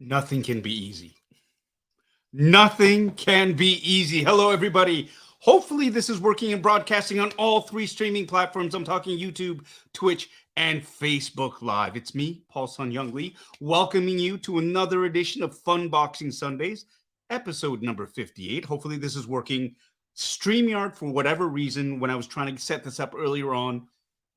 Nothing can be easy. Nothing can be easy. Hello, everybody. Hopefully, this is working and broadcasting on all three streaming platforms. I'm talking YouTube, Twitch, and Facebook Live. It's me, Paul Sun Young Lee, welcoming you to another edition of Funboxing Sundays, episode number 58. Hopefully, this is working. StreamYard, for whatever reason, when I was trying to set this up earlier on,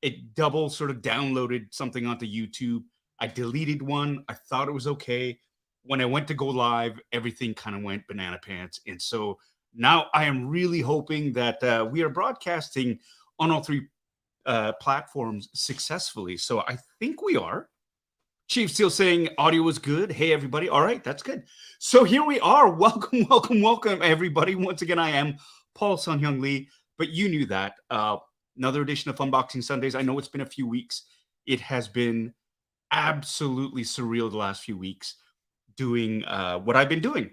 it double sort of downloaded something onto YouTube. I deleted one. I thought it was okay. When I went to go live, everything kind of went banana pants. And so now I am really hoping that we are broadcasting on all three platforms successfully. So I think we are. Chief Steel saying audio was good. Hey, everybody. All right, that's good. So here we are. Welcome, welcome, welcome, everybody. Once again, I am Paul Sun Hyung Lee, but you knew that. Another edition of Unboxing Sundays. I know it's been a few weeks. It has been absolutely surreal the last few weeks doing what I've been doing,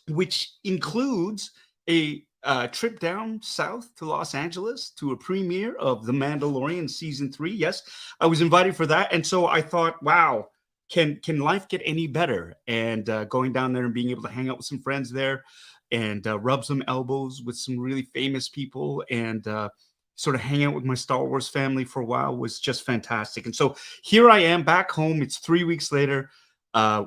which includes a trip down south to Los Angeles to a premiere of The Mandalorian Season 3. Yes, I was invited for that. And so I thought, wow, can life get any better? And going down there and being able to hang out with some friends there and rub some elbows with some really famous people and sort of hang out with my Star Wars family for a while was just fantastic. And so here I am back home. It's 3 weeks later.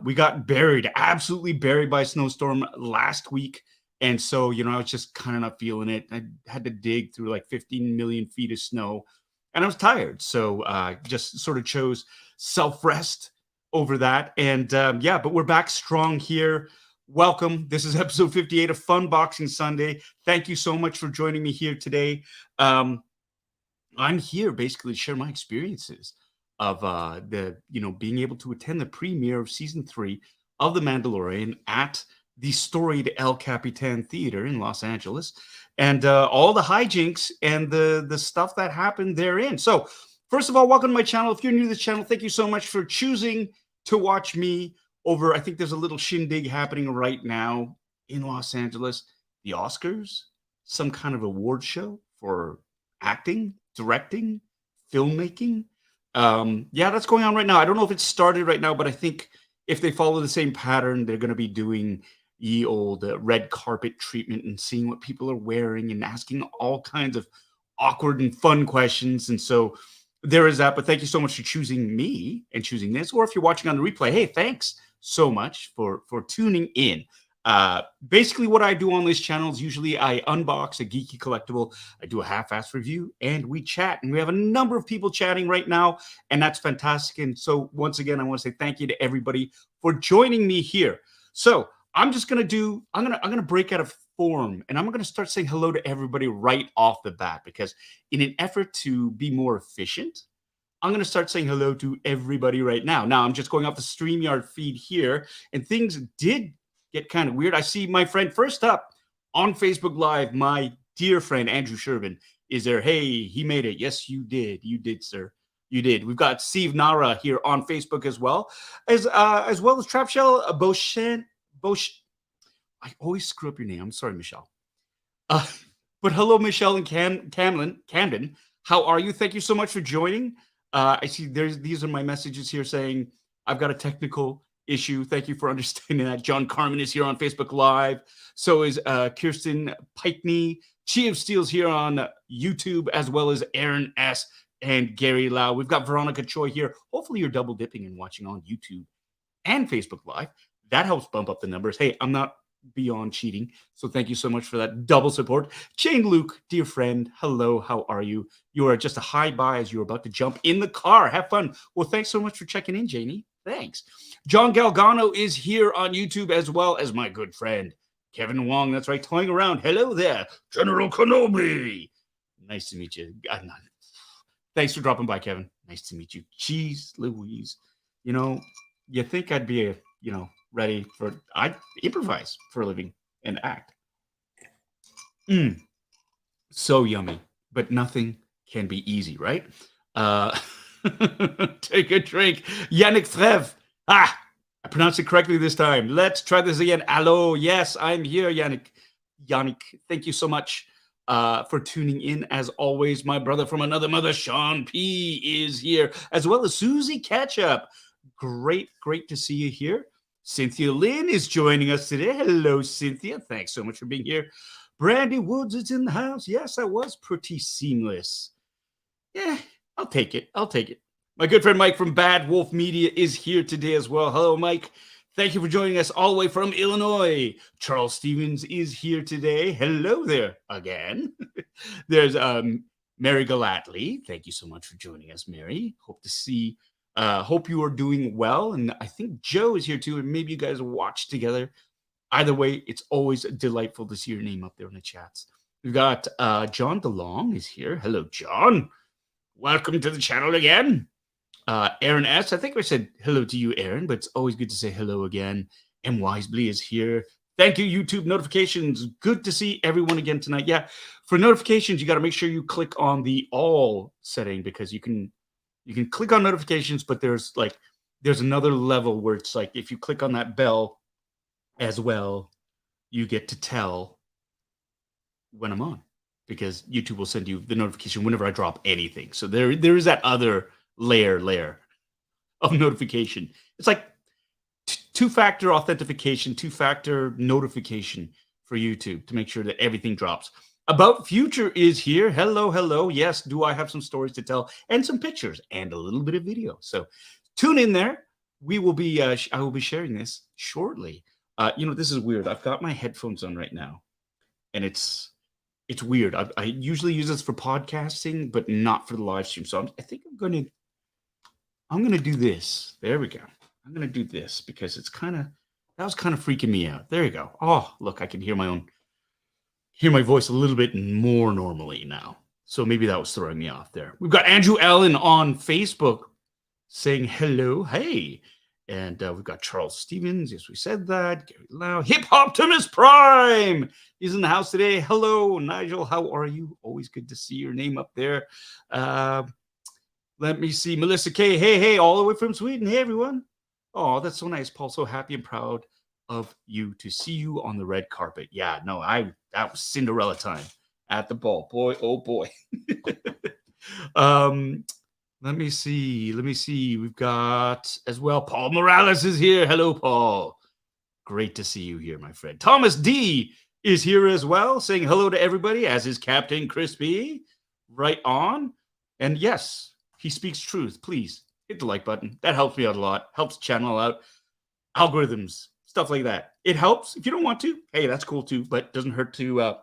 We got buried, absolutely buried by a snowstorm last week. And so, I was just kind of not feeling it. I had to dig through like 15 million feet of snow and I was tired. So just sort of chose self-rest over that. And but we're back strong here. Welcome. This is episode 58 of Funboxing Sunday. Thank you so much for joining me here today. I'm here basically to share my experiences of being able to attend the premiere of season 3 of The Mandalorian at the storied Capitan Theatre in Los Angeles, and all the hijinks and the stuff that happened therein. So, first of all, welcome to my channel. If you're new to this channel, thank you so much for choosing to watch me over. I think there's a little shindig happening right now in Los Angeles. The Oscars, some kind of award show for acting, directing, filmmaking. That's going on right now. I don't know if it's started right now, but I think if they follow the same pattern, they're going to be doing ye old red carpet treatment and seeing what people are wearing and asking all kinds of awkward and fun questions. And so there is that. But thank you so much for choosing me and choosing this. Or if you're watching on the replay, hey, thanks so much for tuning in. Basically what I do on this channel is usually I unbox a geeky collectible, I do a half-ass review, and we chat. And we have a number of people chatting right now, and that's fantastic. And so once again, I want to say thank you to everybody for joining me here. So I'm gonna break out of form, and I'm gonna start saying hello to everybody right off the bat, because in an effort to be more efficient, I'm going to start saying hello to everybody right now. Now, I'm just going off the StreamYard feed here, and things did get kind of weird. I see my friend first up on Facebook Live, my dear friend Andrew Shervin is there. Hey, he made it. Yes, you did. You did, sir. You did. We've got Steve Nara here on Facebook as well as Trapshell Boshen. I always screw up your name. I'm sorry, Michelle. But hello, Michelle and Camden. How are you? Thank you so much for joining. I see these are my messages here saying I've got a technical issue. Thank you for understanding that. John Carmen is here on Facebook Live. So is Kirsten Pikney. Chi of Steel's here on YouTube, as well as Aaron S. and Gary Lau. We've got Veronica Choi here. Hopefully you're double dipping and watching on YouTube and Facebook Live. That helps bump up the numbers. Hey, I'm not beyond cheating, so thank you so much for that double support. Jane Luke, dear friend, hello, how are you? You are just a hi bye as you're about to jump in the car. Have fun. Well, thanks so much for checking in, Janie. Thanks. John Galgano is here on YouTube, as well as my good friend Kevin Wong. That's right, toying around. Hello there, General Kenobi. Nice to meet you. Thanks for dropping by, Kevin. Nice to meet you. Jeez Louise. You think I'd be ready for, I improvise for a living and act. So yummy, but nothing can be easy, right? Take a drink. Yannick Frev. I pronounced it correctly this time. Let's try this again. Hello. Yes, I'm here, Yannick. Thank you so much for tuning in. As always, my brother from another mother, Sean P, is here, as well as Susie Ketchup. Great to see you here. Cynthia Lynn is joining us today. Hello, Cynthia. Thanks so much for being here. Brandy Woods is in the house. Yes, I was pretty seamless. Yeah, I'll take it. I'll take it. My good friend Mike from Bad Wolf Media is here today as well. Hello, Mike. Thank you for joining us all the way from Illinois. Charles Stevens is here today. Hello there again. There's Mary Galatly. Thank you so much for joining us, Mary. Hope you are doing well. And I think Joe is here too. And maybe you guys watch together. Either way, it's always delightful to see your name up there in the chats. We've got John DeLong is here. Hello, John. Welcome to the channel again. Aaron S. I think I said hello to you, Aaron, but it's always good to say hello again. M. Wisely is here. Thank you, YouTube notifications. Good to see everyone again tonight. Yeah, for notifications, you got to make sure you click on the all setting because you can click on notifications, but there's another level where it's like if you click on that bell as well, you get to tell when I'm on because YouTube will send you the notification whenever I drop anything. So there is that other layer of notification. It's like two-factor authentication, two-factor notification for YouTube to make sure that everything drops. About Future is here. Hello. Yes, do I have some stories to tell and some pictures and a little bit of video. So tune in there. I will be sharing this shortly. This is weird. I've got my headphones on right now, and it's weird. I usually use this for podcasting, but not for the live stream. So I think I'm gonna do this. There we go. I'm gonna do this because that was kind of freaking me out. There you go. Oh, look, I can hear my voice a little bit more normally now. So maybe that was throwing me off there. We've got Andrew Allen on Facebook saying hello. Hey. And we've got Charles Stevens. Yes, we said that. Gary Lau. Hip Optimus Prime is in the house today. Hello, Nigel. How are you? Always good to see your name up there. Let me see. Melissa K. Hey, all the way from Sweden. Hey, everyone. Oh, that's so nice, Paul. So happy and proud of you to see you on the red carpet. Yeah, no, that was Cinderella time at the ball. Boy, oh boy. Let me see. We've got as well. Paul Morales is here. Hello, Paul. Great to see you here, my friend. Thomas D is here as well, saying hello to everybody, as is Captain Crispy. Right on. And yes, he speaks truth. Please hit the like button. That helps me out a lot. Helps channel out algorithms, stuff like that. It helps. If you don't want to, hey, that's cool too. But it doesn't hurt to.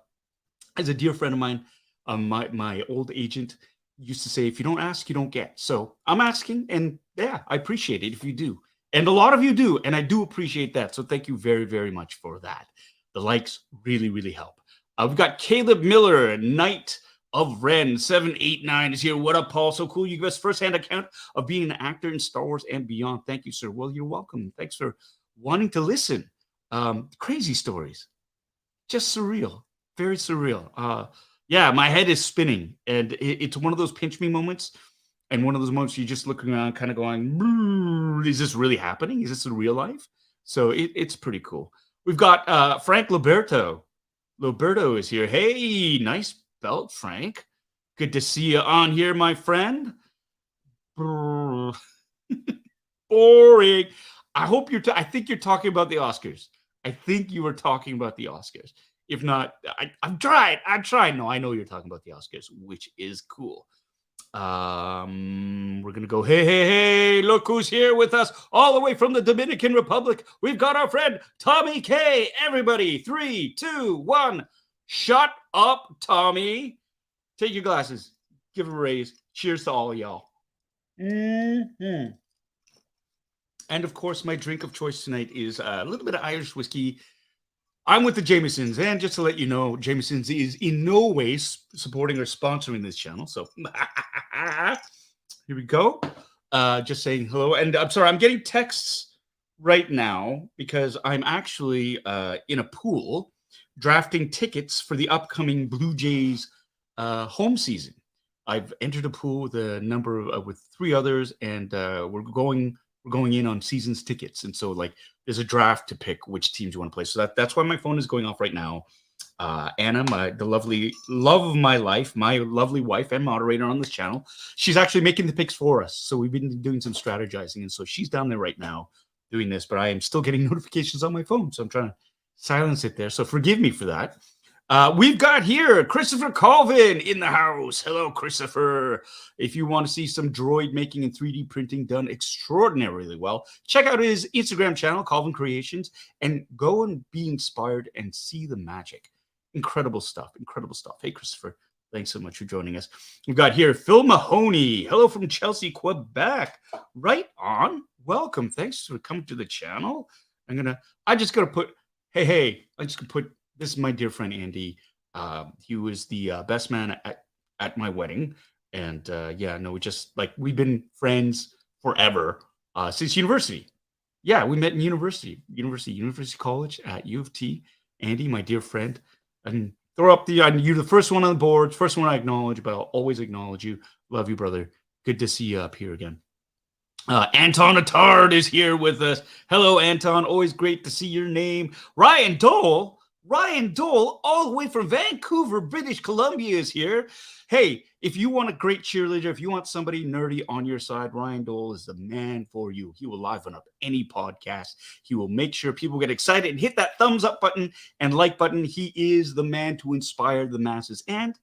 As a dear friend of mine, my old agent used to say, if you don't ask, you don't get. So I'm asking, and yeah, I appreciate it if you do. And a lot of you do, and I do appreciate that. So thank you very, very much for that. The likes really, really help. We've got Caleb Miller, Knight of Ren 789 is here. What up, Paul? So cool. You give us firsthand account of being an actor in Star Wars and beyond. Thank you, sir. Well, you're welcome. Thanks for wanting to listen. Crazy stories. Just surreal. Very surreal. Yeah, my head is spinning, and it's one of those pinch me moments, and one of those moments you're just looking around, kind of going, "Is this really happening? Is this in real life?" So it's pretty cool. We've got Frank Liberto. Liberto is here. Hey, nice belt, Frank. Good to see you on here, my friend. Boring. I hope I think you're talking about the Oscars. I think you were talking about the Oscars. If not, I'm trying. No, I know you're talking about the Oscars, which is cool. We're going to go, hey, look who's here with us all the way from the Dominican Republic. We've got our friend Tommy K. Everybody, 3, 2, 1. Shut up, Tommy. Take your glasses. Give a raise. Cheers to all of y'all. Mm-hmm. And, of course, my drink of choice tonight is a little bit of Irish whiskey. I'm with the Jamesons, and just to let you know, Jamesons is in no way supporting or sponsoring this channel. So here we go. Just saying hello. And I'm sorry, I'm getting texts right now because I'm actually in a pool drafting tickets for the upcoming Blue Jays home season. I've entered a pool with a number of, with 3 others, and we're going in on season's tickets. And so there's a draft to pick which teams you want to play. So that's why my phone is going off right now. Anna, the lovely love of my life, my lovely wife and moderator on this channel, she's actually making the picks for us. So we've been doing some strategizing. And so she's down there right now doing this, but I am still getting notifications on my phone, so I'm trying to silence it there. So forgive me for that. We've got here Christopher Colvin in the house. Hello, Christopher. If you want to see some droid making and 3D printing done extraordinarily well, check out his Instagram channel, Colvin Creations, and go and be inspired and see the magic. Incredible stuff. Incredible stuff. Hey, Christopher, thanks so much for joining us. We've got here Phil Mahoney. Hello from Chelsea, Quebec. Right on. Welcome. Thanks for coming to the channel. I just got to put, hey, I just going to put, this is my dear friend Andy. He was the best man at my wedding, and we've been friends forever since university. Yeah, we met in university college at U of T. Andy, my dear friend, and throw up you're the first one on the board, first one I acknowledge, but I'll always acknowledge you. Love you, brother. Good to see you up here again. Anton Attard is here with us. Hello, Anton. Always great to see your name. Ryan Dole, all the way from Vancouver, British Columbia, is here. Hey, if you want a great cheerleader, if you want somebody nerdy on your side, Ryan Dole is the man for you. He will liven up any podcast. He will make sure people get excited and hit that thumbs up button and like button. He is the man to inspire the masses. And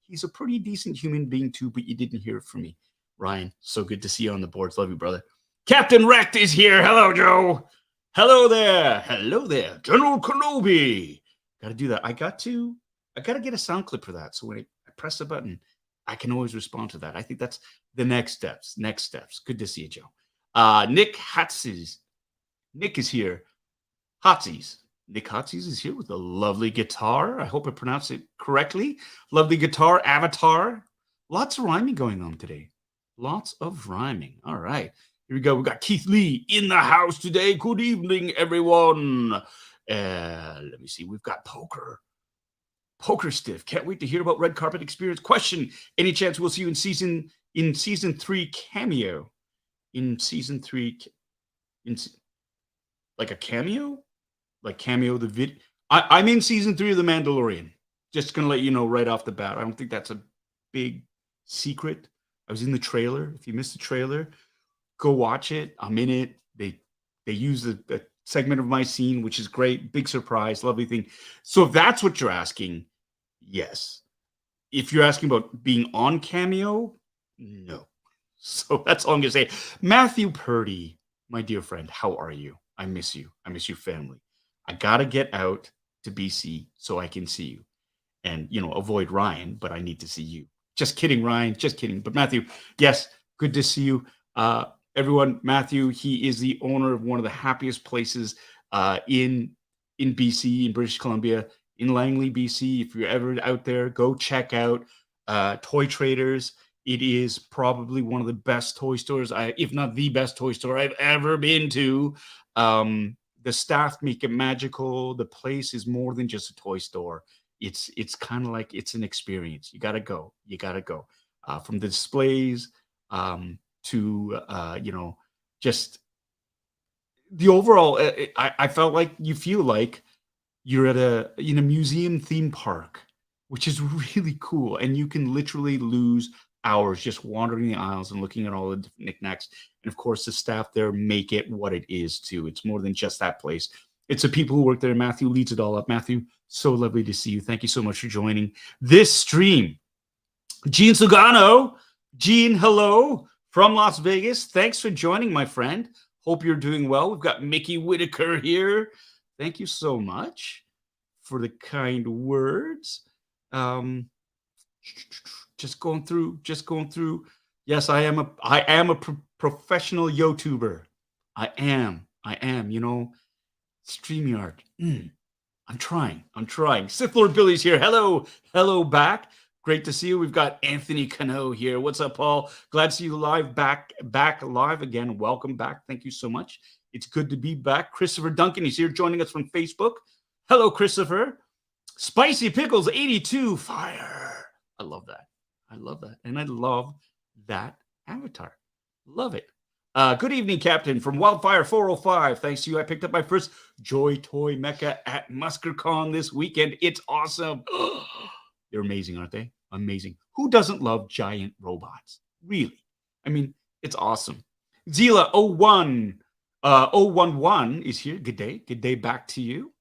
he's a pretty decent human being too, but you didn't hear it from me. Ryan, so good to see you on the boards. Love you, brother. Captain Wrecked is here. Hello, Joe. Hello there. General Kenobi. Got to do that. I got to get a sound clip for that. So when I press the button, I can always respond to that. I think that's the next steps. Good to see you, Joe. Nick Hatzies. Nick is here. Nick Hatzies is here with a lovely guitar. I hope I pronounced it correctly. Lovely guitar, avatar. Lots of rhyming going on today. Lots of rhyming. All right. Here we go. We got Keith Lee in the house today. Good evening, everyone. Let me see. We've got Poker Stiff. Can't wait to hear about Red Carpet Experience. Question: any chance we'll see you in season 3 cameo? In season 3, like a cameo, like cameo the vid. I'm in season 3 of The Mandalorian. Just gonna let you know right off the bat. I don't think that's a big secret. I was in the trailer. If you missed the trailer, go watch it. I'm in it. They use the segment of my scene, which is great. Big surprise, lovely thing. So if that's what you're asking, yes. If you're asking about being on cameo, no. So that's all I'm gonna say. Matthew Purdy, my dear friend, how are you? I miss you. I miss your family. I gotta get out to BC so I can see you, and avoid Ryan, but I need to see you. Just kidding, Ryan. Just kidding. But Matthew, yes, good to see you. Everyone, Matthew, he is the owner of one of the happiest places in BC, in British Columbia, in Langley, BC. If you're ever out there, go check out Toy Traders. It is probably one of the best toy stores, if not the best toy store I've ever been to. The staff make it magical. The place is more than just a toy store. It's kind of like it's an experience. You got to go. From the displays to just the overall. I felt like you feel like you're at a museum theme park, which is really cool, and you can literally lose hours just wandering the aisles and looking at all the different knickknacks. And of course, the staff there make it what it is too. It's more than just that place. It's the people who work there. Matthew leads it all up. Matthew, so lovely to see you. Thank you so much for joining this stream. Gene Sugano. Gene, hello from Las Vegas. Thanks for joining, my friend. Hope you're doing well. We've got Mickey Whitaker here. Thank you so much for the kind words. Just going through. Yes, I am a professional YouTuber. I am. StreamYard. I'm trying. Sith Lord Billy's here. Hello back. Great to see you. We've got Anthony Cano here. What's up, Paul? Glad to see you live back live again. Welcome back. Thank you so much. It's good to be back. Christopher Duncan is here joining us from Facebook. Hello, Christopher. Spicy Pickles 82 fire. I love that. And I love that avatar. Love it. Good evening, Captain, from Wildfire 405. Thanks to you, I picked up my first Joy Toy Mecha at MuskerCon this weekend. It's awesome. They're amazing, aren't they? Amazing. Who doesn't love giant robots? Really? I mean, it's awesome. Zila01. 011 is here. Good day. Good day back to you.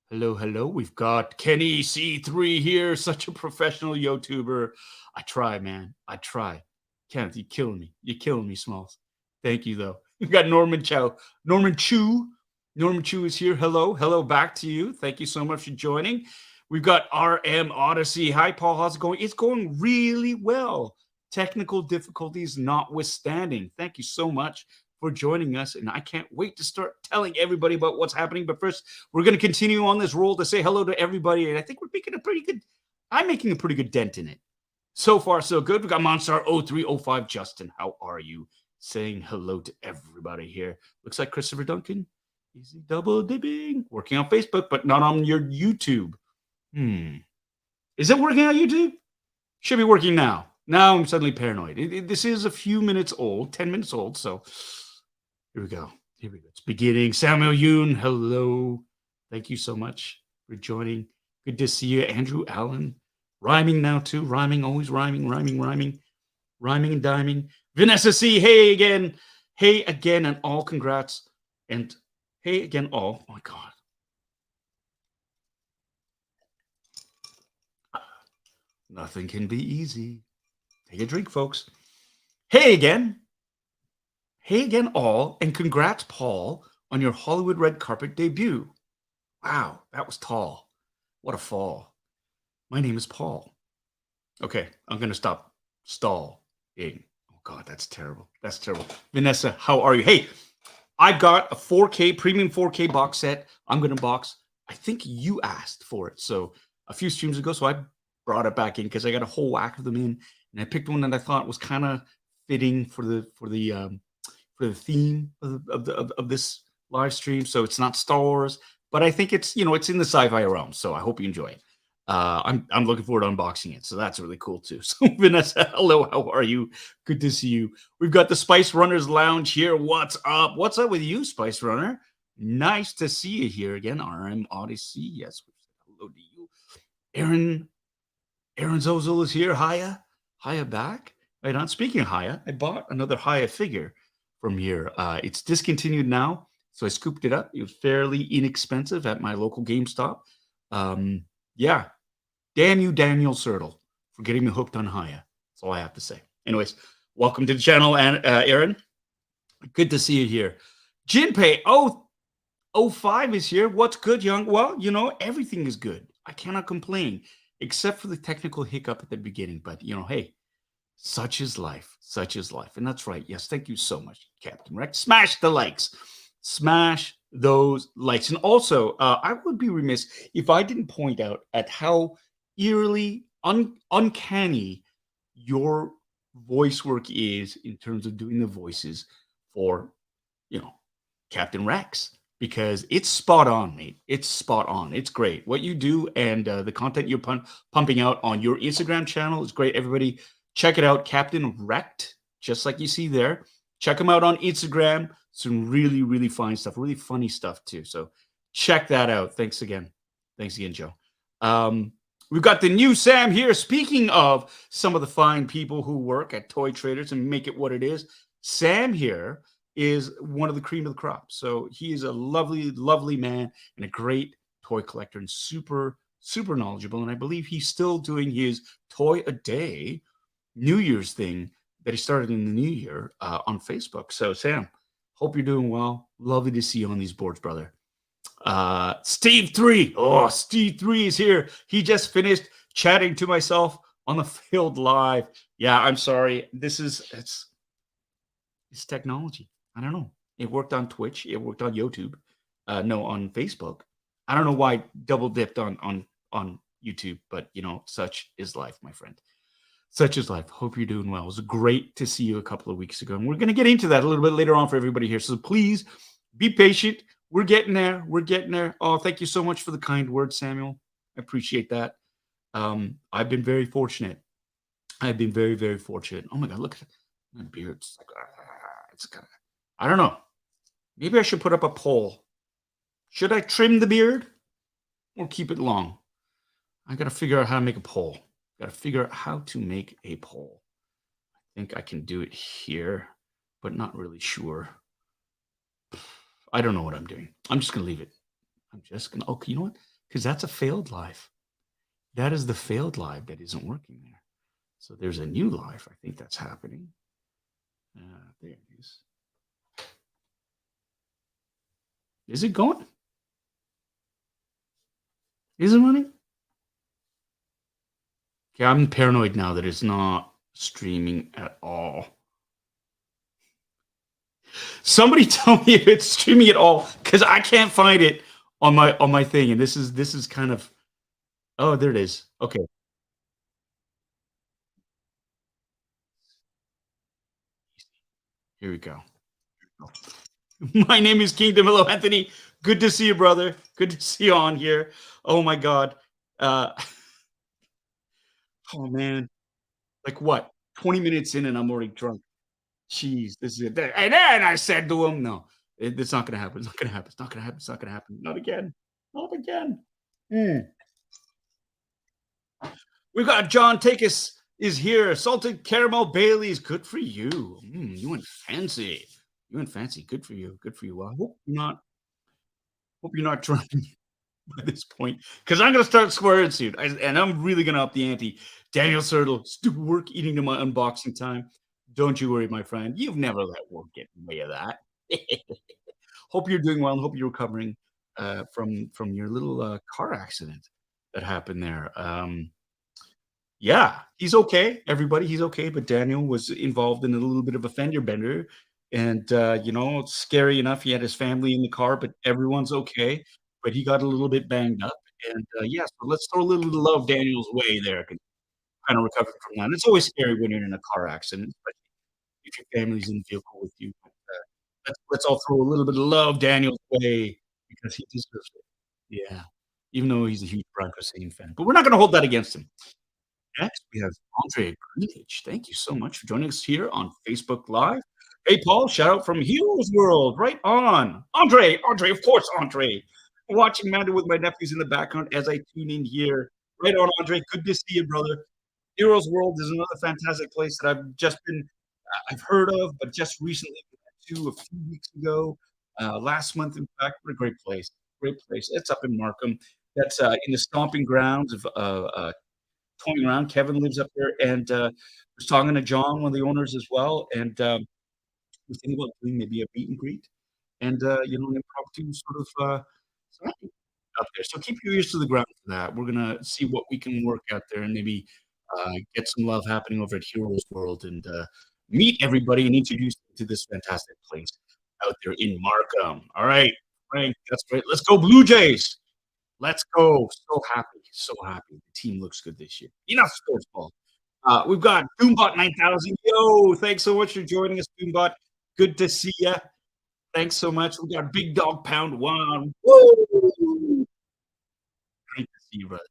Hello, hello. We've got Kenny C3 here, such a professional YouTuber. I try, man. I try. Kenneth, you're killing me. You're killing me, Smalls. Thank you, though. We've got Norman Chow. Norman Chu. Norman Chu is here. Hello. Hello back to you. Thank you so much for joining. We've got RM Odyssey. Hi, Paul. How's it going? It's going really well. Technical difficulties notwithstanding. Thank you so much for joining us, and I can't wait to start telling everybody about what's happening. But first, we're going to continue on this roll to say hello to everybody, and I think we're making a pretty good. I'm making a pretty good dent in it. So far, so good. We got Monstar 0305 Justin. How are you? Saying hello to everybody here. Looks like Christopher Duncan. Easy double dipping. Working on Facebook, but not on your YouTube. Is it working on YouTube? Should be working now. Now I'm suddenly paranoid. This is a few minutes old, 10 minutes old. So here we go. Here we go. It's beginning. Samuel Yoon, hello. Thank you so much for joining. Good to see you. Andrew Allen. Rhyming now too. Rhyming, always rhyming. Rhyming and diming. Vanessa C, hey again. Hey again and all congrats. And hey again all. Oh my God. Nothing can be easy. Take a drink, folks. Hey again. Hey again, all. And congrats, Paul, on your Hollywood red carpet debut. Wow, that was tall. What a fall. My name is Paul. Okay, I'm going to stop stalling. Oh, God, that's terrible. That's terrible. Vanessa, how are you? Hey, I've got a 4K, premium 4K box set. I'm going to box. I think you asked for it. So a few streams ago, so I brought it back in because I got a whole whack of them in. And I picked one that I thought was kind of fitting for the theme of this live stream. So it's not Star Wars, but I think it's it's in the sci-fi realm. So I hope you enjoy it. I'm looking forward to unboxing it. So that's really cool too. So Vanessa, hello, how are you? Good to see you. We've got the Spice Runners Lounge here. What's up? What's up with you, Spice Runner? Nice to see you here again. RM Odyssey. Yes, hello to you. Aaron Zozul is here. Hiya back. Right on. Speaking of Hiya, I bought another Hiya figure from here. It's discontinued now, so I scooped it up. It was fairly inexpensive at my local GameStop. Yeah. Damn you, Daniel Sertle, for getting me hooked on Hiya. That's all I have to say. Anyways, welcome to the channel, and Aaron. Good to see you here. Jinpei 05 is here. What's good, young? Well, everything is good. I cannot complain, except for the technical hiccup at the beginning. But, hey, such is life. Such is life. And that's right. Yes, thank you so much, Captain Rex. Smash the likes. Smash those likes. And also, I would be remiss if I didn't point out at how eerily uncanny your voice work is in terms of doing the voices for, Captain Rex. Because it's spot on, mate. It's spot on. It's great. What you do and the content you're pumping out on your Instagram channel is great. Everybody, check it out. Captain Wrecked, just like you see there. Check him out on Instagram. Some really, really fine stuff. Really funny stuff, too. So check that out. Thanks again. Thanks again, Joe. We've got the new Sam here. Speaking of some of the fine people who work at Toy Traders and make it what it is, Sam here is one of the cream of the crop. So he is a lovely, lovely man and a great toy collector and super, super knowledgeable. And I believe he's still doing his toy a day New Year's thing that he started in the new year on Facebook. So Sam, hope you're doing well. Lovely to see you on these boards, brother. Steve 3. Oh, Steve 3 is here. He just finished chatting to myself on the field live. Yeah, I'm sorry. It's technology. I don't know. It worked on Twitch. It worked on YouTube. No, on Facebook. I don't know why I double dipped on YouTube, but such is life, my friend. Such is life. Hope you're doing well. It was great to see you a couple of weeks ago. And we're going to get into that a little bit later on for everybody here. So please be patient. We're getting there. We're getting there. Oh, thank you so much for the kind words, Samuel. I appreciate that. I've been very fortunate. I've been very, very fortunate. Oh my God, look at my beard. It's kind of, I don't know. Maybe I should put up a poll. Should I trim the beard or keep it long? I got to figure out how to make a poll. Got to figure out how to make a poll. I think I can do it here, but not really sure. I don't know what I'm doing. I'm just gonna leave it. I'm just gonna. Okay, you know what? Because that's a failed live. That is the failed live that isn't working there. So there's a new live. I think that's happening. There it is. Is it going? Is it running? Okay, I'm paranoid now that it's not streaming at all. Somebody tell me if it's streaming at all, because I can't find it on my thing. And this is kind of, oh, there it is. Okay, here we go. My name is Kingdom. Hello, Anthony. Good to see you, brother. Good to see you on here. Oh my God. Uh, oh man, like what? 20 minutes in and I'm already drunk. Jeez, this is it. And then I said to him, "No, it's not going to happen. It's not going to happen. It's not going to happen. It's not going to happen. Not again. Not again." Mm. We've got John Takis is here. Salted caramel Bailey's. Good for you. You went fancy. You went fancy. Good for you. Good for you. Well, I hope you're not drunk by this point, because I'm going to start swearing soon, and I'm really going to up the ante. Daniel Sertle, stupid work eating to my unboxing time. Don't you worry, my friend. You've never let work get in the way of that. Hope you're doing well and hope you're recovering from your little car accident that happened there. Yeah, he's okay. Everybody, he's okay. But Daniel was involved in a little bit of a fender bender, and it's scary enough. He had his family in the car, but everyone's okay. But he got a little bit banged up, and yeah. So let's throw a little bit of love Daniel's way there. Kind of recover from that. And it's always scary when you're in a car accident, but if your family's in the vehicle with you. But, let's all throw a little bit of love Daniel's way because he deserves it. Yeah, even though he's a huge Broncos fan, but we're not going to hold that against him. Next, we have Andre Greenwich. Thank you so much for joining us here on Facebook Live. Hey, Paul, shout out from Heroes World. Right on. Andre, of course, Andre. Watching Mando with my nephews in the background as I tune in here. Right on, Andre. Good to see you, brother. Heroes World is another fantastic place that I've heard of, but just recently went to a few weeks ago, last month, in fact. What a great place. Great place. It's up in Markham. That's in the stomping grounds of toying around. Kevin lives up there, and was talking to John, one of the owners as well, and we're thinking about doing maybe a meet and greet, and an impromptu sort of signing up there. So keep your ears to the ground for that. We're gonna see what we can work out there, and maybe get some love happening over at Heroes World, and meet everybody and introduce them to this fantastic place out there in Markham. All right, Frank, that's great. Let's go Blue Jays. Let's go. So happy. So happy. The team looks good this year. Enough sports ball. We've got Doombot 9000. Yo, thanks so much for joining us, Doombot. Good to see you. Thanks so much. We got Big Dog Pound 1. Woo! Great to see you, brother.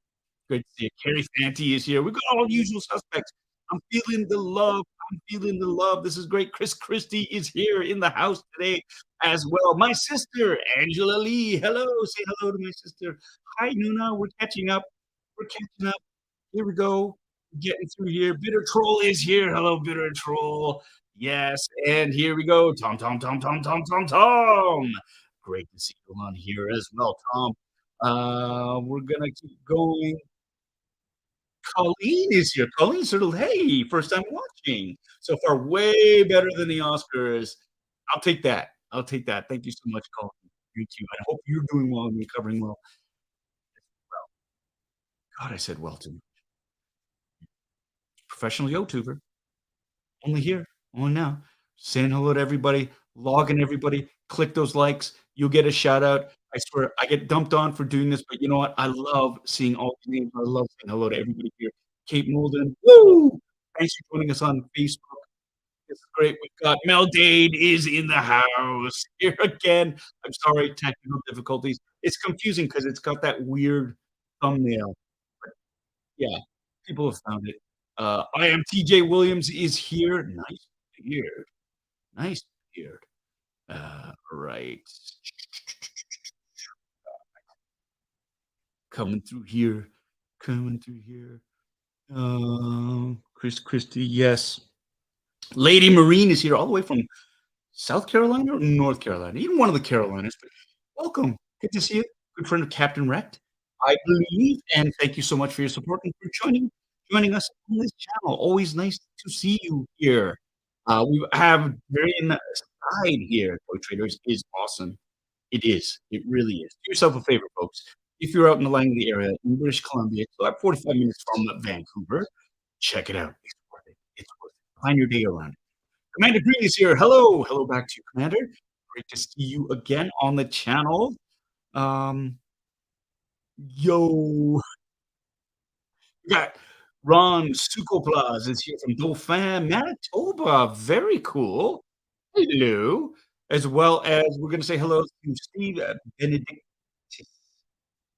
Great to see you. Carrie Fanti is here. We've got all the usual suspects. I'm feeling the love. I'm feeling the love. This is great. Chris Christie is here in the house today as well. My sister, Angela Lee. Hello. Say hello to my sister. Hi, Nuna. We're catching up. We're catching up. Here we go. Getting through here. Bitter Troll is here. Hello, Bitter Troll. Yes. And here we go. Tom, Tom, Tom, Tom, Tom, Tom, Tom. Great to see you on here as well, Tom. We're going to keep going. Colleen is here. Colleen sort of, hey, first time watching. So far, way better than the Oscars. I'll take that. I'll take that. Thank you so much, Colleen. You too. I hope you're doing well and recovering well. God, I said well too. Professional YouTuber. Only here. Only now. Saying hello to everybody. Logging everybody. Click those likes. You'll get a shout out. I swear, I get dumped on for doing this, but you know what? I love seeing all the names. I love saying hello to everybody here. Kate Molden. Woo! Thanks for joining us on Facebook. It's great. We've got Mel Dade is in the house here again. I'm sorry, technical difficulties. It's confusing because it's got that weird thumbnail. But yeah, people have found it. I am TJ Williams is here. Nice beard. Nice beard. Right. Coming through here. Coming through here. Chris Christie, yes. Lady Marine is here all the way from South Carolina or North Carolina? Even one of the Carolinas, but welcome. Good to see you. Good friend of Captain Wrecked, I believe, and thank you so much for your support and for joining us on this channel. Always nice to see you here. We have very nice side here. Toy Traders is awesome. It is. It really is. Do yourself a favor, folks. If you're out in the Langley area in British Columbia, it's about 45 minutes from Vancouver. Check it out. It's worth it. It's worth it. Plan your day around it. Commander Green is here. Hello. Hello back to you, Commander. Great to see you again on the channel. Um, yo, we got Ron Sukoplas is here from Dauphin, Manitoba. Very cool. Hello. As well as we're going to say hello to Steve Benedictus.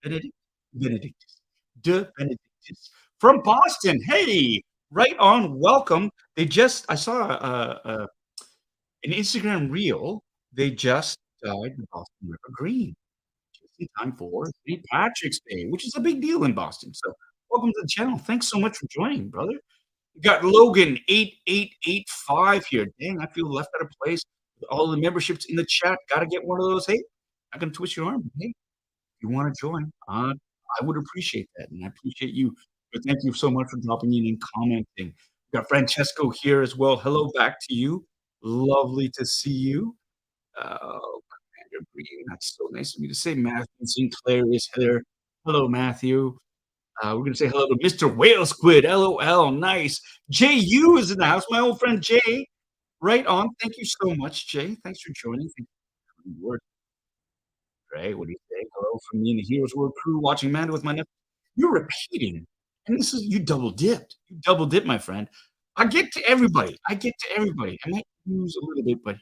Benedict? Benedictus. De Benedictus from Boston. Hey, right on. Welcome. I saw an Instagram reel. They just died the Boston River Green just in time for St. Patrick's Day, which is a big deal in Boston. So welcome to the channel. Thanks so much for joining, brother. We got Logan 8885 here. Dang, I feel left out of place with all the memberships in the chat. Gotta get one of those. Hey, I can twist your arm. Hey, if you want to join, I would appreciate that, and I appreciate you. But thank you so much for dropping in and commenting. We got Francesco here as well. Hello back to you. Lovely to see you. Commander Green, that's so nice of me to say. Matthew Sinclair is here. Hello, Matthew. We're going to say hello to Mr. Whale Squid. LOL. Nice. JU is in the house. My old friend Jay. Right on. Thank you so much, Jay. Thanks for joining. Thank you for the word. Ray, what do you say? Hello from me and the Heroes World crew watching Manda with my nephew. You're repeating. And this is, you double dipped. You double dipped, my friend. I get to everybody. I get to everybody. I might lose a little bit, but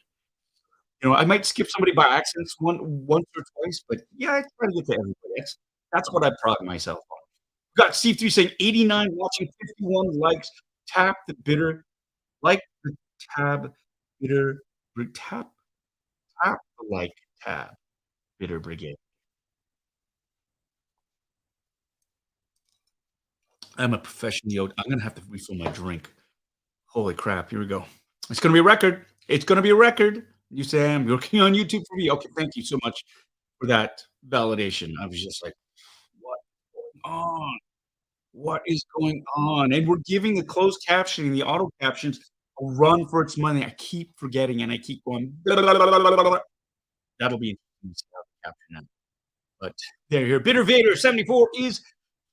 I might skip somebody by accident once or twice, but yeah, I try to get to everybody. That's what I pride myself on. We got Steve 3 saying 89 watching, 51 likes. Tap the bitter, like the tab, bitter, tap the like tab, Bitter Brigade. I'm a professional yote. I'm gonna have to refill my drink. Holy crap! Here we go. It's gonna be a record. It's gonna be a record. You say I'm working on YouTube for me. Okay, thank you so much for that validation. I was just like, what is going on? What is going on? And we're giving the closed captioning, the auto captions, a run for its money. I keep forgetting and I keep going. That'll be interesting to see how the caption ends. But there, here. Bitter Vader 74 is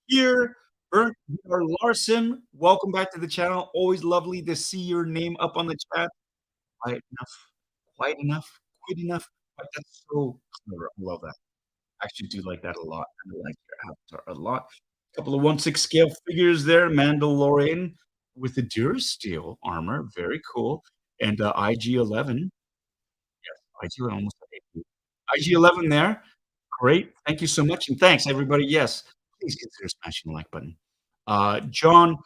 here. Bernd Larson, welcome back to the channel. Always lovely to see your name up on the chat. Quiet enough, quit enough. That's so clever. I love that. I actually do like that a lot. I like your avatar a lot. A couple of 1/6 scale figures there. Mandalorian with the Durasteel armor. Very cool. And IG-11. Yes, IG-11 almost IG-11 there. Great. Thank you so much. And thanks, everybody. Yes, please consider smashing the like button. John,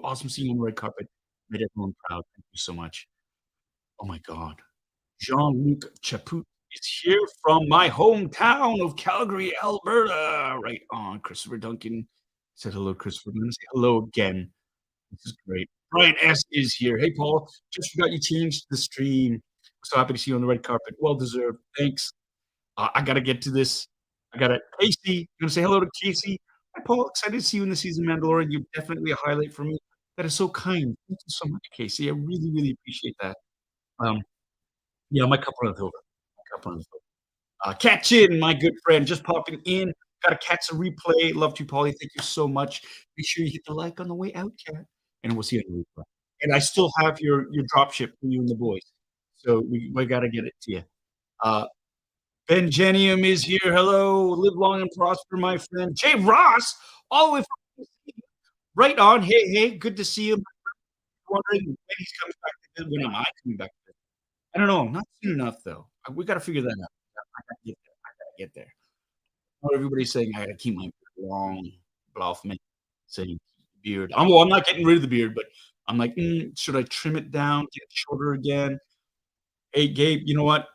awesome seeing you on the red carpet. Made everyone proud. Thank you so much. Oh my God. Jean-Luc Chaput is here from my hometown of Calgary, Alberta. Right on. Christopher Duncan said hello, Christopher. I'm going to say hello again. This is great. Brian S. is here. Hey, Paul. Just forgot you changed the stream. So happy to see you on the red carpet. Well deserved. Thanks. I got to get to this. I got it. Casey. I'm going to say hello to Casey. Hi, Paul. Excited to see you in the season, Mandalorian. You're definitely a highlight for me. That is so kind. Thank you so much, Casey. I really, really appreciate that. Yeah, my cup runneth over. My cup runneth over. Cat Chin, my good friend, just popping in. Got to catch a replay. Love you, Paulie. Thank you so much. Make sure you hit the like on the way out, Cat. And we'll see you on the replay. And I still have your drop ship for you and the boys. So we got to get it to you. Ben Genium is here. Hello. Live long and prosper, my friend. Jay Ross, all the way from right on. Hey, good to see you. Wondering when he's coming back to when am I coming back to I don't know. Not soon enough, though. We got to figure that out. I got to get there. I got to get there. Everybody's saying I got to keep my beard long. Blaufman saying beard. I'm not getting rid of the beard, but I'm like, should I trim it down, get it shorter again? Hey, Gabe, you know what?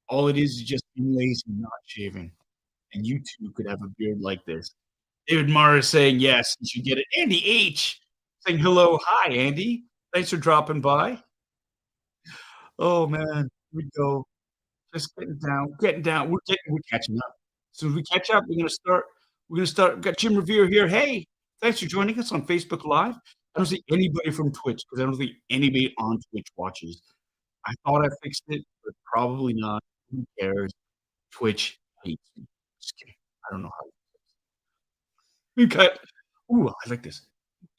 All it is just being lazy, not shaving. And you too could have a beard like this. David Mara saying yes, you should get it. Andy H saying hello. Hi, Andy. Thanks for dropping by. Oh, man. Here we go. Just getting down, getting down. We're catching up. As soon as we catch up, we're gonna start. We got Jim Revere here. Hey, thanks for joining us on Facebook Live. I don't see anybody from Twitch because I don't think anybody on Twitch watches. I thought I fixed it, but probably not. Who cares? Twitch hates me. Just kidding. I don't know how we got. Ooh, I like this.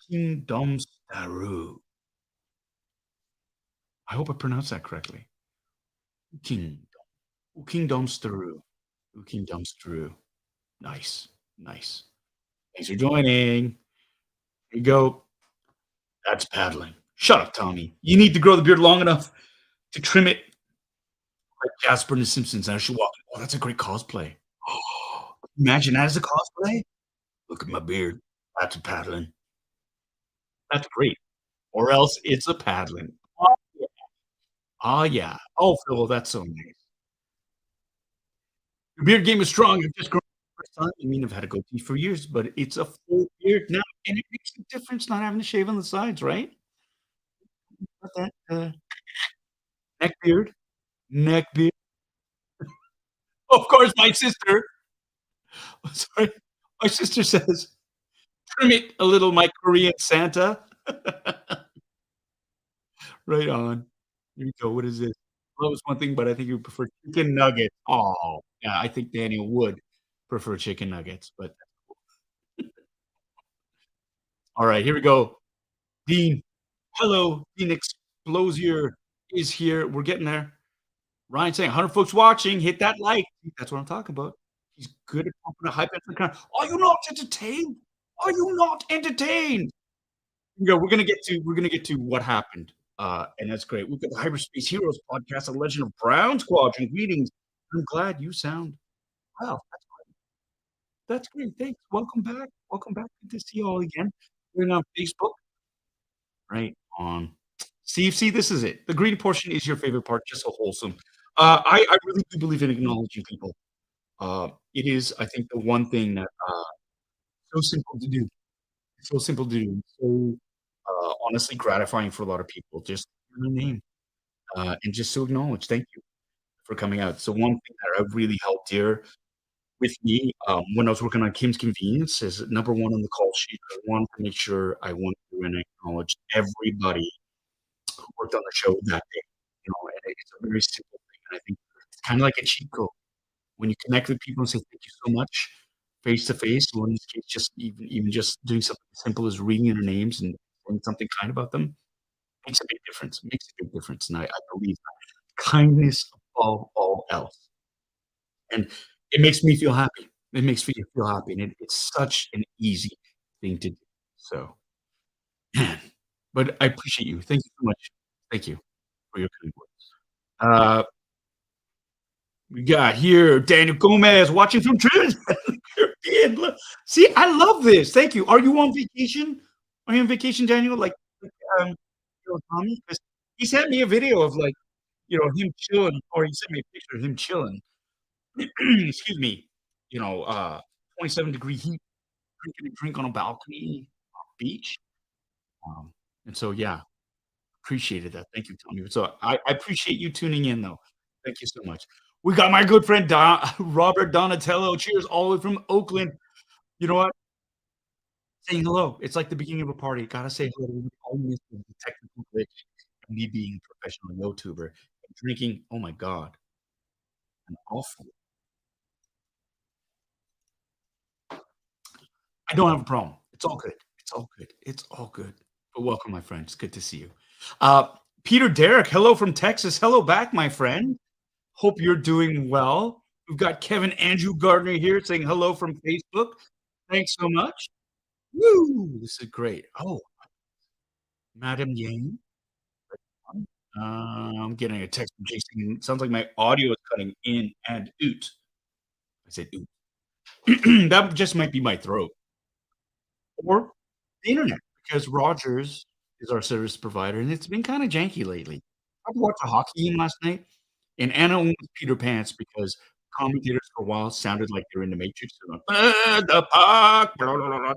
Kingdom Staru. I hope I pronounced that correctly. King. Kingdom Staru. Kingdom Staru. Nice. Nice. Thanks for joining. Here you go. That's paddling. Shut up, Tommy. You need to grow the beard long enough to trim it like Jasper and the Simpsons. And I should walk. Oh, that's a great cosplay. Imagine that as a cosplay. Look at my beard. That's a paddling. That's great. Or else it's a paddling. Oh, yeah. Oh, yeah. Oh, Phil, that's so nice. Your beard game is strong. You've just grown for the first time. I mean, I've had a goatee for years, but it's a full beard now, and it makes a difference not having to shave on the sides, right? Got that neck beard, neck beard. Of course, my sister. Sorry, my sister says, "Trim it a little, my Korean Santa." Right on. Here we go. What is this? Love is one thing, but I think you prefer chicken nuggets. Oh, yeah, I think Daniel would prefer chicken nuggets, but all right, here we go. Dean, hello, Dean Explosier is here. We're getting there. Ryan saying, 100 folks watching, hit that like. That's what I'm talking about. He's good at pumping the hype into the crowd. Are you not entertained? Are you not entertained? We're gonna get to what happened. And that's great. We've got the Hyperspace Heroes podcast, a Legend of Brown Squadron. Greetings. I'm glad you sound well. That's great. Thanks. Welcome back. Welcome back. Good to see you all again. We're on Facebook. Right on. Steve, see, this is it. The green portion is your favorite part, just so wholesome. I really do believe in acknowledging people. It is, I think, the one thing that so simple to do. It's so simple to do. So honestly gratifying for a lot of people. Just your name and just to acknowledge. Thank you for coming out. So one thing that I really helped here with me when I was working on Kim's Convenience is number one on the call sheet. I wanted to make sure I went through and acknowledged everybody who worked on the show that day. You know, and it's a very simple thing. And I think it's kind of like a cheat code. When you connect with people and say thank you so much face to face, or in this case, just even just doing something as simple as reading their names and saying something kind about them makes a big difference. Makes a big difference. And I believe that kindness above all else. And it makes me feel happy. It makes me feel happy. And it's such an easy thing to do. So, man, but I appreciate you. Thank you so much. Thank you for your kind words. Uh, we got here Daniel Gomez watching from Trinidad. Caribbean. See, I love this. Thank you. Are you on vacation? Are you on vacation, Daniel? Um, Tommy? 'Cause he sent me a video of him chilling, or he sent me a picture of him chilling. Excuse me. 27-degree heat, drinking a drink on a balcony, on a beach. And so, yeah, appreciated that. Thank you, Tommy. So I appreciate you tuning in, though. Thank you so much. We got my good friend Robert Donatello. Cheers, all the way from Oakland. You know what? Saying hello. It's like the beginning of a party. Gotta say hello to everybody. All you missed was the technical glitch and me being a professional YouTuber and drinking, oh my God, an awful. I don't have a problem. It's all good. It's all good. It's all good. But welcome, my friend. It's good to see you. Uh, Peter Derrick, hello from Texas. Hello back, my friend. Hope you're doing well. We've got Kevin Andrew Gardner here saying hello from Facebook. Thanks so much. Woo! This is great. Oh, Madam Yang. I'm getting a text from Jason. Sounds like my audio is cutting in and out. I said oot. That just might be my throat or the internet because Rogers is our service provider and it's been kind of janky lately. I watched a hockey game last night and Anna almost peed her pants because commentators for a while sounded like they're in the Matrix. They're going, the puck, blah, blah, blah, blah.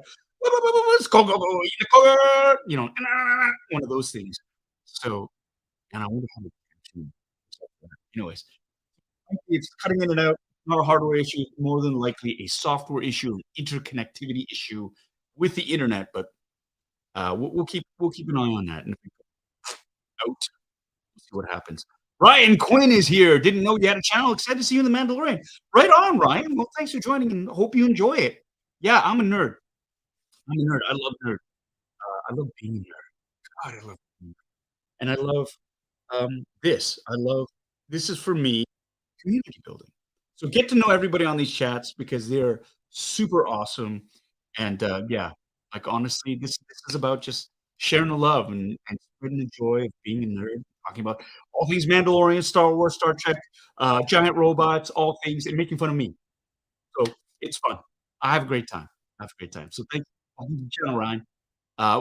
Go, go, eat the cooker, one of those things. So, and I wonder how. too. Anyways, it's cutting in and out, not a hardware issue, more than likely a software issue, an interconnectivity issue with the internet, but, we'll keep an eye on that, and if we go out, we'll see what happens. Ryan Quinn is here. Didn't know you had a channel. Excited to see you in The Mandalorian. Right on, Ryan. Well, thanks for joining, and hope you enjoy it. Yeah, I'm a nerd. I'm a nerd. I love nerd. I love being a nerd. God, I love being a nerd. And I love, this. I love this is for me community building. So get to know everybody on these chats because they're super awesome. And yeah, like honestly, this is about just sharing the love and spreading the joy of being a nerd, talking about all things Mandalorian, Star Wars, Star Trek, giant robots, all things, and making fun of me. So it's fun. I have a great time. I have a great time. So thank you, General Ryan.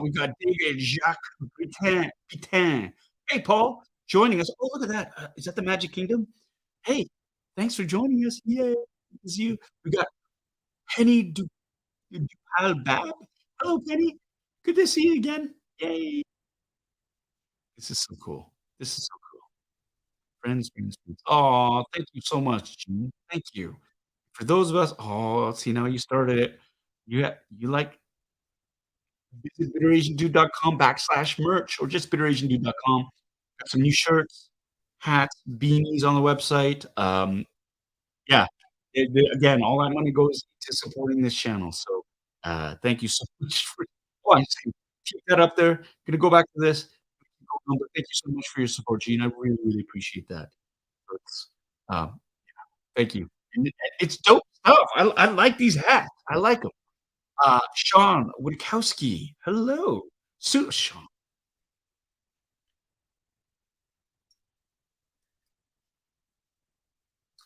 We've got David Jacques Pitin. Hey, Paul, joining us. Oh, look at that. Is that the Magic Kingdom? Hey, thanks for joining us. Yay. It's you. We got Penny Dupal-Bab. Hello, Penny. Good to see you again. Yay. This is so cool. This is so cool. Friends, friends, friends. Oh, thank you so much, Gene. Thank you. For those of us, oh, see now you started it. You like visit bitterasiandude.com/merch or just bitterasiandude.com. Got some new shirts, hats, beanies on the website. Yeah, again, all that money goes to supporting this channel. So, thank you so much for. Oh, I see. Keep that up there. Gonna go back to this. But thank you so much for your support, Gene. I really, really appreciate that. It's, um, thank you. And it's dope stuff. I like these hats. I like them. Sean Witkowski. Hello. Sean.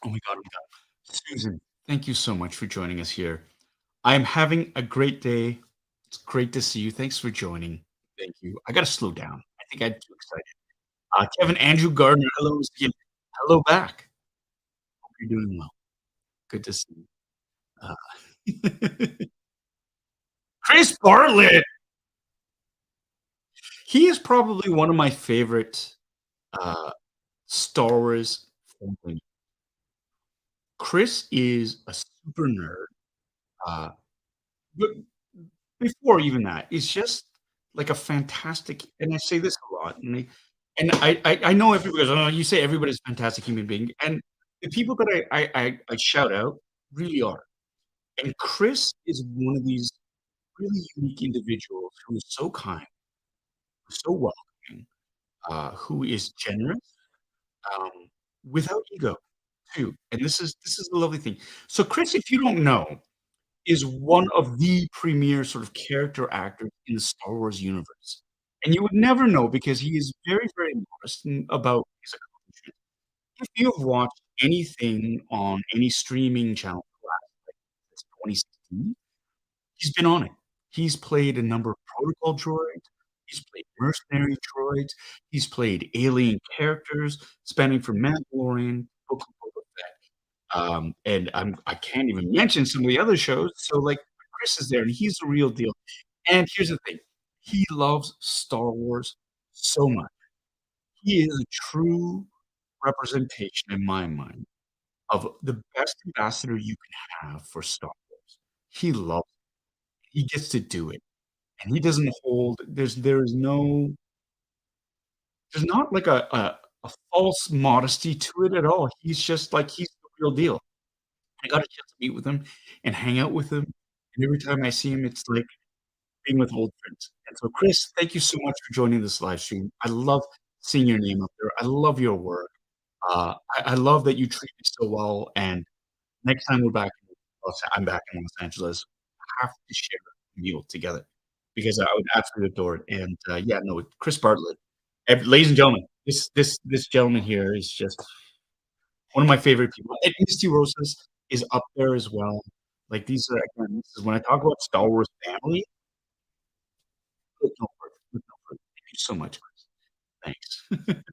Oh my God. Oh my God. Susan, thank you so much for joining us here. I'm having a great day. It's great to see you. Thanks for joining. Thank you. I got to slow down. I think I'm too excited. Kevin Andrew Gardner. Hello, Mr. Kim. Hello back. Hope you're doing well. Good to see you. Chris Bartlett. He is probably one of my favorite uh, Star Wars fans. Chris is a super nerd. Uh, but before even that, it's just like a fantastic, and I say this a lot, and I know everybody goes, "Oh, you say everybody's a fantastic human being," and the people that I shout out really are. And Chris is one of these really unique individuals who is so kind, so welcoming, who is generous, um, without ego too. And this is the lovely thing. So Chris, if you don't know, is one of the premier sort of character actors in the Star Wars universe. And you would never know because he is very, very modest about his accomplishments. If you have watched anything on any streaming channel since 2016, he's been on it. He's played a number of protocol droids. He's played mercenary droids. He's played alien characters, spanning from Mandalorian, Book of Boba Fett. And I can't even mention some of the other shows. So like Chris is there, and he's the real deal. And here's the thing: he loves Star Wars so much. He is a true representation, in my mind, of the best ambassador you can have for Star Wars. He loves. He gets to do it. And he doesn't hold there's no there's not like a false modesty to it at all. He's just like he's the real deal. I got a chance to meet with him and hang out with him, and every time I see him, it's like being with old friends. And so, Chris, thank you so much for joining this live stream. I love seeing your name up there. I love your work. I love that you treat me so well, and next time I'm back in Los Angeles, have to share a meal together because I would absolutely adore it. And yeah, no, Chris Bartlett, ladies and gentlemen, this gentleman here is just one of my favorite people. And Misty Rosas is up there as well. Like these are again, this is when I talk about Star Wars family. Look no further, look no further. Thank you so much, Chris. Thanks. It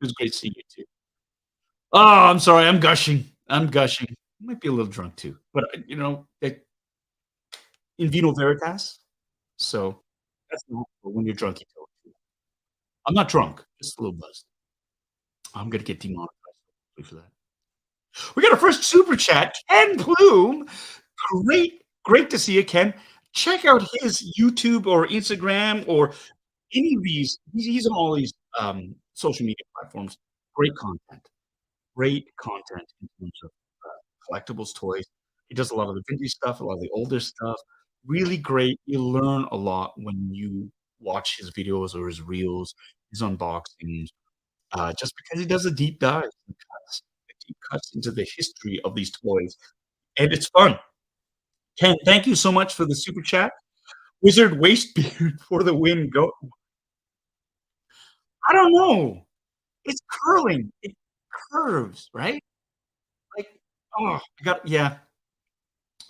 was great seeing you too. Oh, I'm sorry, I'm gushing. I'm gushing. Might be a little drunk too, but in vino veritas. So that's the rule when you're drunk. You tell the truth. I'm not drunk, just a little buzzed. I'm gonna get demonetized for that. We got our first super chat, Ken Plume. Great to see you, Ken. Check out his YouTube or Instagram or any of these. He's on all these social media platforms. Great content. Great content in terms of collectibles, toys. He does a lot of the vintage stuff, a lot of the older stuff. Really great. You learn a lot when you watch his videos or his reels, his unboxings, just because he does a deep dive and deep cuts into the history of these toys, and it's fun. Ken, thank you so much for the super chat. Wizard Wastebeard for the win. Go. I don't know. It's curling. It curves, right? Like, oh, yeah.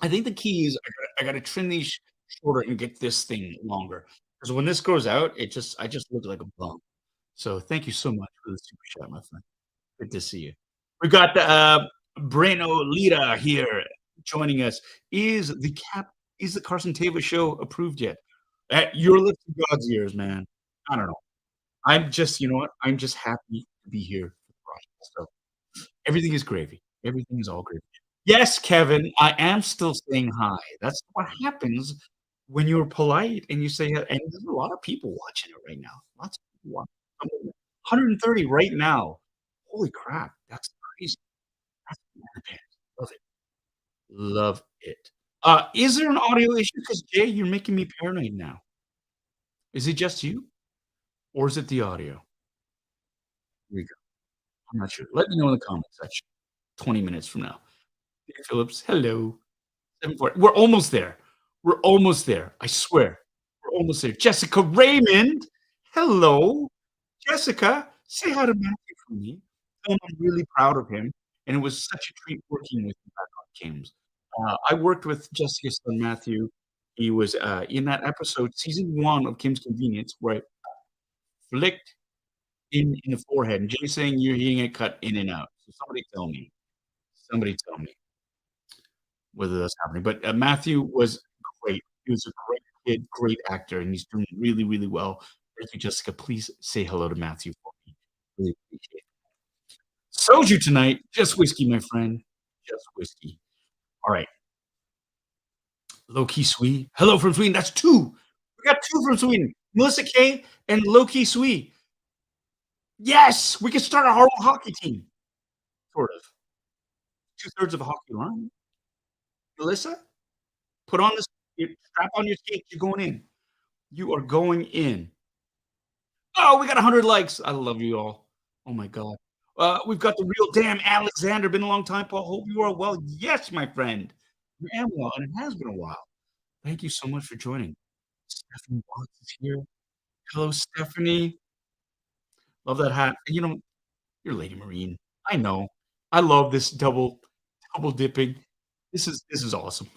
I think the key is I gotta trim these shorter and get this thing longer. Because when this grows out, I just look like a bum. So thank you so much for the super chat, my friend. Good to see you. We got Breno Lita here joining us. Is the Carson Tava show approved yet? At your lips to God's ears, man. I don't know. I'm just, you know what? I'm just happy to be here for the project. So everything is gravy. Everything is all gravy. Yes, Kevin, I am still saying hi. That's what happens when you're polite and you say hi, and there's a lot of people watching it right now. Lots of people watching. 130 right now. Holy crap, that's crazy. That's banana pants. Love it. Love it. Is there an audio issue? Because Jay, you're making me paranoid now. Is it just you, or is it the audio? Here we go. I'm not sure. Let me know in the comment section. 20 minutes from now. Peter Phillips, hello. 740. We're almost there. We're almost there. I swear. We're almost there. Jessica Raymond, hello. Jessica, say hi to Matthew for me. Tell him I'm really proud of him, and it was such a treat working with him back on Kim's. I worked with Jessica's son Matthew. He was in that episode, season 1 of Kim's Convenience, where I flicked in the forehead. And Jay's saying you're hearing it cut in and out. So somebody tell me. Somebody tell me whether that's happening. But Matthew was great. He was a great kid, great actor, and he's doing really, really well. Thank you, Jessica. Please say hello to Matthew for me. Really appreciate it. Soju tonight, just whiskey, my friend. Just whiskey. All right. Low key Sweet. Hello from Sweden. That's two. We got two from Sweden. Melissa K and Low key Sweet. Yes, we can start our own hockey team. Sort of. 2/3 of a hockey line. Melissa, put on this. Strap on your skates. You're going in. You are going in. Oh, we got 100 likes. I love you all. Oh my god. We've got the real damn Alexander. Been a long time, Paul. Hope you are well. Yes, my friend. I am well, and it has been a while. Thank you so much for joining. Stephanie Watts is here. Hello, Stephanie. Love that hat. You know, you're Lady Marine. I know. I love this double dipping. This is awesome.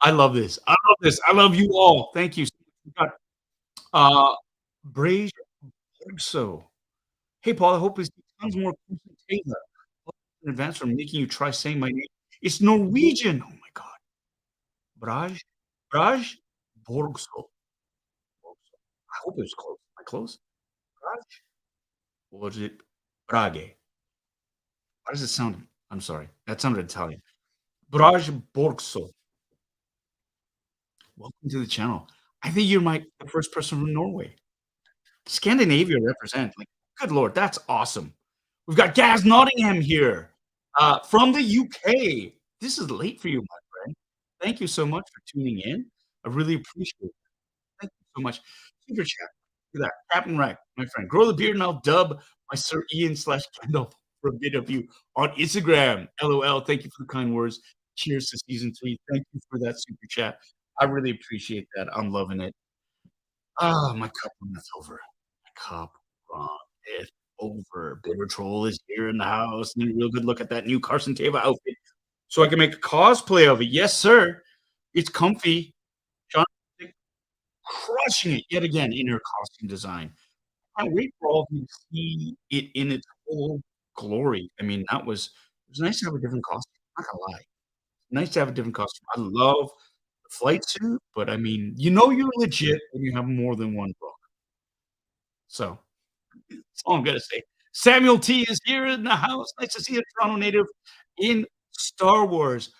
I love this. I love this. I love you all. Thank you. We got Brage so. Hey Paul, I hope it's tons more Taylor. In advance for making you try saying my name. It's Norwegian. Oh my god. Brage. Brage Borgso. I hope it was close. Am I close? Brage? Or was it Brage? Why does it sound? I'm sorry. That sounded Italian. Brage Borgso. Welcome to the channel. I think you're the first person from Norway. Scandinavia represent. Like, good lord, that's awesome. We've got Gaz Nottingham here from the UK. This is late for you, my friend. Thank you so much for tuning in. I really appreciate it. Thank you so much. Super chat. Look at that. Captain Rack, my friend. Grow the beard and I'll dub my Sir Ian / Kendall for a bit of you on Instagram. LOL. Thank you for the kind words. Cheers to season 3. Thank you for that super chat. I really appreciate that. I'm loving it. Ah, my cup runneth over. My cup runneth over. Bitter Troll is here in the house. And a real good look at that new Carson Tava outfit. So I can make a cosplay of it. Yes, sir. It's comfy. John crushing it yet again in her costume design. I can't wait for all of you to see it in its full glory. I mean, it was nice to have a different costume. I'm not gonna lie. Nice to have a different costume. I love the flight suit, but I mean, you know you're legit when you have more than one book. So that's all I'm gonna say. Samuel T is here in the house. Nice to see a Toronto native in Star Wars.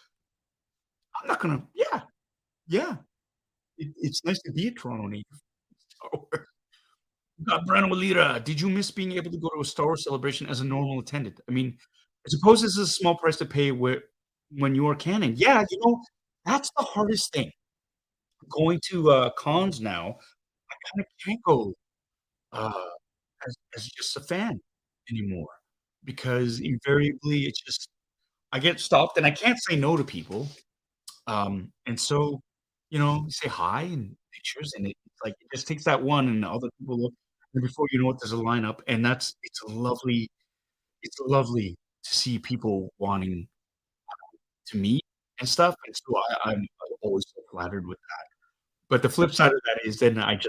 I'm not gonna yeah, yeah. It's nice to be a Toronto native in Star Wars. Brandon Walira, did you miss being able to go to a Star Wars celebration as a normal attendant? I mean, I suppose this is a small price to pay when you are canon. Yeah, that's the hardest thing. Going to, cons now, I kinda can't go, uh, as just a fan anymore because invariably it's just I get stopped and I can't say no to people. And so, you say hi and pictures, and it's like it just takes that one, and other people look, and before you know it, there's a lineup, and it's lovely to see people wanting to meet and stuff, and so I'm always so flattered with that. But the flip side of that is then I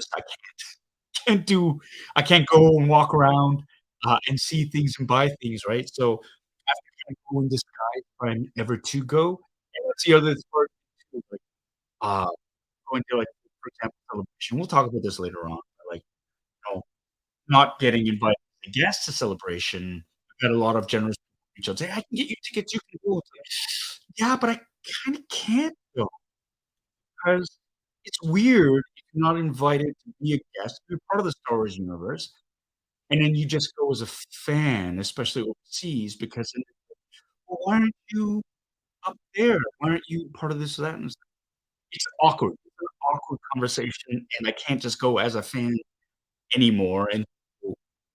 can't do I can't go and walk around, and see things and buy things, right? So I have to kinda go in disguise if I'm ever to go, and that's the other part too, like, uh going to, like, for example, celebration. We'll talk about this later on, but, like, you know, not getting invited as a guest to celebration. I've had a lot of generous people reach out, say, "I can get you tickets, you can go." It's like, "Yeah, but I kinda can't go because it's weird if you're not invited to be a guest, be a part of the Star Wars universe, and then you just go as a fan, especially overseas, because then, well, why aren't you up there? Why aren't you part of this or that?" And it's awkward. It's an awkward conversation, and I can't just go as a fan anymore, and so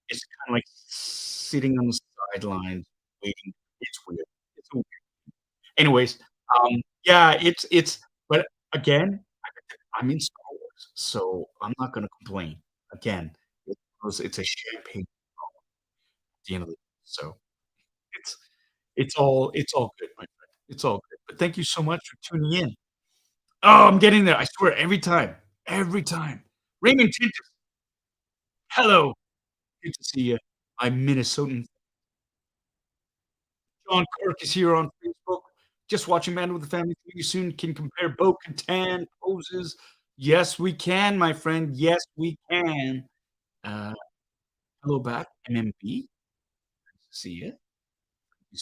it's kinda like sitting on the sidelines waiting. It's weird. It's a weird anyways, yeah, it's but again, I'm in Star Wars, so I'm not gonna complain. Again, it's a champagne at the end of the day, so it's it's all good, my friend. It's all good, but thank you so much for tuning in. Oh, I'm getting there, I swear, every time, every time. Raymond Tintus, hello, good to see you. I'm Minnesotan. John Kirk is here on Facebook. Just watching Man with the Family. You soon can compare Bo-Katan poses. Yes, we can, my friend. Yes, we can. Uh, hello back, MMB. Nice to see you. Thank you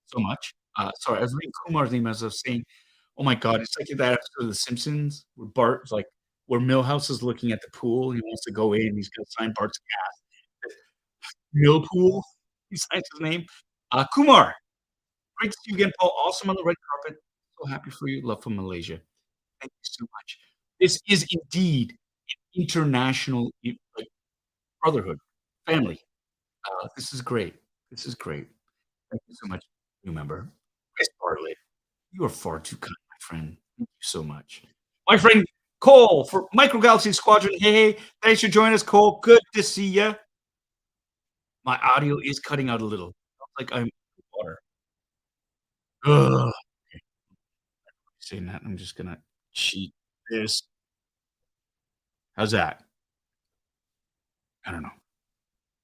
so much. Sorry, I was reading Kumar's name as I was saying, oh my god, it's like that episode of The Simpsons where Bart's like where Milhouse is looking at the pool, he wants to go in, he's gonna sign Bart's cast. Millpool, he signs his name. Kumar, great to see you again, Paul. Awesome on the red carpet. So happy for you. Love from Malaysia. Thank you so much. This is indeed international, like, brotherhood, family. This is great. This is great. Thank you so much, new member. Chris Bartlett, you are far too kind, my friend. Thank you so much. My friend Cole for Micro Galaxy Squadron. Hey, hey, thanks for joining us, Cole. Good to see you. My audio is cutting out a little. Sounds like I'm water. Ugh. Saying that, I'm just gonna cheat this. How's that? I don't know.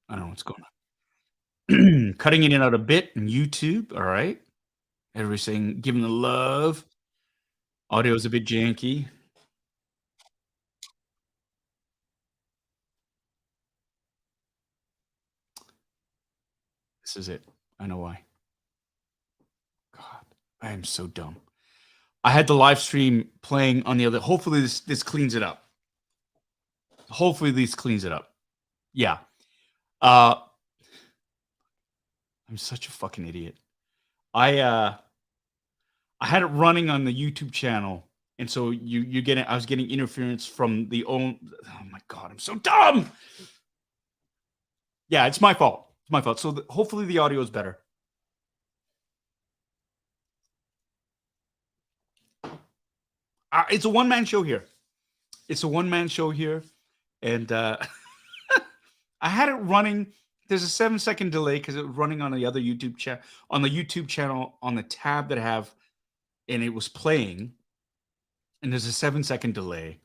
I don't know what's going on. Cutting it in out a bit in YouTube. All right. Everything giving the love. Audio's a bit janky. This is it. I know why. God, I am so dumb. I had the live stream playing on the other. Hopefully this cleans it up. Hopefully this cleans it up. Yeah. Uh I'm such a fucking idiot. I I had it running on the YouTube channel, and so you getting I was getting interference from the own. Oh my god, I'm so dumb. Yeah, it's my fault. It's my fault. So hopefully the audio is better. It's a one man show here. It's a one man show here, and I had it running. There's a 7-second delay because it was running on the other YouTube channel on the tab that I have, and it was playing. And there's a 7-second delay.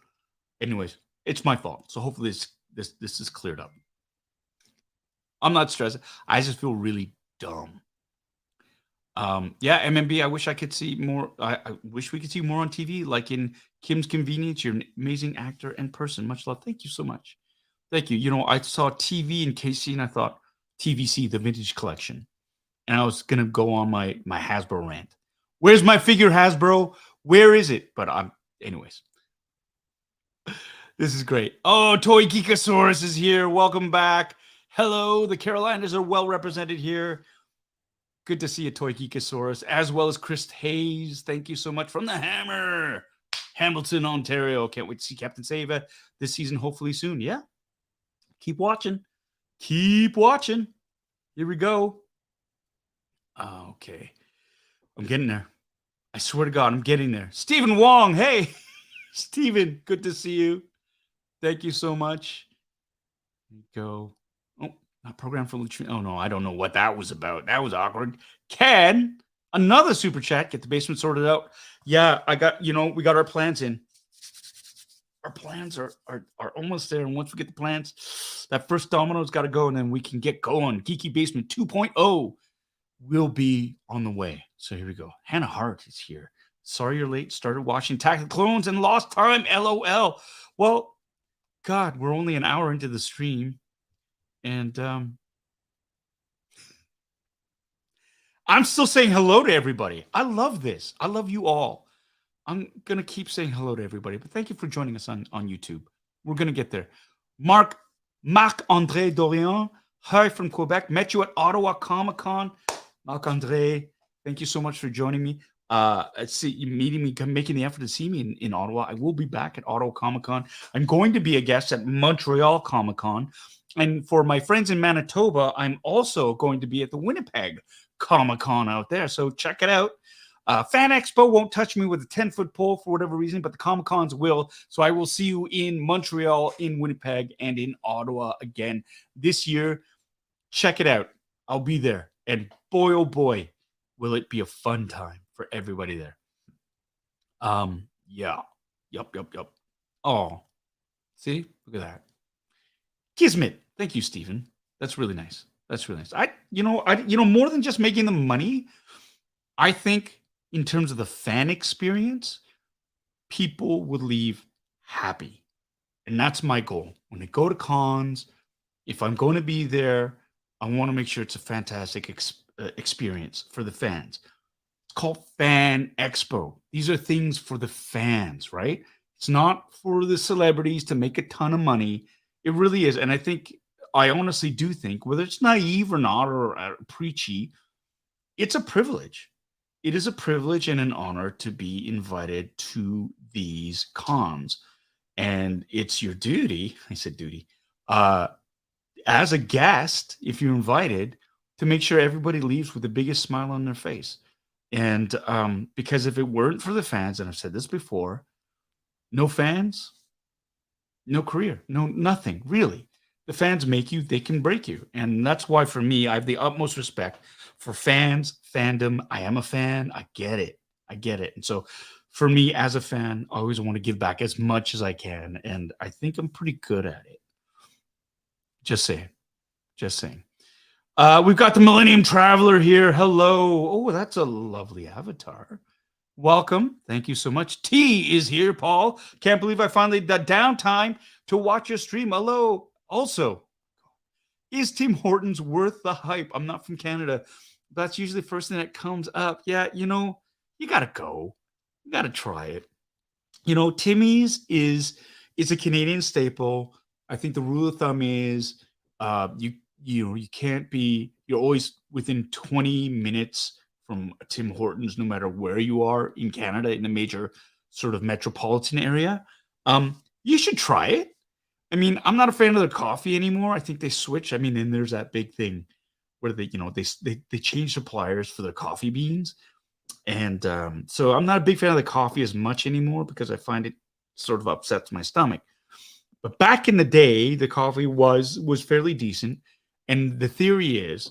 Anyways, it's my fault. So hopefully this is cleared up. I'm not stressed. I just feel really dumb. Yeah, MMB. I wish I could see more. I wish we could see more on TV, like in Kim's Convenience. You're an amazing actor and person. Much love. Thank you so much. Thank you. I saw TV in KC, and I thought, TVC, the Vintage Collection. And I was going to go on my Hasbro rant. Where's my figure, Hasbro? Where is it? But anyways. This is great. Oh, Toy Geekasaurus is here. Welcome back. Hello. The Carolinas are well represented here. Good to see you, Toy Geekasaurus, as well as Chris Hayes. Thank you so much from the Hammer. Hamilton, Ontario. Can't wait to see Captain Sava this season, hopefully soon. Yeah. Keep watching. Keep watching. Here we go. Okay. I'm getting there. I swear to God, I'm getting there. Stephen Wong. Hey, Stephen, good to see you. Thank you so much. There you go. Oh, not program for Latrine. Oh, no, I don't know what that was about. That was awkward. Ken, another super chat. Get the basement sorted out. Yeah, we got our plans in. Our plans are almost there. And once we get the plans, that first domino's got to go, and then we can get going. Geeky Basement 2.0 will be on the way. So here we go. Hannah Hart is here. Sorry you're late. Started watching Attack of the Clones and lost time. LOL. Well, God, we're only an hour into the stream. And I'm still saying hello to everybody. I love this. I love you all. I'm going to keep saying hello to everybody. But thank you for joining us on YouTube. We're going to get there. Marc-André Dorian. Hi from Quebec. Met you at Ottawa Comic-Con. Marc-André, thank you so much for joining me. Meeting me, making the effort to see me in Ottawa. I will be back at Ottawa Comic-Con. I'm going to be a guest at Montreal Comic-Con. And for my friends in Manitoba, I'm also going to be at the Winnipeg Comic-Con out there. So check it out. Fan Expo won't touch me with a 10-foot pole for whatever reason, but the Comic-Cons will. So I will see you in Montreal, in Winnipeg, and in Ottawa again this year. Check it out. I'll be there. And boy, oh boy, will it be a fun time for everybody there. Yeah. Yup. Oh, see? Look at that. Kismet. Thank you, Stephen. That's really nice. More than just making the money, I think in terms of the fan experience, people would leave happy. And that's my goal. When they go to cons, if I'm going to be there, I want to make sure it's a fantastic experience for the fans. It's called Fan Expo. These are things for the fans, right? It's not for the celebrities to make a ton of money. It really is. And I honestly do think, whether it's naive or not, or preachy, it's a privilege. It is a privilege and an honor to be invited to these cons. And it's your duty, I said duty, as a guest, if you're invited, to make sure everybody leaves with the biggest smile on their face. And because if it weren't for the fans, and I've said this before, no fans, no career, no nothing, really. The fans make you, they can break you. And that's why, for me, I have the utmost respect for fans, fandom. I am a fan. I get it. And so for me as a fan, I always want to give back as much as I can. And I think I'm pretty good at it. Just saying. We've got the Millennium Traveler here. Hello. Oh, that's a lovely avatar. Welcome. Thank you so much. T is here, Paul. Can't believe I finally got downtime to watch your stream. Hello. Also, is Tim Hortons worth the hype? I'm not from Canada. That's usually the first thing that comes up. Yeah, you got to go. You got to try it. Timmy's is a Canadian staple. I think the rule of thumb is you can't be, you're always within 20 minutes from Tim Hortons, no matter where you are in Canada, in the major sort of metropolitan area. You should try it. I mean, I'm not a fan of their coffee anymore. I think they switch. I mean, and there's that big thing where they change suppliers for their coffee beans. And so I'm not a big fan of the coffee as much anymore because I find it sort of upsets my stomach. But back in the day, the coffee was fairly decent. And the theory is,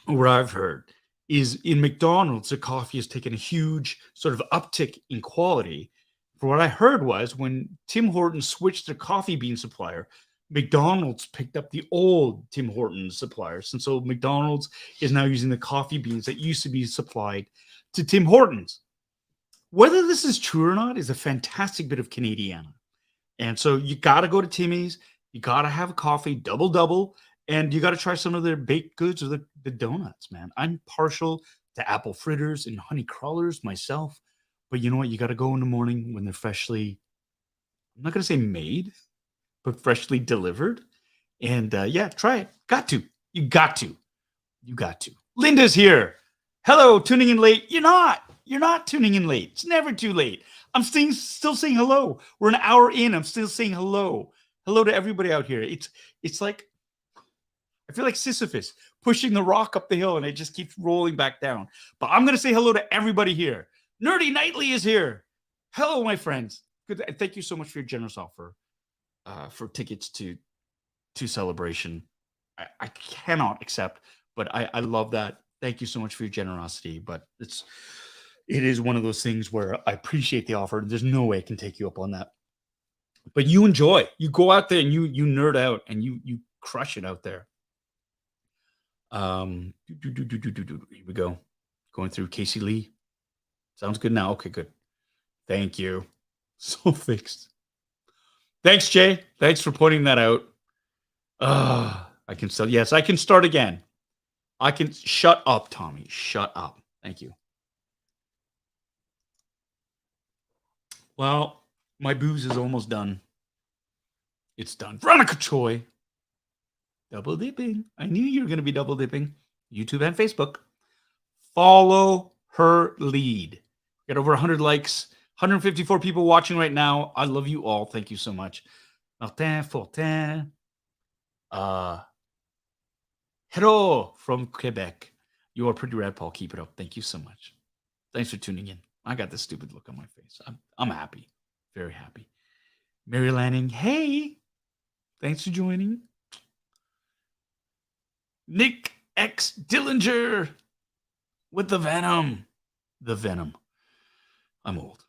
what I've heard, is in McDonald's, the coffee has taken a huge sort of uptick in quality. For what I heard was when Tim Hortons switched their coffee bean supplier, McDonald's picked up the old Tim Hortons suppliers. And so McDonald's is now using the coffee beans that used to be supplied to Tim Hortons. Whether this is true or not is a fantastic bit of Canadiana. And so you got to go to Timmy's. You got to have a coffee, double. And you got to try some of their baked goods or the donuts, man. I'm partial to apple fritters and honey crawlers myself. But you know what? You got to go in the morning when they're freshly, I'm not going to say made, but freshly delivered. And yeah, try it. Got to. You got to. You got to. Linda's here. Hello, tuning in late. You're not. You're not tuning in late. It's never too late. I'm still saying hello. We're an hour in. I'm still saying hello. Hello to everybody out here. It's like, I feel like Sisyphus pushing the rock up the hill and it just keeps rolling back down. But I'm going to say hello to everybody here. Nerdy Nightly is here. Hello, my friends. Good. Thank you so much for your generous offer for tickets to Celebration. I cannot accept, but I love that. Thank you so much for your generosity. But it is one of those things where I appreciate the offer. There's no way I can take you up on that. But you enjoy. You go out there and you nerd out and you crush it out there. Here we go. Going through Casey Lee. Sounds good now. Okay, good. Thank you. So fixed. Thanks, Jay. Thanks for pointing that out. I can still, yes, I can start again. I can shut up, Tommy. Shut up. Thank you. Well, my booze is almost done. It's done. Veronica Choi. Double dipping. I knew you were going to be double dipping. YouTube and Facebook. Follow her lead. Got over 100 likes. 154 people watching right now. I love you all. Thank you so much. Martin Fortin. Hello from Quebec. You are pretty rad, Paul. Keep it up. Thank you so much. Thanks for tuning in. I got this stupid look on my face. I'm happy. Very happy. Mary Lanning. Hey. Thanks for joining. Nick X Dillinger with the Venom. The Venom. I'm old.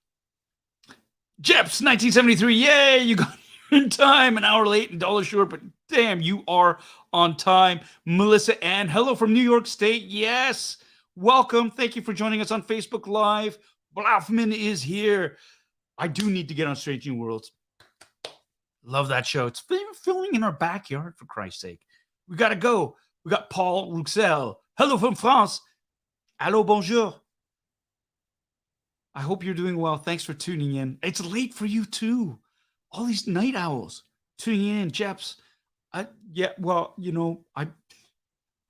Jeps 1973. Yay, you got here in time. An hour late and $1 short, but damn, you are on time. Melissa Ann. Hello from New York State. Yes. Welcome. Thank you for joining us on Facebook Live. Blaufman is here. I do need to get on Strange New Worlds. Love that show. It's filming in our backyard, for Christ's sake. We got to go. We got Paul Rouxel. Hello from France. Allô, bonjour. I hope you're doing well. Thanks for tuning in. It's late for you, too. All these night owls tuning in. Jeps. Yeah, well, you know, I'm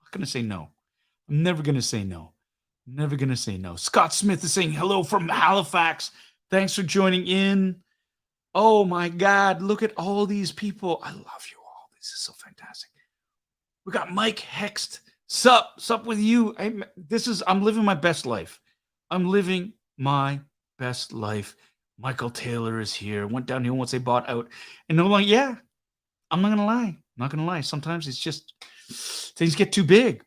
not going to say no. I'm never going to say no. Never going to say no. Scott Smith is saying hello from Halifax. Thanks for joining in. Oh, my God. Look at all these people. I love you all. This is so fantastic. We got Mike Hext. Sup with you. I'm living my best life. I'm living my best life. Michael Taylor is here. Went down here once they bought out. And no longer, yeah, I'm not going to lie. I'm not going to lie. Sometimes it's just things get too big.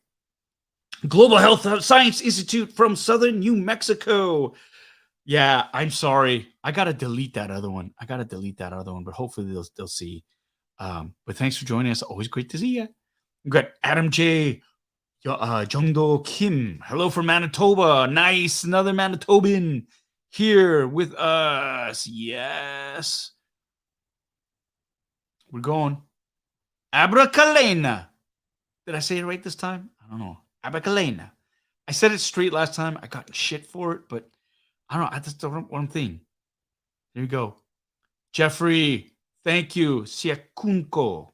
Global Health Science Institute from Southern New Mexico. Yeah, I'm sorry. I got to delete that other one. But hopefully they'll see. But thanks for joining us. Always great to see you. We've got Adam J. Jungdo Kim. Hello from Manitoba. Nice. Another Manitoban here with us. Yes. We're going. Abracalena. Did I say it right this time? I don't know. Abracalena. I said it straight last time. I got shit for it, but I don't know. I just don't know what I'm thinking. Here you go. Jeffrey. Thank you. Siakunko.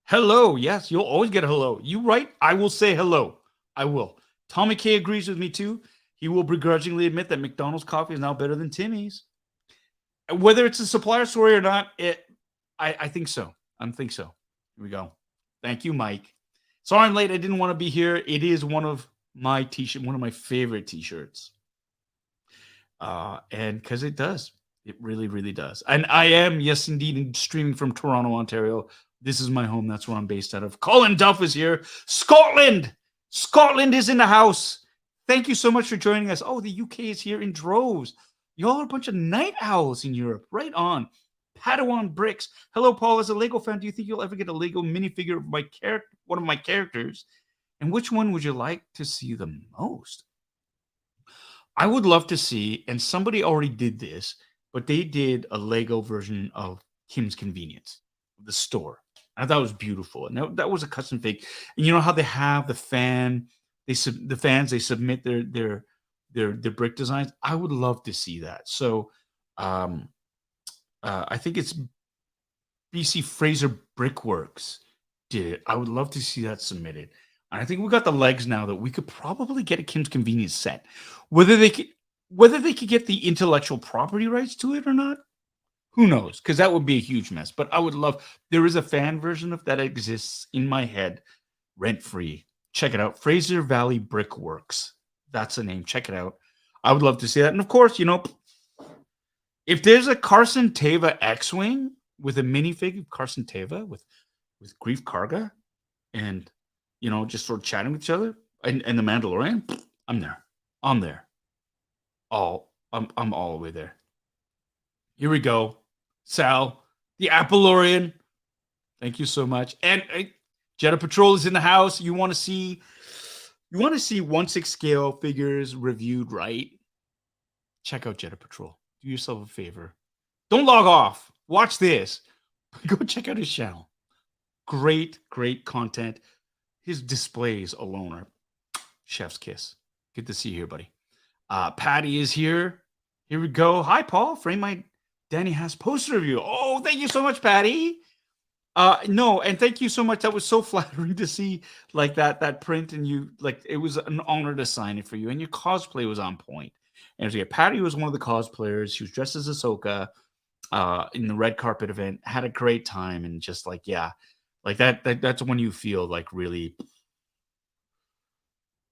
Hello. Yes, you'll always get a hello. You right? I will say hello. I will. Tommy K agrees with me too. He will begrudgingly admit that McDonald's coffee is now better than Timmy's. Whether it's a supplier story or not, I think so. I think so. Here we go. Thank you, Mike. Sorry I'm late. I didn't want to be here. It is one of my favorite t-shirts. And because it does. It really, really does. And I am, yes, indeed, streaming from Toronto, Ontario. This is my home. That's where I'm based out of. Colin Duff is here. Scotland. Scotland is in the house. Thank you so much for joining us. Oh, the UK is here in droves. Y'all are a bunch of night owls in Europe. Right on. Padawan Bricks. Hello, Paul. As a Lego fan, do you think you'll ever get a Lego minifigure of one of my characters? And which one would you like to see the most? I would love to see, and somebody already did this, but they did a Lego version of Kim's Convenience, the store. I thought it was beautiful, and that was a custom fig. And you know how they have the fan, the fans they submit their brick designs. I would love to see that. So, um, I think it's BC Fraser Brickworks did it. I would love to see that submitted. And I think we got the legs now that we could probably get a Kim's Convenience set. Whether they could get the intellectual property rights to it or not, who knows? Because that would be a huge mess. But I would love. There is a fan version of that exists in my head, rent free. Check it out. Fraser Valley Brickworks. That's the name. Check it out. I would love to see that. And of course, if there's a Carson Teva X-wing with a minifig of Carson Teva with Grief Karga, and just sort of chatting with each other, and the Mandalorian, I'm there. I'm there. I'm all the way there. Here we go. Sal, the Appalorian. Thank you so much. And Jetta Patrol is in the house. You want to see 1/6 scale figures reviewed right? Check out Jetta Patrol. Do yourself a favor. Don't log off. Watch this. Go check out his channel. Great content. His displays alone are chef's kiss. Good to see you here, buddy. Patty is here. Here we go. Hi, Paul. Frame my Danny Haas poster review. Oh, thank you so much, Patty. No, and thank you so much. That was so flattering to see that print, and it was an honor to sign it for you. And your cosplay was on point. And Patty was one of the cosplayers. She was dressed as Ahsoka in the red carpet event. Had a great time, and just that's when you feel really.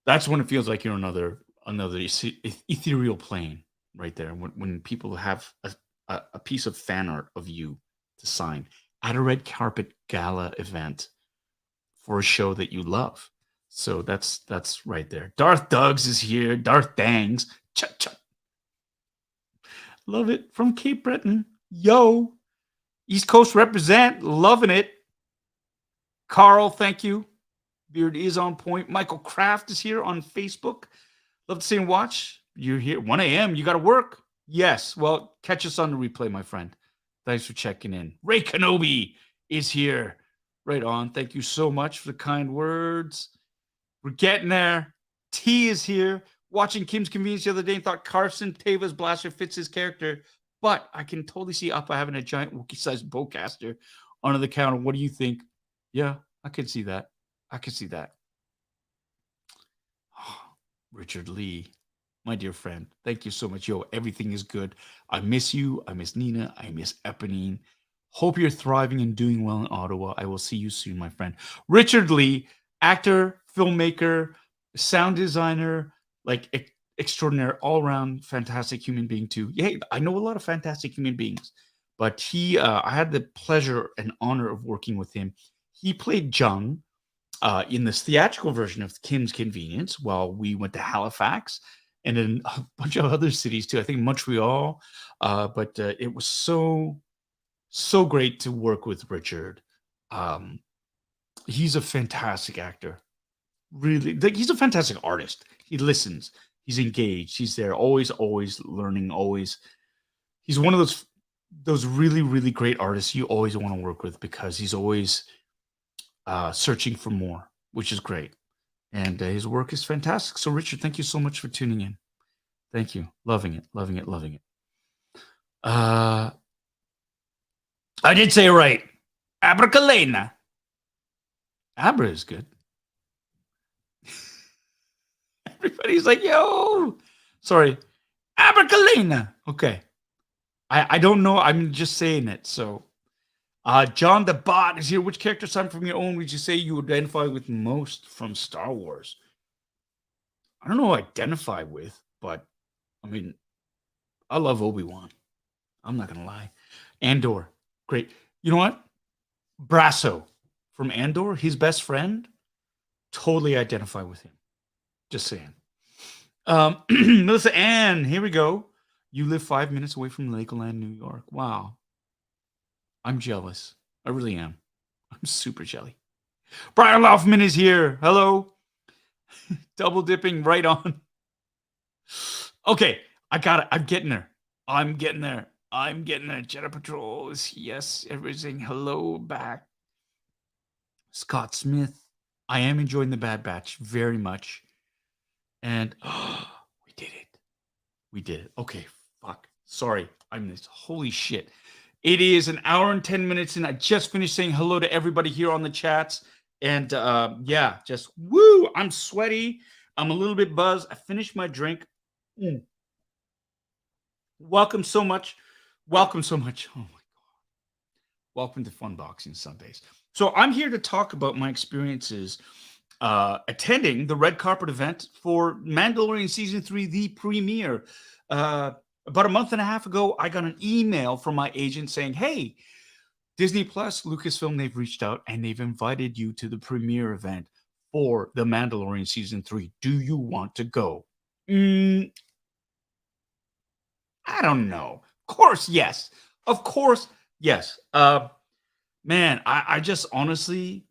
That's when it feels like you're another ethereal plane right there. When people have a piece of fan art of you to sign at a red carpet gala event for a show that you love. So that's right there. Darth Duggs is here. Darth Dangs. Chut. Love it. From Cape Breton. Yo. East Coast represent. Loving it. Carl, thank you. Beard is on point. Michael Kraft is here on Facebook. Love to see and watch. You're here. 1 a.m. You got to work. Yes. Well, catch us on the replay, my friend. Thanks for checking in. Ray Kenobi is here. Right on. Thank you so much for the kind words. We're getting there. T is here. Watching Kim's Convenience the other day and thought Carson Teva's blaster fits his character. But I can totally see Appa having a giant Wookiee-sized bowcaster under the counter. What do you think? Yeah, I can see that. Oh, Richard Lee, my dear friend, thank you so much. Yo, everything is good. I miss you. I miss Nina. I miss Eponine. Hope you're thriving and doing well in Ottawa. I will see you soon, my friend. Richard Lee, actor, filmmaker, sound designer, extraordinary, all-around fantastic human being too. Yeah, I know a lot of fantastic human beings, but I had the pleasure and honor of working with him. He played Jung in this theatrical version of Kim's Convenience while we went to Halifax and in a bunch of other cities too. I think Montreal, but it was so great to work with Richard. He's a fantastic actor. Really, he's a fantastic artist. He listens. He's engaged. He's there, always learning. Always, he's one of those really great artists you always want to work with because he's always searching for more, which is great. And his work is fantastic. So, Richard, thank you so much for tuning in. Thank you. Loving it. I did say it right. Abracalena. Abra is good. Everybody's like, yo. Sorry. Abracalena. Okay. I don't know. I'm just saying it. So, John the Bot is here. Which character aside from your own would you say you identify with most from Star Wars? I don't know who I identify with, but I mean, I love Obi-Wan. I'm not going to lie. Andor. Great. You know what? Brasso from Andor, his best friend, totally identify with him. Just saying. Melissa Ann, here we go. You live 5 minutes away from Lakeland, New York. Wow. I'm jealous. I really am. I'm super jelly. Brian Laufman is here. Hello. Double dipping right on. Okay. I got it. I'm getting there. Jetta Patrol is yes. Everything. Hello back. Scott Smith. I am enjoying the Bad Batch very much. And we did it. We did it. Okay, fuck. Sorry. I missed. Holy shit. It is an hour and 10 minutes, and I just finished saying hello to everybody here on the chats. And yeah, just woo. I'm sweaty. I'm a little bit buzzed. I finished my drink. Welcome so much. Welcome so much. Oh my God. Welcome to Funboxing Sundays. So I'm here to talk about my experiences attending the red carpet event for Mandalorian Season 3, the premiere. About a month and a half ago, I got an email from my agent saying, hey, Disney Plus, Lucasfilm, they've reached out and they've invited you to the premiere event for the Mandalorian Season 3. Do you want to go? I don't know. Of course, yes. Of course, yes. Man, I just honestly,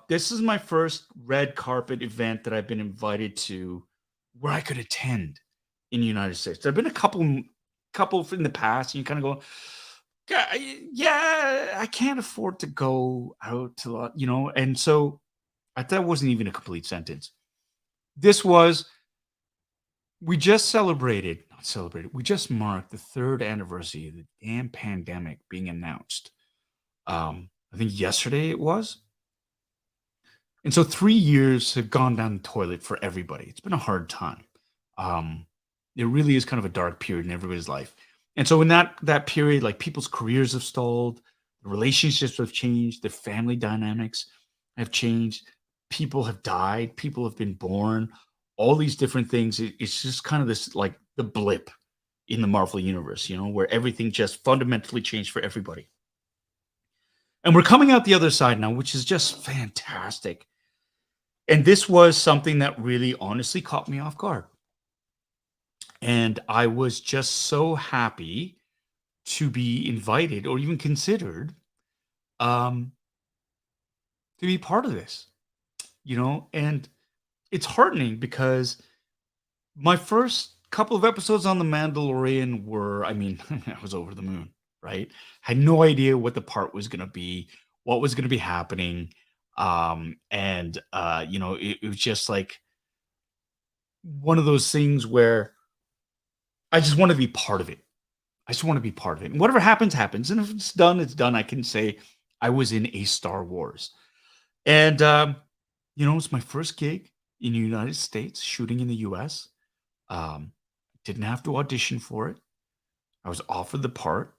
this is my first red carpet event that I've been invited to where I could attend in the United States. There have been a couple in the past, and you kind of go, yeah, I can't afford to go out to, and so that wasn't even a complete sentence. This was, we just we just marked the 3rd anniversary of the damn pandemic being announced. I think yesterday it was. And so 3 years have gone down the toilet for everybody. It's been a hard time. It really is kind of a dark period in everybody's life. And so in that period, like people's careers have stalled, relationships have changed, their family dynamics have changed, people have died, people have been born, all these different things. It's just kind of this like the blip in the Marvel universe, where everything just fundamentally changed for everybody. And we're coming out the other side now, which is just fantastic. And this was something that really honestly caught me off guard. And I was just so happy to be invited or even considered to be part of this, and it's heartening because my first couple of episodes on The Mandalorian were, I was over the moon, right? Had no idea what the part was going to be, what was going to be happening. It was just like one of those things where I just want to be part of it. And whatever happens, happens. And if it's done, it's done. I can say I was in a Star Wars. And, it's my first gig in the United States, shooting in the US. Didn't have to audition for it. I was offered the part.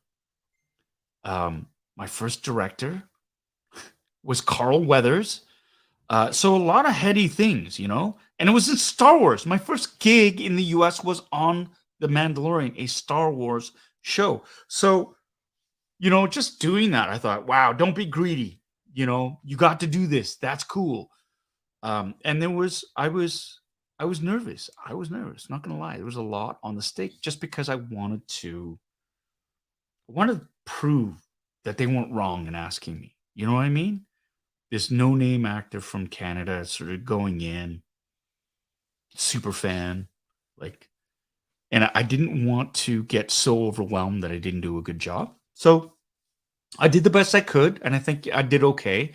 My first director was Carl Weathers. So a lot of heady things, and it was in Star Wars. My first gig in the US was on The Mandalorian, a Star Wars show. So, just doing that, I thought, wow, don't be greedy. You got to do this. That's cool. And I was nervous. Not going to lie. There was a lot on the stake just because I wanted to prove that they weren't wrong in asking me. You know what I mean? This no-name actor from Canada sort of going in, super fan, and I didn't want to get so overwhelmed that I didn't do a good job. So I did the best I could, and I think I did okay.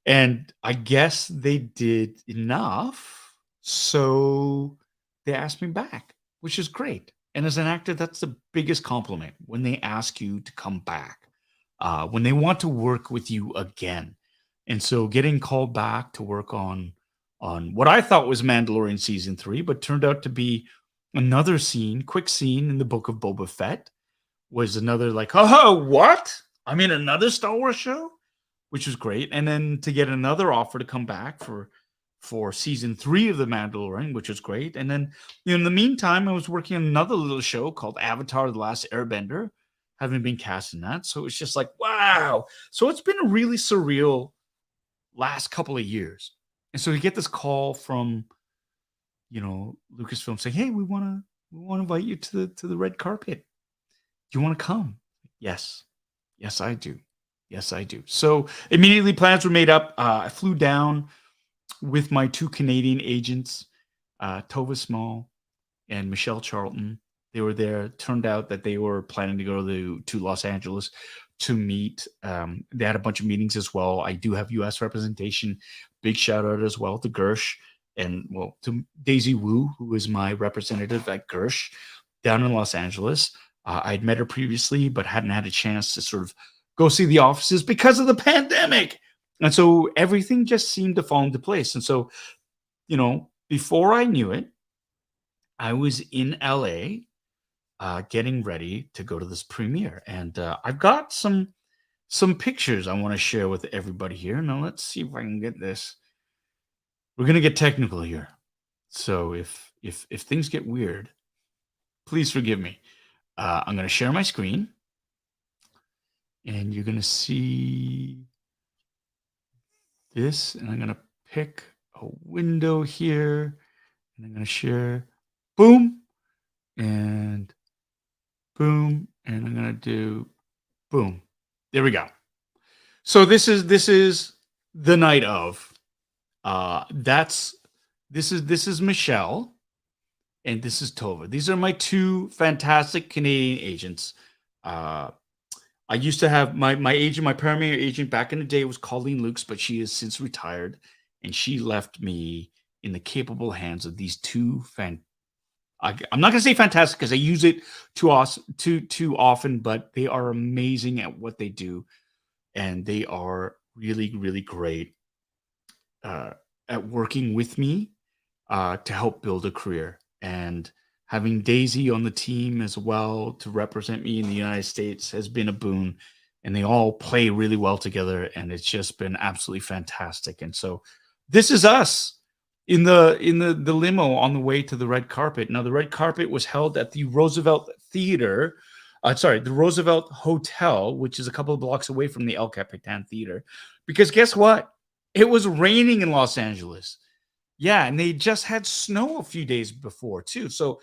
And I guess they did enough, so they asked me back, which is great. And as an actor, that's the biggest compliment when they ask you to come back, when they want to work with you again. And so getting called back to work on what I thought was Mandalorian Season 3, but turned out to be another quick scene in the Book of Boba Fett, was another like, oh, what? I'm in another Star Wars show, which was great. And then to get another offer to come back for Season 3 of The Mandalorian, which was great. And then in the meantime, I was working on another little show called Avatar: The Last Airbender, having been cast in that. So it's just like, wow. So it's been a really surreal last couple of years. And so to get this call from Lucasfilm saying, hey, we want to invite you to the red carpet. Do you want to come? Yes, I do. So immediately plans were made up. I flew down with my 2 Canadian agents, Tova Small and Michelle Charlton. They were there. Turned out that they were planning to go to Los Angeles to meet. They had a bunch of meetings as well. I do have U.S. representation. Big shout out as well to Gersh and well to Daisy Wu, who is my representative at Gersh down in Los Angeles. I'd met her previously, but hadn't had a chance to sort of go see the offices because of the pandemic. And so everything just seemed to fall into place. And so, before I knew it, I was in LA getting ready to go to this premiere. And I've got some pictures I want to share with everybody here. Now let's see if I can get this. We're gonna get technical here. So if things get weird, please forgive me. I'm gonna share my screen. And you're going to see this, and I'm going to pick a window here, and I'm going to share, boom, and boom, and I'm going to do boom. There we go. So this is the night of. This is Michelle, and this is Tova. These are my two fantastic Canadian agents. I used to have my agent, my premier agent back in the day was Colleen Lukes, but she has since retired, and she left me in the capable hands of these two I'm not going to say fantastic because I use it too often, but they are amazing at what they do, and they are really, really great at working with me to help build a career. And having Daisy on the team as well to represent me in the United States has been a boon, and they all play really well together, and it's just been absolutely fantastic. And so this is us in the limo on the way to the red carpet. Now, the red carpet was held at the Roosevelt Theater, the Roosevelt Hotel, which is a couple of blocks away from the El Capitan Theatre, because guess what? It was raining in Los Angeles. Yeah, and they just had snow a few days before too. So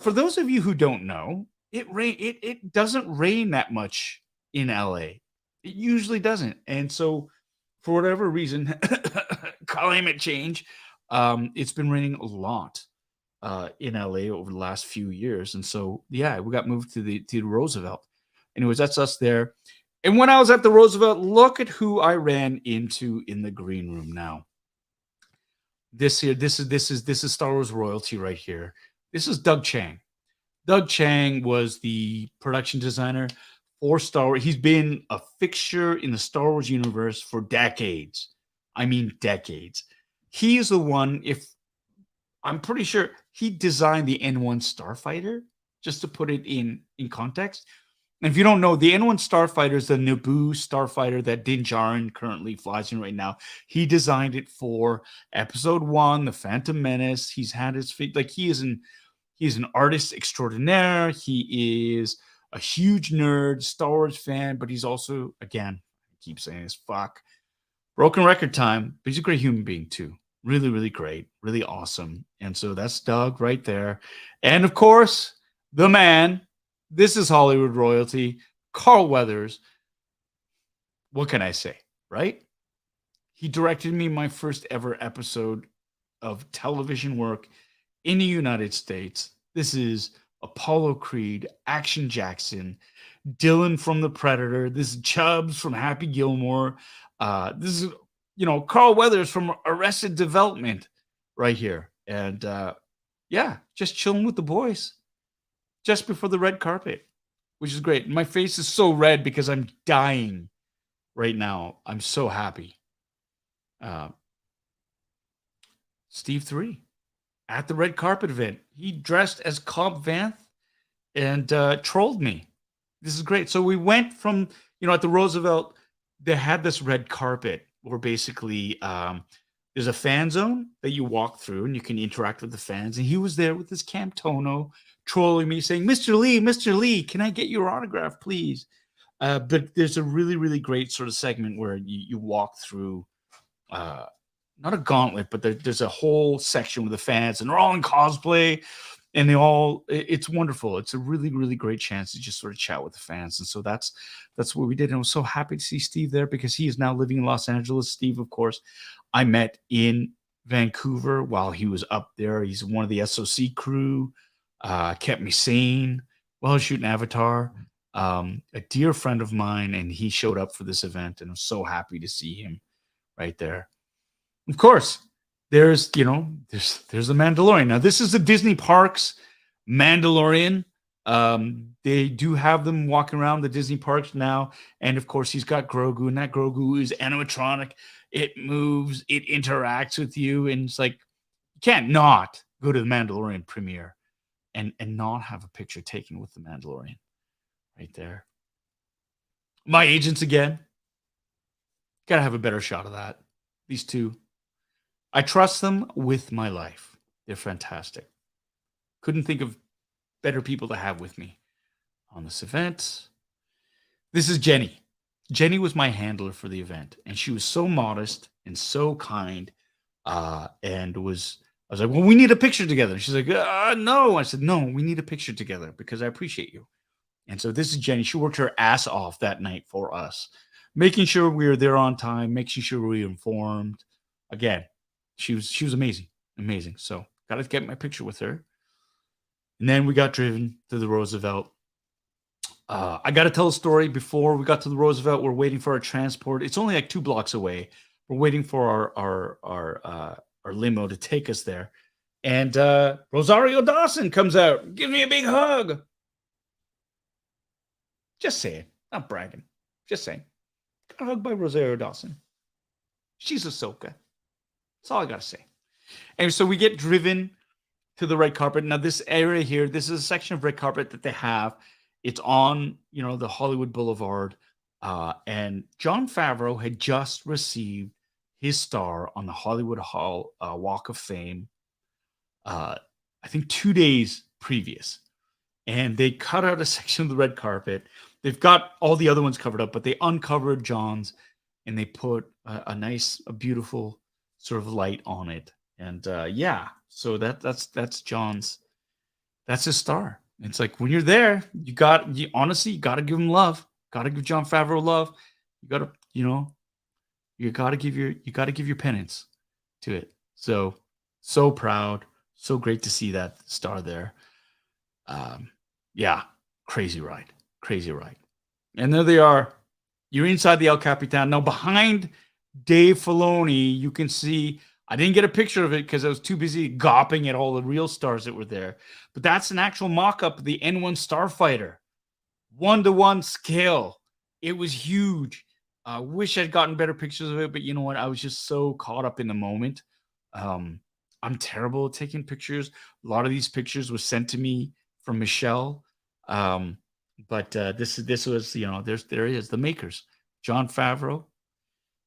for those of you who don't know, it doesn't rain that much in LA. It usually doesn't. And so for whatever reason, climate change, it's been raining a lot in LA over the last few years. And so, yeah, we got moved to the Roosevelt. Anyways, that's us there. And when I was at the Roosevelt, look at who I ran into in the green room now. This is Star Wars royalty right here. This is Doug Chang. Doug Chang was the production designer for Star Wars. He's been a fixture in the Star Wars universe for decades. I mean, decades. He is the one, I'm pretty sure he designed the N1 Starfighter, just to put it in context. And if you don't know, the N1 Starfighter is the Naboo starfighter that Din Djarin currently flies in right now. He designed it for Episode 1, The Phantom Menace. He's had his feet, like he is an artist extraordinaire. He is a huge nerd, Star Wars fan, but he's also, again, I keep saying this, broken record time, but he's a great human being too. Really, really great, really awesome. And so that's Doug right there. And of course, the man, this is Hollywood royalty, Carl Weathers. What can I say, right? He directed me my first ever episode of television work in the United States. This is Apollo Creed, Action Jackson, Dylan from The Predator. This is Chubbs from Happy Gilmore. This is, Carl Weathers from Arrested Development right here. And just chilling with the boys just before the red carpet, which is great. My face is so red because I'm dying right now. I'm so happy. Steve 3 at the red carpet event. He dressed as Cobb Vanth and trolled me. This is great. So we went from, at the Roosevelt, they had this red carpet where basically there's a fan zone that you walk through and you can interact with the fans. And he was there with his Camp Tono trolling me saying, Mr. Lee, can I get your autograph, please? But there's a really, really great sort of segment where you walk through, not a gauntlet, but there's a whole section with the fans and they're all in cosplay and it's wonderful. It's a really, really great chance to just sort of chat with the fans. And so that's what we did. And I was so happy to see Steve there because he is now living in Los Angeles. Steve, of course, I met in Vancouver while he was up there. He's one of the SOC crew, kept me sane while I was shooting Avatar. a dear friend of mine, and he showed up for this event, and I'm so happy to see him right there. Of course, there's the Mandalorian. Now, this is the Disney Parks Mandalorian. They do have them walking around the Disney parks now, and of course, he's got Grogu, and that Grogu is animatronic. It moves, it interacts with you, and it's like you can't not go to the Mandalorian premiere and not have a picture taken with the Mandalorian right there. My agents again. Gotta have a better shot of that. These two. I trust them with my life. They're fantastic. Couldn't think of better people to have with me on this event. This is Jenny. Jenny was my handler for the event, and she was so modest and so kind. And I was like, well, we need a picture together. She's like, no. I said, no, we need a picture together because I appreciate you. And so this is Jenny. She worked her ass off that night for us, making sure we were there on time, making sure we were informed. Again, she was amazing, amazing. So got to get my picture with her. And then we got driven to the Roosevelt. I got to tell a story. Before we got to the Roosevelt, we're waiting for our transport. It's only like 2 blocks away. We're waiting for our limo to take us there. And Rosario Dawson comes out, gives me a big hug. Just saying, not bragging. Just saying. Got a hug by Rosario Dawson. She's Ahsoka. That's all I got to say. And so we get driven to the red carpet. Now, this area here, this is a section of red carpet that they have. It's on, the Hollywood Boulevard. And Jon Favreau had just received his star on the Hollywood Walk of Fame, I think 2 days previous. And they cut out a section of the red carpet. They've got all the other ones covered up, but they uncovered John's, and they put a nice, a beautiful sort of light on it. And so that's John's. That's his star. It's like when you're there, honestly, you got to give him love. Got to give Jon Favreau love. You got to, you got to give your penance to it. So proud, so great to see that star there. Crazy ride. And there they are. You're inside the El Capitan. Now, behind Dave Filoni, you can see, I didn't get a picture of it because I was too busy gawping at all the real stars that were there. But that's an actual mock-up of the N1 Starfighter. 1-to-1 scale. It was huge. I wish I'd gotten better pictures of it, but you know what? I was just so caught up in the moment. I'm terrible at taking pictures. A lot of these pictures were sent to me from Michelle. But this was, there he is, the makers. Jon Favreau,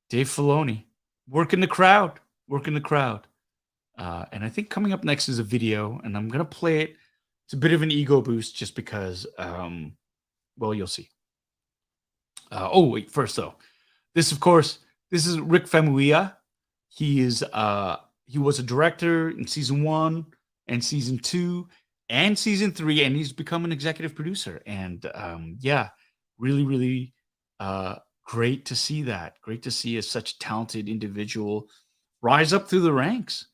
Dave Filoni, working the crowd. And I think coming up next is a video, and I'm going to play it. It's a bit of an ego boost just because, you'll see. First though, this is Rick Famuyiwa. He was a director in season 1 and season 2 and season 3, and he's become an executive producer. And really, really great to see that. Great to see such a talented individual rise up through the ranks.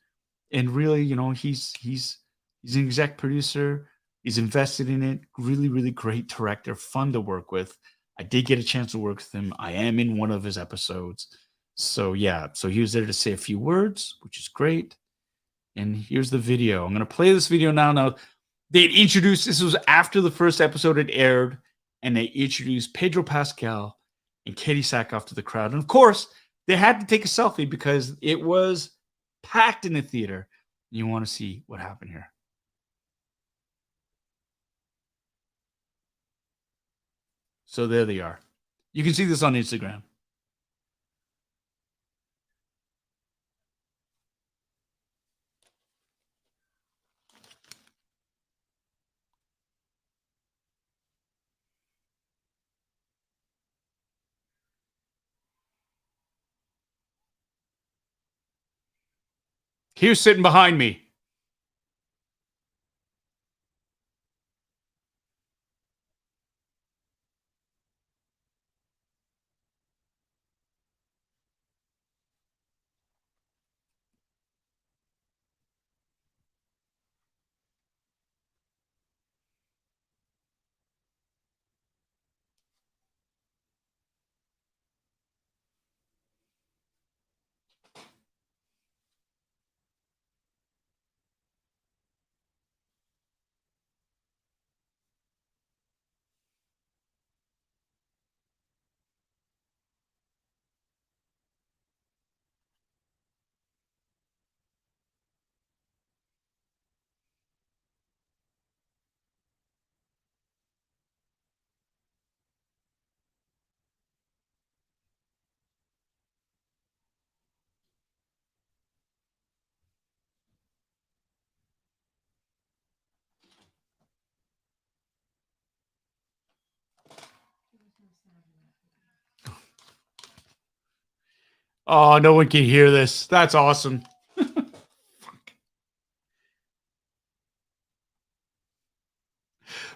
And really, he's an exec producer. He's invested in it. Really, really great director. Fun to work with. I did get a chance to work with him. I am in one of his episodes. So he was there to say a few words, which is great. And here's the video. I'm going to play this video now. Now, they'd introduced, this was after the first episode had aired, and they introduced Pedro Pascal and Katie Sackhoff to the crowd. And of course, they had to take a selfie because it was packed in the theater. You want to see what happened here. So there they are. You can see this on Instagram. Here's sitting behind me. Oh, no one can hear this. That's awesome.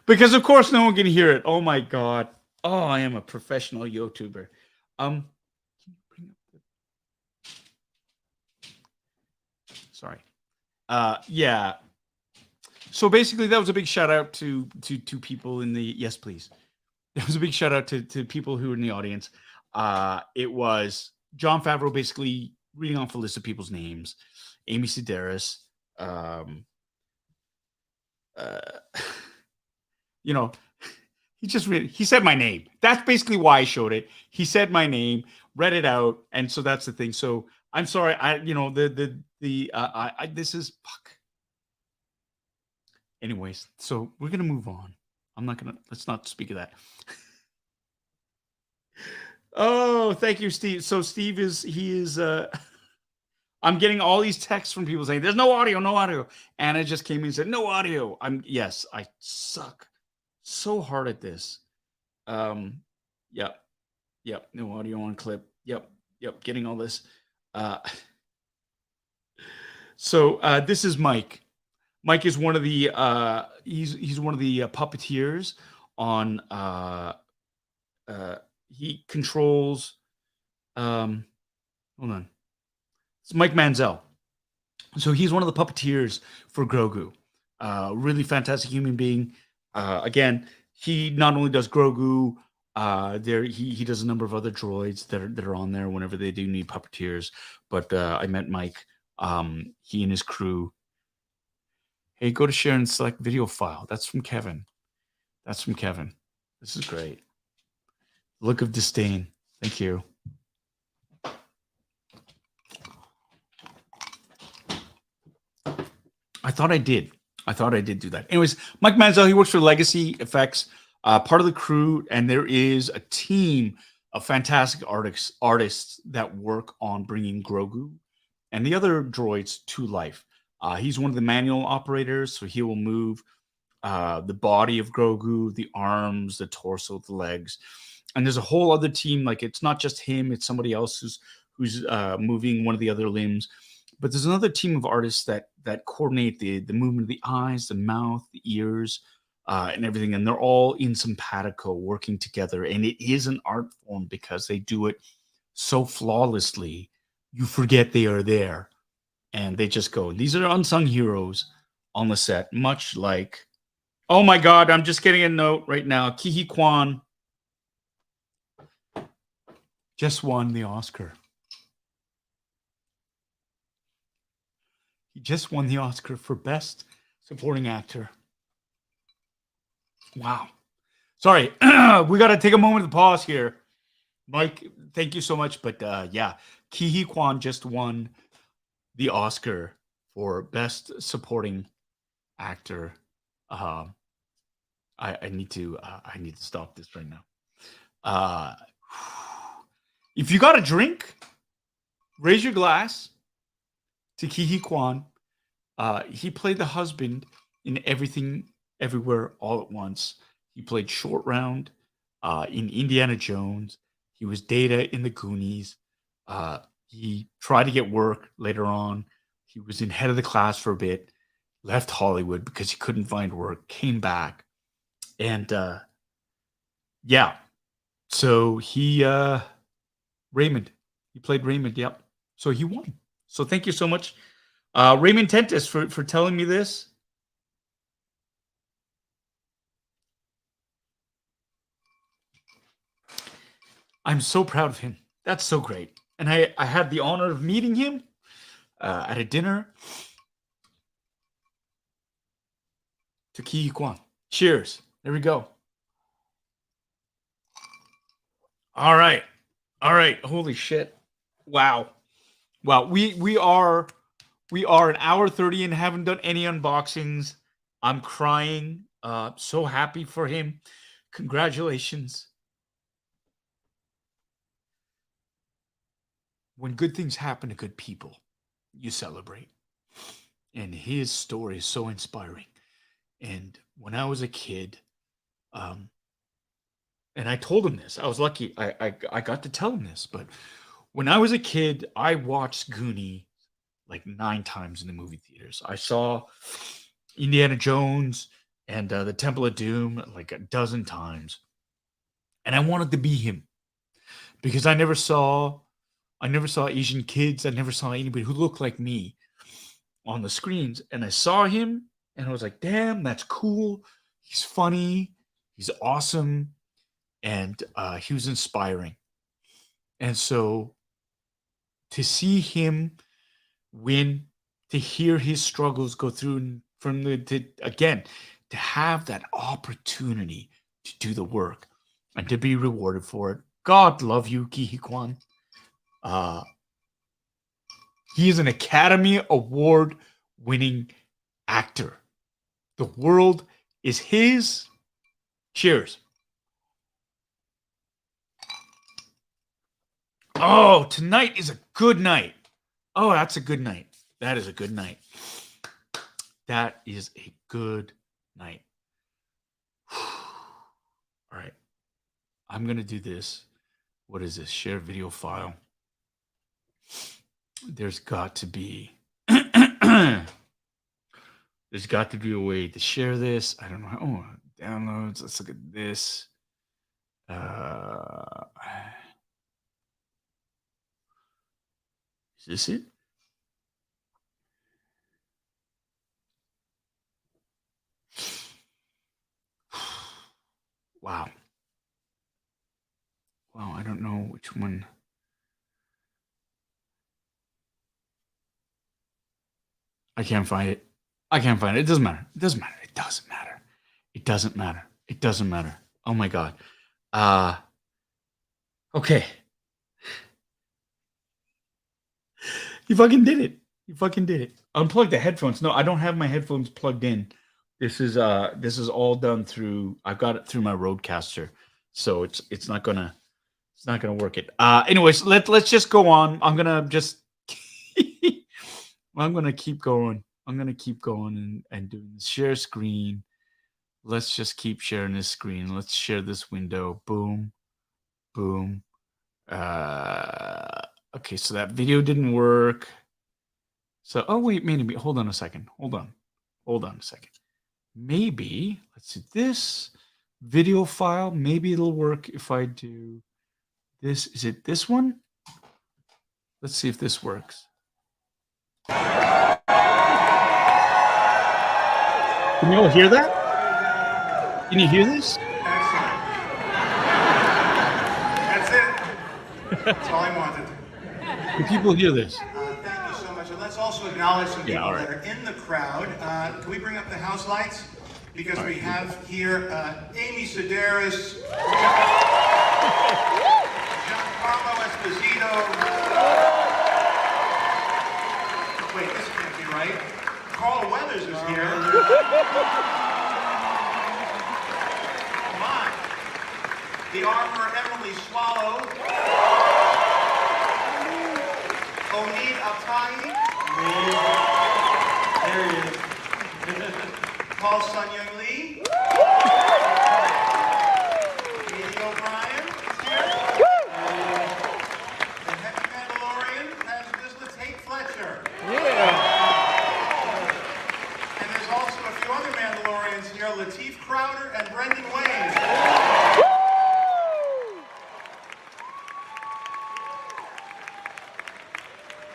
Because of course no one can hear it. Oh my god. Oh, I am a professional YouTuber. Can you bring up sorry. Yeah. So basically that was a big shout out to people in the yes, please. That was a big shout out to people who were in the audience. It was John Favreau basically reading off a list of people's names. Amy Sedaris, uh, you know, he said my name. That's basically why I showed it. He said my name, read it out, and so that's the thing. So I'm sorry. This is fuck. Anyways, so we're gonna move on. Let's not speak of that. Oh, thank you, Steve. So Steve is I'm getting all these texts from people saying there's no audio, no audio. Anna just came in and said no audio. I suck so hard at this. Yep, no audio on clip. Yep, getting all this. So this is Mike. Mike is one of the he's one of the puppeteers on he controls hold on. It's Mike Manziel. So he's one of the puppeteers for Grogu. Really fantastic human being. Again, he not only does Grogu, he does a number of other droids that are on there whenever they do need puppeteers. But I met Mike. He and his crew. Hey, go to share and select video file. That's from Kevin. This is great. Look of disdain. Thank you. I thought I did do that. Anyways, Mike Manziel, he works for Legacy Effects, part of the crew, and there is a team of fantastic artists that work on bringing Grogu and the other droids to life. He's one of the manual operators, so he will move the body of Grogu, the arms, the torso, the legs, and there's a whole other team. Like it's not just him; it's somebody else who's moving one of the other limbs. But there's another team of artists that coordinate the movement of the eyes, the mouth, the ears, and everything, and they're all in simpatico working together. And it is an art form because they do it so flawlessly, you forget they are there. And they just go. These are unsung heroes on the set, much like, oh my God, I'm just getting a note right now. Ke Quan just won the Oscar. He just won the Oscar for Best Supporting Actor. Wow. Sorry, we got to take a moment to pause here. Mike, thank you so much. But yeah, Ke Quan just won the Oscar for Best Supporting Actor. I need to stop this right now. If you got a drink, raise your glass to Ke Quan. He played the husband in Everything, Everywhere, All at Once. He played Short Round in Indiana Jones. He was Data in The Goonies. He tried to get work later on. He was in Head of the Class for a bit, left Hollywood because he couldn't find work, came back. And yeah, so he Raymond. He played Raymond, yep. So he won. So thank you so much, Raymond Tentis, for telling me this. I'm so proud of him. That's so great. And I had the honor of meeting him at a dinner. To Ke Quan. Cheers. There we go. All right. Holy shit. Wow. We are an hour 30 and haven't done any unboxings. I'm crying. So happy for him. Congratulations. When good things happen to good people, you celebrate. And his story is so inspiring. And when I was a kid, and I told him this, I was lucky. I got to tell him this, but When I was a kid, I watched Goonie like 9 times in the movie theaters. I saw Indiana Jones and the Temple of Doom like a dozen times, and I wanted to be him because I never saw Asian kids. I never saw anybody who looked like me on the screens, and I saw him, and I was like, "Damn, that's cool. He's funny. He's awesome." And he was inspiring. And so to see him win, to hear his struggles go through, and again, to have that opportunity to do the work and to be rewarded for it. God love you, Ke Huy Quan. He is an Academy Award winning actor. The world is his. Cheers. Oh, tonight is a good night. Oh, that's a good night. That is a good night. That is a good night. All right. I'm going to do this. What is this? Share video file. There's got to be a way to share this. I don't know. Oh, downloads. Let's look at this. Is this it? Wow. Wow, I don't know which one. I can't find it. I can't find it. It doesn't matter. It doesn't matter. It doesn't matter. It doesn't matter. It doesn't matter. Oh my God. Okay. You fucking did it. You fucking did it. Unplug the headphones. No, I don't have my headphones plugged in. This is all done through. I've got it through my Rodecaster, so it's not gonna work it. Anyways, let's just go on. I'm gonna keep going. I'm gonna keep going and doing this. Share screen. Let's just keep sharing this screen. Let's share this window. Boom, boom. Okay, so that video didn't work. So, oh wait, maybe. Hold on a second. Hold on a second. Maybe let's do this video file. Maybe it'll work if I do this. Is it this one? Let's see if this works. Can you all hear that? Can you hear this? Excellent. That's it. That's all I wanted. Can people hear this? Thank you so much. And let's also acknowledge some people that are in the crowd. Can we bring up the house lights? Because we have here Amy Sedaris, Giancarlo Esposito. Wait, this can't be right. Carl Weathers is here. Come on. The Armor Emily Swallow. Onid Altai. There he is. Paul Sun Young Lee. Katie O'Brien is here. The Happy Mandalorian has Mr. Tate Fletcher. And there's also a few other Mandalorians here, Lateef Crowder and Brendan Wayne.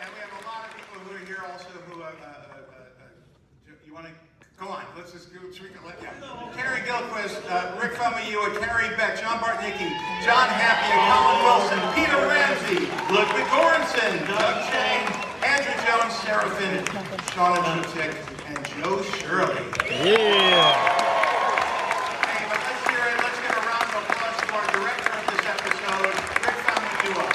And we have a lot of people who are here also who you want to go on? Let's just go. Carrie Gilchrist, Rick Famuyiwa, Carrie Beck, John Bartnicki, John Happy, Colin Wilson, Peter Ramsey, Ludwig Goranson, Doug Chang, Andrew Jones, Seraphin, Shauna Jutik, and Joe Shirley. Yeah. Hey, but let's hear it. Let's give a round of applause to our director of this episode, Rick Famuyiwa.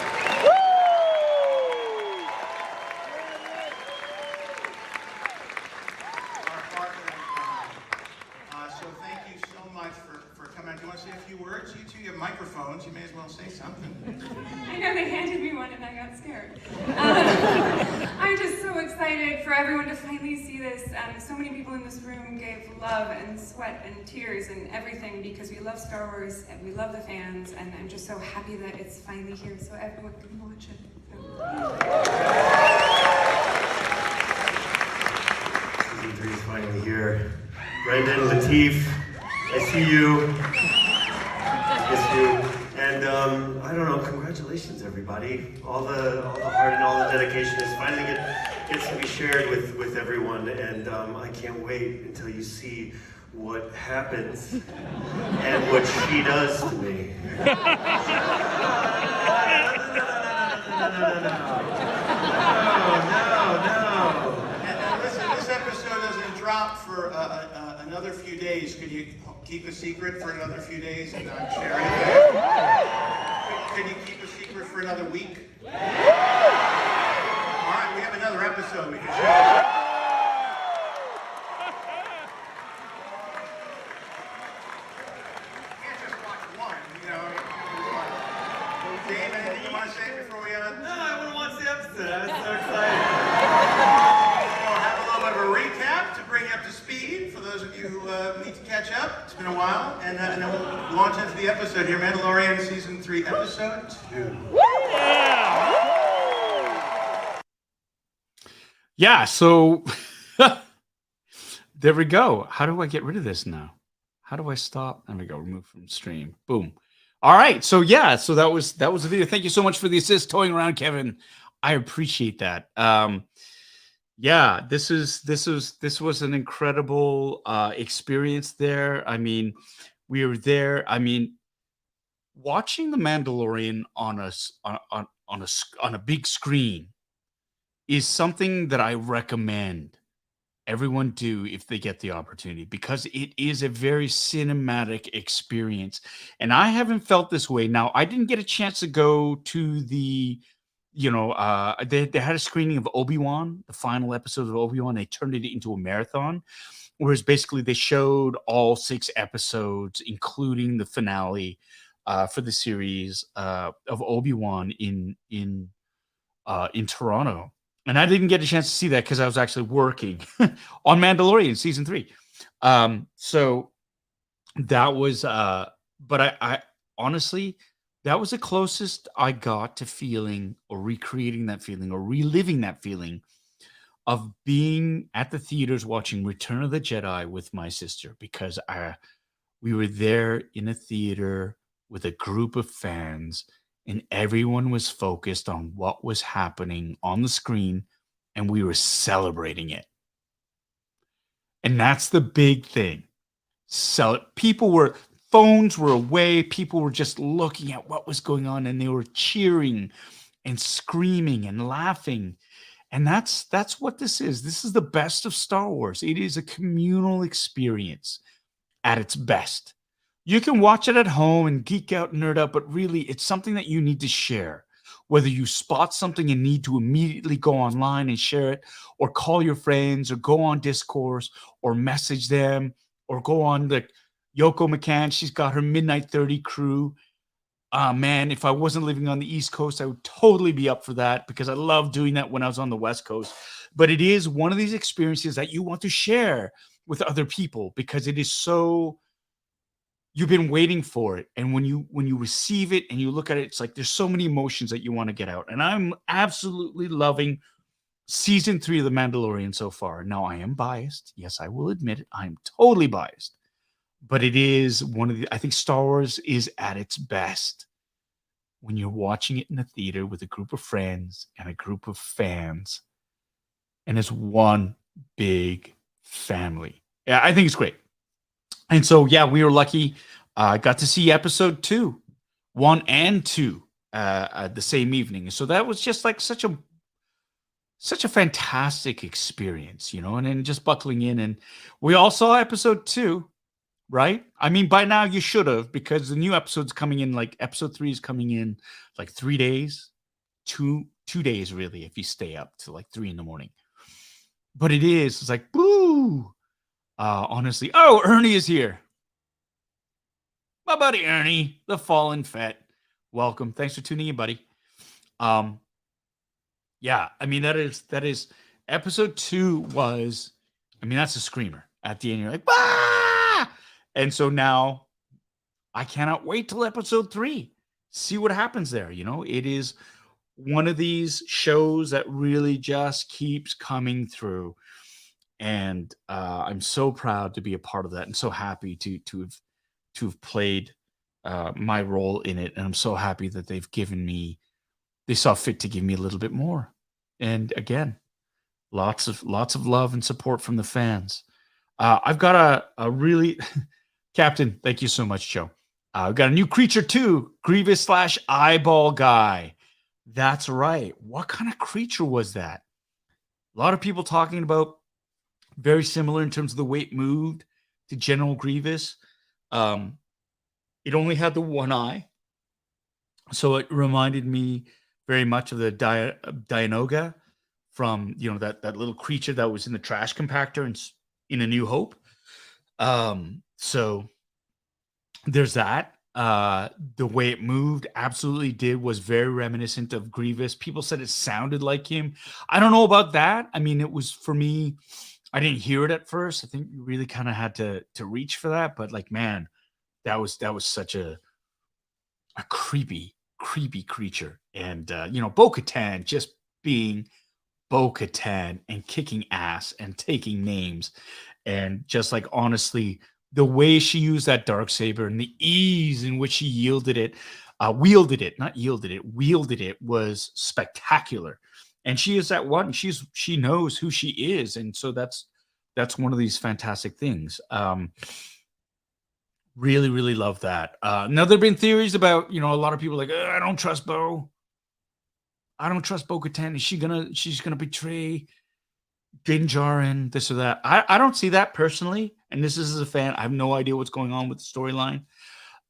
Our partner in crime. So thank you so much for coming. Do you want to say a few words? You two, you have microphones. You may as well say something. I know they handed me one and I got scared. I'm just so excited excited for everyone to finally see this. So many people in this room gave love and sweat and tears and everything because we love Star Wars and we love the fans, and I'm just so happy that it's finally here so everyone can watch it. Season 3 is finally here. Brendan, Lateef, I see you. Miss you. And I don't know, congratulations everybody. All the heart and all the dedication is finally gets to be shared with everyone, and I can't wait until you see what happens and what she does to me. No. And listen, this episode doesn't drop for another few days. Could you keep a secret for another few days and not share anything? Can you keep a secret for another week? All right, we have another episode we can share. You can't just watch one, you know. Dave, anything you want to say before we No, I want to watch the episode. I'm so excited. We'll have a little bit of a recap to bring you up to speed for those of you who need to catch up. It's been a while, and then we'll launch into the episode here. Mandalorian Season 3, Episode 2. Yeah, so there we go. How do I get rid of this now? How do I stop? There we go. Remove from stream. Boom. All right. So yeah, so that was the video. Thank you so much for the assist toying around, Kevin. I appreciate that. Yeah, this was an incredible experience there. I mean, we were there. I mean, watching The Mandalorian on a big screen is something that I recommend everyone do if they get the opportunity, because it is a very cinematic experience. And I haven't felt this way. Now, I didn't get a chance to go to the, they had a screening of Obi-Wan, the final episode of Obi-Wan. They turned it into a marathon, whereas basically they showed all 6 episodes, including the finale for the series of Obi-Wan in Toronto. And I didn't get a chance to see that because I was actually working on Mandalorian Season 3. So that was, but I honestly, that was the closest I got to feeling or recreating that feeling or reliving that feeling of being at the theaters watching Return of the Jedi with my sister, because we were there in a theater with a group of fans, and everyone was focused on what was happening on the screen, and we were celebrating it. And that's the big thing. So phones were away. People were just looking at what was going on, and they were cheering and screaming and laughing. And that's what this is. This is the best of Star Wars. It is a communal experience at its best. You can watch it at home and geek out and nerd out, but really it's something that you need to share. Whether you spot something and need to immediately go online and share it, or call your friends, or go on Discourse, or message them, or go on the Yoko McCann. She's got her Midnight 30 crew. Man, if I wasn't living on the East Coast, I would totally be up for that, because I love doing that when I was on the West Coast. But it is one of these experiences that you want to share with other people, because it is so... You've been waiting for it, and when you receive it and you look at it, it's like there's so many emotions that you want to get out. And I'm absolutely loving Season 3 of The Mandalorian so far. Now, I am biased. Yes, I will admit it. I'm totally biased. But it is I think Star Wars is at its best when you're watching it in a theater with a group of friends and a group of fans, and it's one big family. Yeah, I think it's great. And so, yeah, we were lucky. I got to see episode 2, 1 and 2 the same evening. So that was just like such a fantastic experience, and then just buckling in. And we all saw episode 2, right? I mean, by now you should have, because the new episode's coming in, like episode 3 is coming in like 3 days, 2 days, really, if you stay up to like 3 a.m. But it's like, boo. Honestly, Ernie is here. My buddy Ernie, the fallen Fett. Welcome. Thanks for tuning in, buddy. Yeah, I mean that is Episode 2 was, I mean, that's a screamer. At the end, you're like, ah! And so now I cannot wait till episode 3. See what happens there. You know, it is one of these shows that really just keeps coming through. And I'm so proud to be a part of that, and so happy to have played my role in it. And I'm so happy that they saw fit to give me a little bit more. And again, lots of love and support from the fans. I've got a really Captain. Thank you so much, Joe. I've got a new creature too, Grievous / Eyeball Guy. That's right. What kind of creature was that? A lot of people talking about very similar in terms of the way it moved to General Grievous. It only had the one eye, so it reminded me very much of the Dianoga from, you know, that little creature that was in the trash compactor in A New Hope. So there's that. The way it moved absolutely was very reminiscent of Grievous. People said it sounded like him. I don't know about that. I mean, it was, for me, I didn't hear it at first. I think you really kind of had to reach for that. But like, man, that was such a creepy creature. And you know, Bo-Katan just being Bo-Katan and kicking ass and taking names, and just like, honestly, the way she used that darksaber and the ease in which she wielded it was spectacular. And she is that one. She knows who she is, and so that's one of these fantastic things. Really love that. Now there've been theories about, you know, a lot of people like, I don't trust Bo. I don't trust Bo-Katan. She's gonna betray Din Djarin, this or that. I don't see that personally. And this is, as a fan, I have no idea what's going on with the storyline.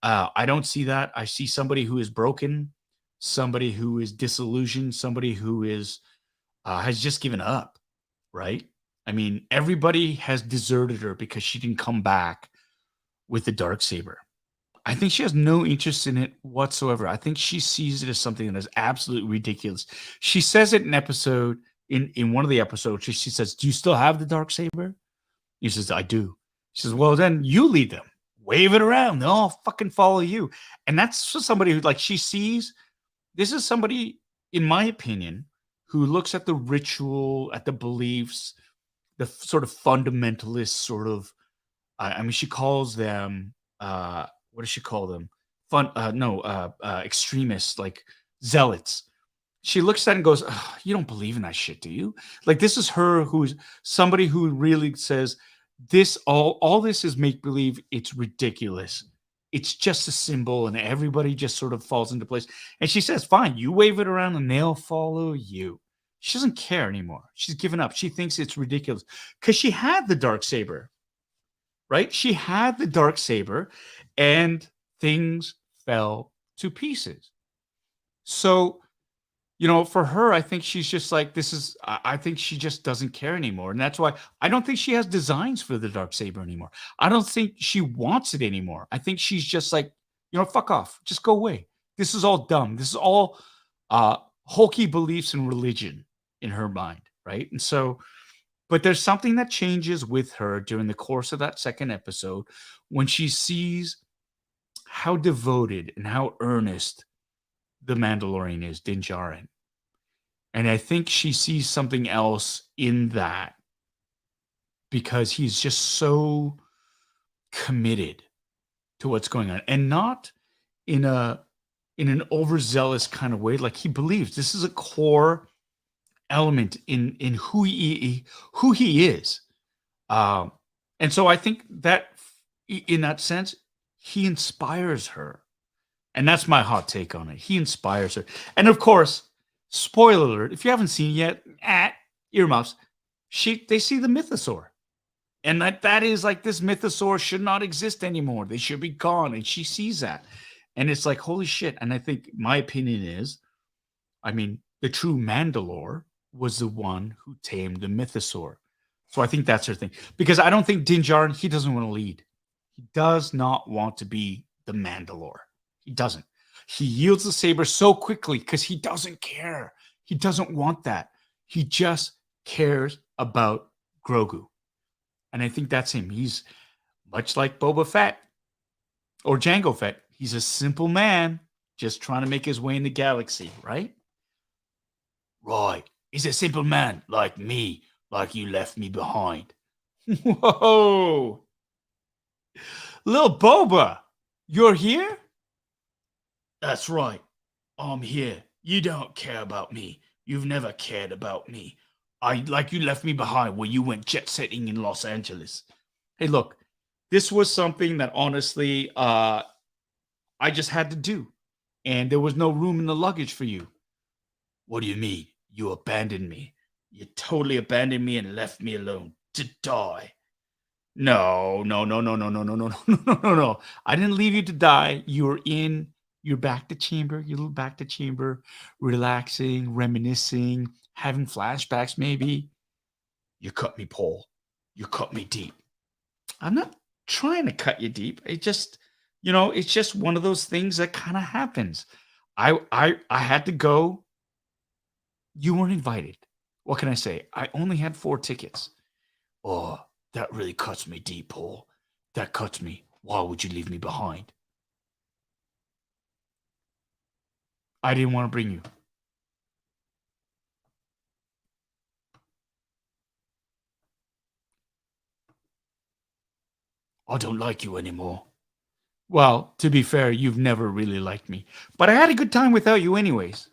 I don't see that. I see somebody who is broken, somebody who is disillusioned, somebody who is has just given up, right? I mean, everybody has deserted her because she didn't come back with the darksaber. I think she has no interest in it whatsoever. I think she sees it as something that is absolutely ridiculous. She says it in one of the episodes. She says, "Do you still have the darksaber?" He says, "I do." She says, "Well, then you lead them. Wave it around. They'll all fucking follow you." And that's just somebody who, like, she sees. This is somebody, in my opinion, who looks at the ritual, at the beliefs, the sort of fundamentalist sort of. I mean, she calls them. What does she call them? Extremists, like zealots. She looks at it and goes, "Ugh, you don't believe in that shit, do you?" Like, this is her, who's somebody who really says, this all this is make believe. It's ridiculous. It's just a symbol, and everybody just sort of falls into place. And she says, "Fine, you wave it around, and they'll follow you." She doesn't care anymore. She's given up. She thinks it's ridiculous because she had the darksaber, right? She had the darksaber, and things fell to pieces. So, you know, for her, I think she's just like, I think she just doesn't care anymore. And that's why I don't think she has designs for the darksaber anymore. I don't think she wants it anymore. I think she's just like, you know, fuck off. Just go away. This is all dumb. This is all hokey beliefs and religion in her mind, right? And so, but there's something that changes with her during the course of that second episode when she sees how devoted and how earnest the Mandalorian is, Din Djarin. And I think she sees something else in that because he's just so committed to what's going on, and not in an overzealous kind of way. Like, he believes this is a core element in who he is. And so I think that in that sense, he inspires her. And that's my hot take on it. He inspires her. And of course, spoiler alert, if you haven't seen it yet, earmuffs, they see the mythosaur. And that is like, this mythosaur should not exist anymore. They should be gone. And she sees that. And it's like, holy shit. And I think my opinion is, I mean, the true Mandalore was the one who tamed the mythosaur. So I think that's her thing. Because I don't think Din Djarin, he doesn't want to lead. He does not want to be the Mandalore. He doesn't. He yields the saber so quickly because he doesn't care. He doesn't want that. He just cares about Grogu. And I think that's him. He's much like Boba Fett or Jango Fett. He's a simple man just trying to make his way in the galaxy, right? Right. He's a simple man like me, like you left me behind. Whoa. Little Boba, you're here? That's right. I'm here. You don't care about me. You've never cared about me. Like you left me behind when you went jet setting in Los Angeles. Hey, look, this was something that honestly I just had to do. And there was no room in the luggage for you. What do you mean? You abandoned me. You totally abandoned me and left me alone to die. No. I didn't leave you to die. You were in your back to chamber, your little back to chamber, relaxing, reminiscing, having flashbacks maybe. You cut me, Paul. You cut me deep. I'm not trying to cut you deep. It just, it's just one of those things that kind of happens. I had to go. You weren't invited. What can I say? I only had 4 tickets. Oh, that really cuts me deep, Paul. That cuts me. Why would you leave me behind? I didn't want to bring you. I don't like you anymore. Well, to be fair, you've never really liked me. But I had a good time without you anyways.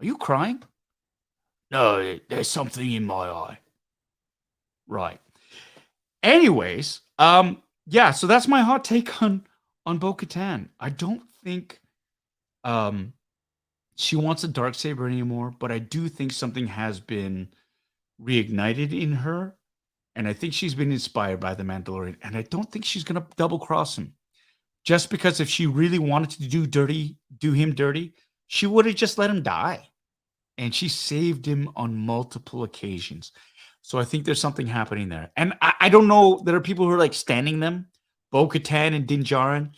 Are you crying? No, there's something in my eye. Right. Anyways, yeah, so that's my hot take on Bo-Katan. I don't think she wants a darksaber anymore, but I do think something has been reignited in her, and I think she's been inspired by the Mandalorian, and I don't think she's going to double cross him. Just because if she really wanted to do him dirty, she would have just let him die. And she saved him on multiple occasions. So I think there's something happening there. And I don't know, there are people who are like standing them, Bo-Katan and Din Djarin.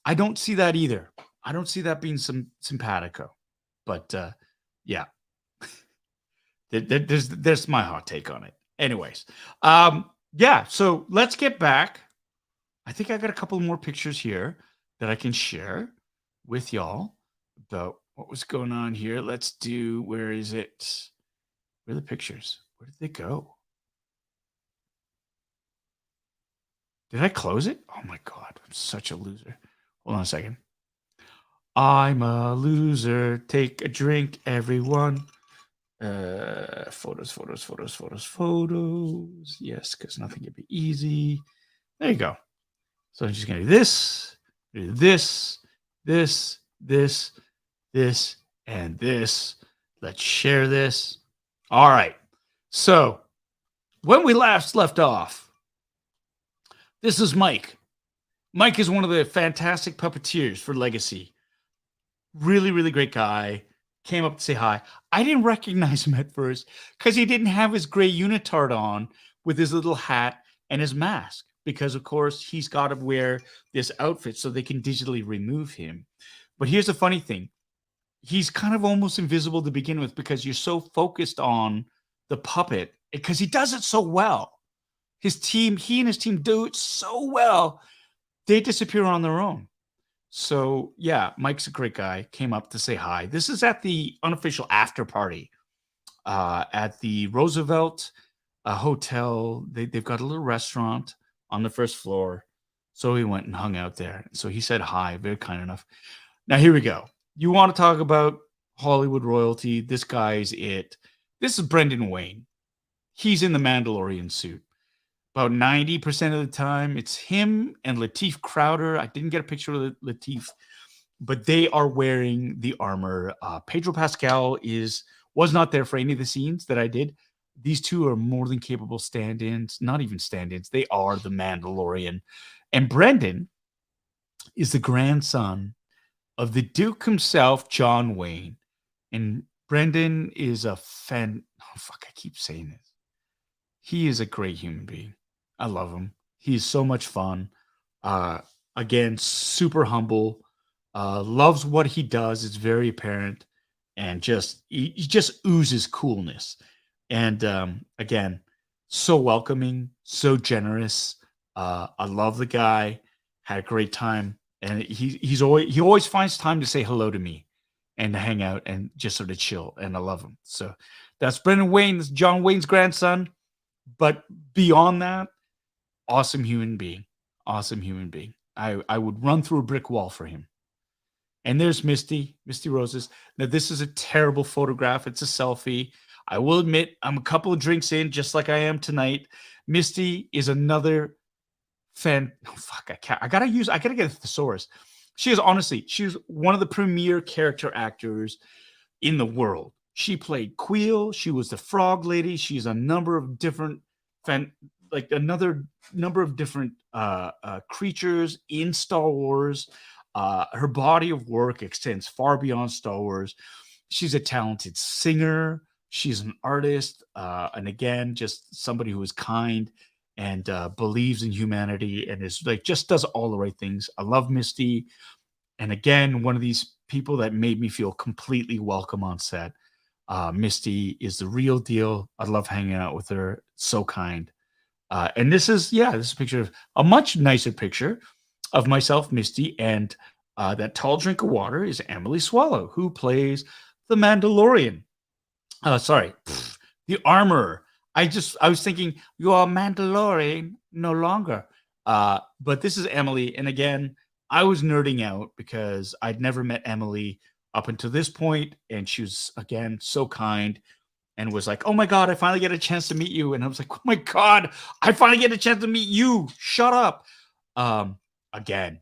I don't see that either. I don't see that being some simpatico. But yeah. There's my hot take on it. Anyways. Yeah, so let's get back. I think I got a couple more pictures here that I can share with y'all about what was going on here. Let's do, where is it? Where are the pictures? Where did they go? Did I close it? Oh my God, I'm such a loser. Hold on a second. I'm a loser. Take a drink, everyone. Photos. Yes, because nothing can be easy. There you go. So I'm just going to do this, and this. Let's share this. All right. So when we last left off, this is Mike. Mike is one of the fantastic puppeteers for Legacy. Really, really great guy. Came up to say hi. I didn't recognize him at first because he didn't have his gray unitard on with his little hat and his mask. Because, of course, he's got to wear this outfit so they can digitally remove him. But here's the funny thing. He's kind of almost invisible to begin with because you're so focused on the puppet because he does it so well. He and his team do it so well, they disappear on their own. So, yeah, Mike's a great guy. Came up to say hi. This is at the unofficial after party at the Roosevelt Hotel. They've got a little restaurant on the first floor. So he went and hung out there. So he said hi, very kind enough. Now, here we go. You want to talk about Hollywood royalty? This guy is it. This is Brendan Wayne. He's in the Mandalorian suit. About 90% of the time, it's him and Lateef Crowder. I didn't get a picture of Lateef, but they are wearing the armor. Pedro Pascal was not there for any of the scenes that I did. These two are more than capable stand-ins, not even stand-ins. They are the Mandalorian. And Brendan is the grandson of the Duke himself, John Wayne. And Brendan is I keep saying this. He is a great human being. I love him. He's so much fun. Again, super humble. Loves what he does. It's very apparent. and he just oozes coolness. And again, so welcoming, so generous. I love the guy. Had a great time, and he always finds time to say hello to me and to hang out and just sort of chill. And I love him. So that's Brendan Wayne, that's John Wayne's grandson. But beyond that, awesome human being. Awesome human being. I would run through a brick wall for him. And there's Misty Roses. Now, this is a terrible photograph. It's a selfie. I will admit, I'm a couple of drinks in, just like I am tonight. Misty is another fan. Oh, fuck, I gotta get a thesaurus. She's one of the premier character actors in the world. She played Queel. She was the Frog Lady. She's a number of different creatures in Star Wars. Her body of work extends far beyond Star Wars. She's a talented singer. She's an artist. And again, just somebody who is kind and believes in humanity and is just does all the right things. I love Misty. And again, one of these people that made me feel completely welcome on set. Misty is the real deal. I love hanging out with her. So kind. And this is a picture of a much nicer picture of myself, Misty, and that tall drink of water is Emily Swallow, who plays the Mandalorian. The Armorer. I was thinking, you are Mandalorian no longer. But this is Emily, and again, I was nerding out because I'd never met Emily up until this point, and she was again so kind. And was like, oh my God, I finally get a chance to meet you. And I was like, oh my God, I finally get a chance to meet you. Shut up. Again,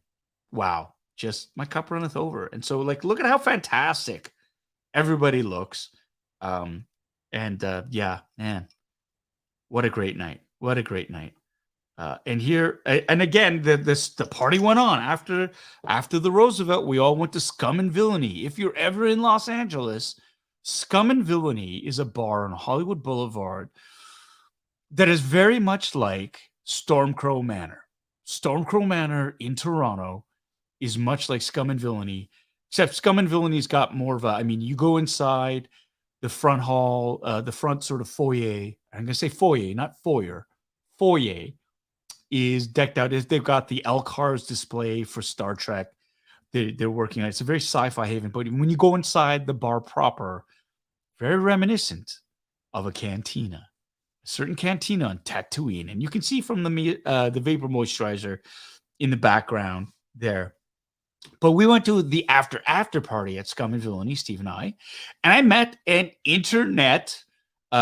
wow, just my cup runneth over. And so look at how fantastic everybody looks. Yeah, man, what a great night. What a great night. And here, and again, the party went on after the Roosevelt. We all went to Scum and Villainy. If you're ever in Los Angeles, Scum and Villainy is a bar on Hollywood Boulevard that is very much like Stormcrow Manor. Stormcrow Manor in Toronto is much like Scum and Villainy, except Scum and Villainy's got more of a, you go inside the front hall, the front sort of foyer. I'm going to say foyer, not foyer. Foyer is decked out. They've got the Elcars display for Star Trek. They're working on it. It's a very sci-fi haven, but when you go inside the bar proper, very reminiscent of a cantina, a certain cantina on Tatooine, and you can see from the vapor moisturizer in the background there. But we went to the after party at Scum and Villainy, Steve and I met an internet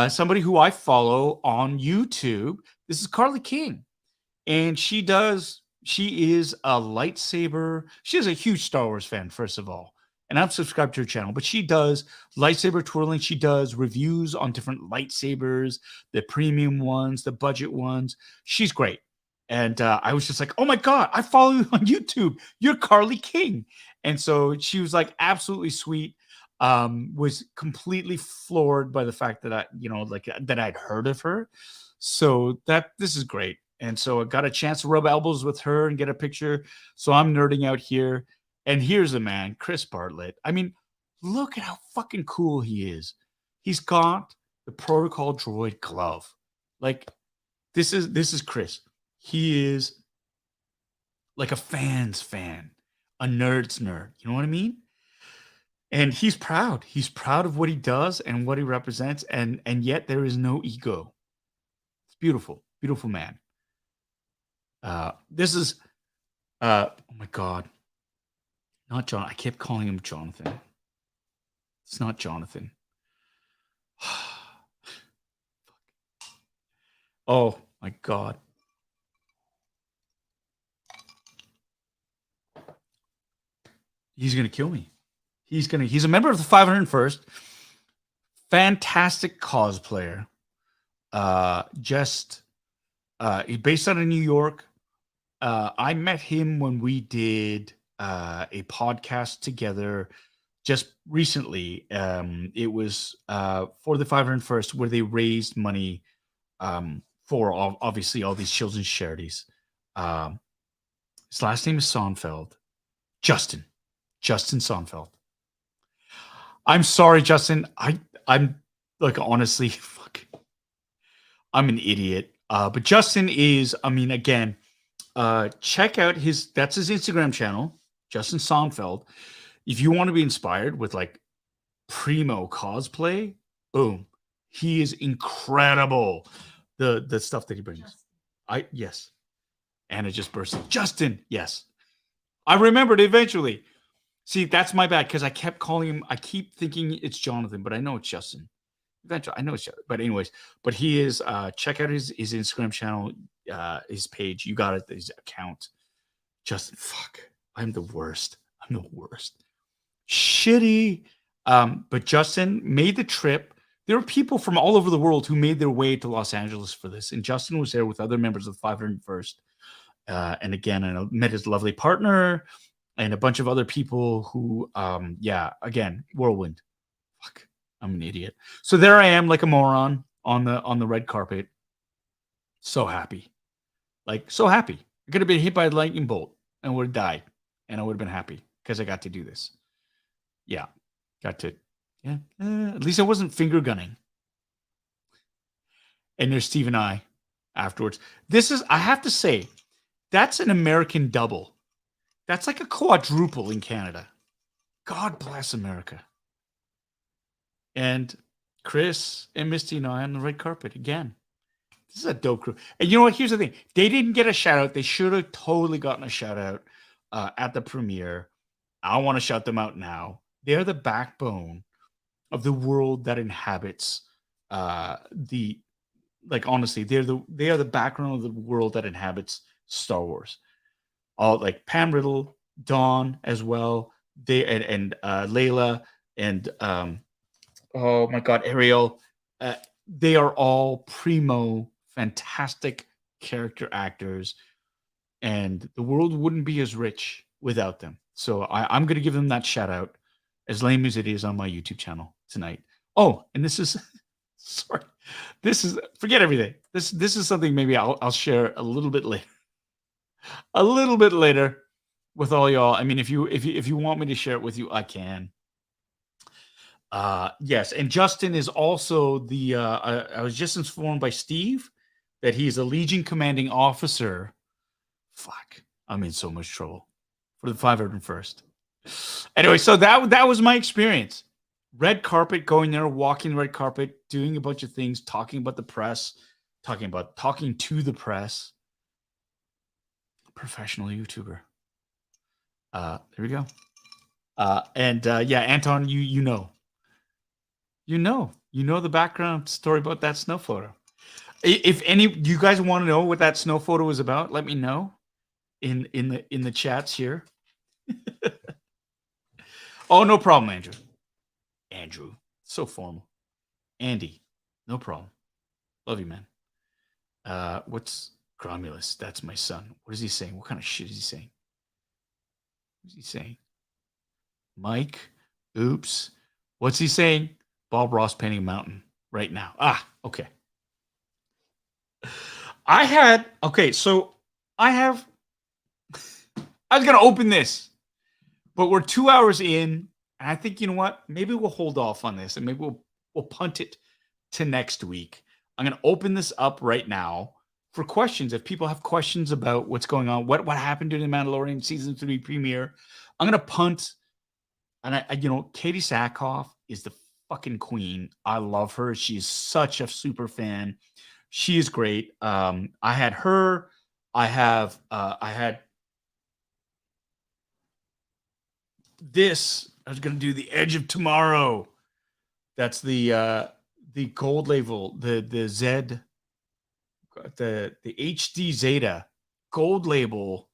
somebody who I follow on YouTube. This is Carly King, and she is a lightsaber. She is a huge Star Wars fan, first of all. And I'm subscribed to her channel, but she does lightsaber twirling. She does reviews on different lightsabers, the premium ones, the budget ones. She's great. And I was just like, oh my God, I follow you on YouTube. You're Carly King. And so she was absolutely sweet. Was completely floored by the fact that that I'd heard of her. So this is great. And so I got a chance to rub elbows with her and get a picture. So I'm nerding out here. And here's the man, Chris Bartlett. Look at how fucking cool he is. He's got the protocol droid glove. This is Chris. He is like a fan's fan, a nerd's nerd. You know what I mean? And he's proud. He's proud of what he does and what he represents. And yet there is no ego. It's beautiful, beautiful man. This is, oh my God. Not John. I kept calling him Jonathan. It's not Jonathan. Oh my God. He's going to kill me. He's a member of the 501st. Fantastic cosplayer. He's based out of New York. I met him when we did a podcast together just recently. It was for the 501st, where they raised money for obviously all these children's charities. His last name is Sonfeld. Justin Sonfeld. I'm sorry, Justin. I'm like honestly, fuck. I'm an idiot. But Justin is, I mean, again, check out that's his Instagram channel, Justin Sonfeld. If you want to be inspired with like primo cosplay, boom. He is incredible. The stuff that he brings. Yes. Anna just burst in. Justin, yes. I remembered eventually. See, that's my bad because I kept calling him. I keep thinking it's Jonathan, but I know it's Justin. Eventually, I know it's Justin. But anyways, but he is. Check out his Instagram channel, his page. You got it. His account. Justin, fuck. I'm the worst. I'm the worst. Shitty. But Justin made the trip. There were people from all over the world who made their way to Los Angeles for this, and Justin was there with other members of the 501st. And again, I met his lovely partner and a bunch of other people who, again, whirlwind. Fuck, I'm an idiot. So there I am, like a moron on the red carpet. So happy, like so happy. I could have been hit by a lightning bolt and would have died, and I would have been happy because I got to do this. Yeah, got to. Yeah, at least I wasn't finger gunning. And there's Steve and I afterwards. This is, I have to say, that's an American double. That's like a quadruple in Canada. God bless America. And Chris and Misty and I on the red carpet again. This is a dope crew. And you know what? Here's the thing. They didn't get a shout out. They should have totally gotten a shout out at the premiere. I want to shout them out now. They're the backbone of the world that inhabits honestly, they are the background of the world that inhabits Star Wars. All like Pam Riddle, Dawn as well. They and Layla and oh my god, Ariel. They are all primo, fantastic character actors, and the world wouldn't be as rich without them. So I'm going to give them that shout out, as lame as it is on my YouTube channel tonight. Oh, and this is sorry. This is forget everything. This is something maybe I'll share a little bit later. A little bit later with all y'all. I mean, if you want me to share it with you, I can. Yes, and Justin is also the I was just informed by Steve that he's a Legion commanding officer. Fuck, I'm in so much trouble for the 501st. Anyway, so that was my experience. Red carpet, going there, walking the red carpet, doing a bunch of things, talking about the press, talking to the press. Professional YouTuber. There we go. Anton, you know the background story about that snow photo. If any you guys want to know what that snow photo is about, let me know in the chats here. Oh, no problem, Andrew, so formal. Andy, no problem. Love you, man. What's Gromulus? That's my son. What is he saying? What kind of shit is he saying? What is he saying? Mike, oops. What's he saying? Bob Ross painting a mountain right now. Okay. I was going to open this, but we're 2 hours in, and I think, you know what? Maybe we'll hold off on this, and maybe we'll punt it to next week. I'm going to open this up right now for questions. If people have questions about what's going on, what happened during the Mandalorian Season 3 premiere, I'm going to punt. And Katie Sackhoff is the fucking queen. I love her. She's such a super fan. She is great. I had her. I had this. I was going to do the Edge of Tomorrow. That's the gold label, the Z, the HD ZETA gold label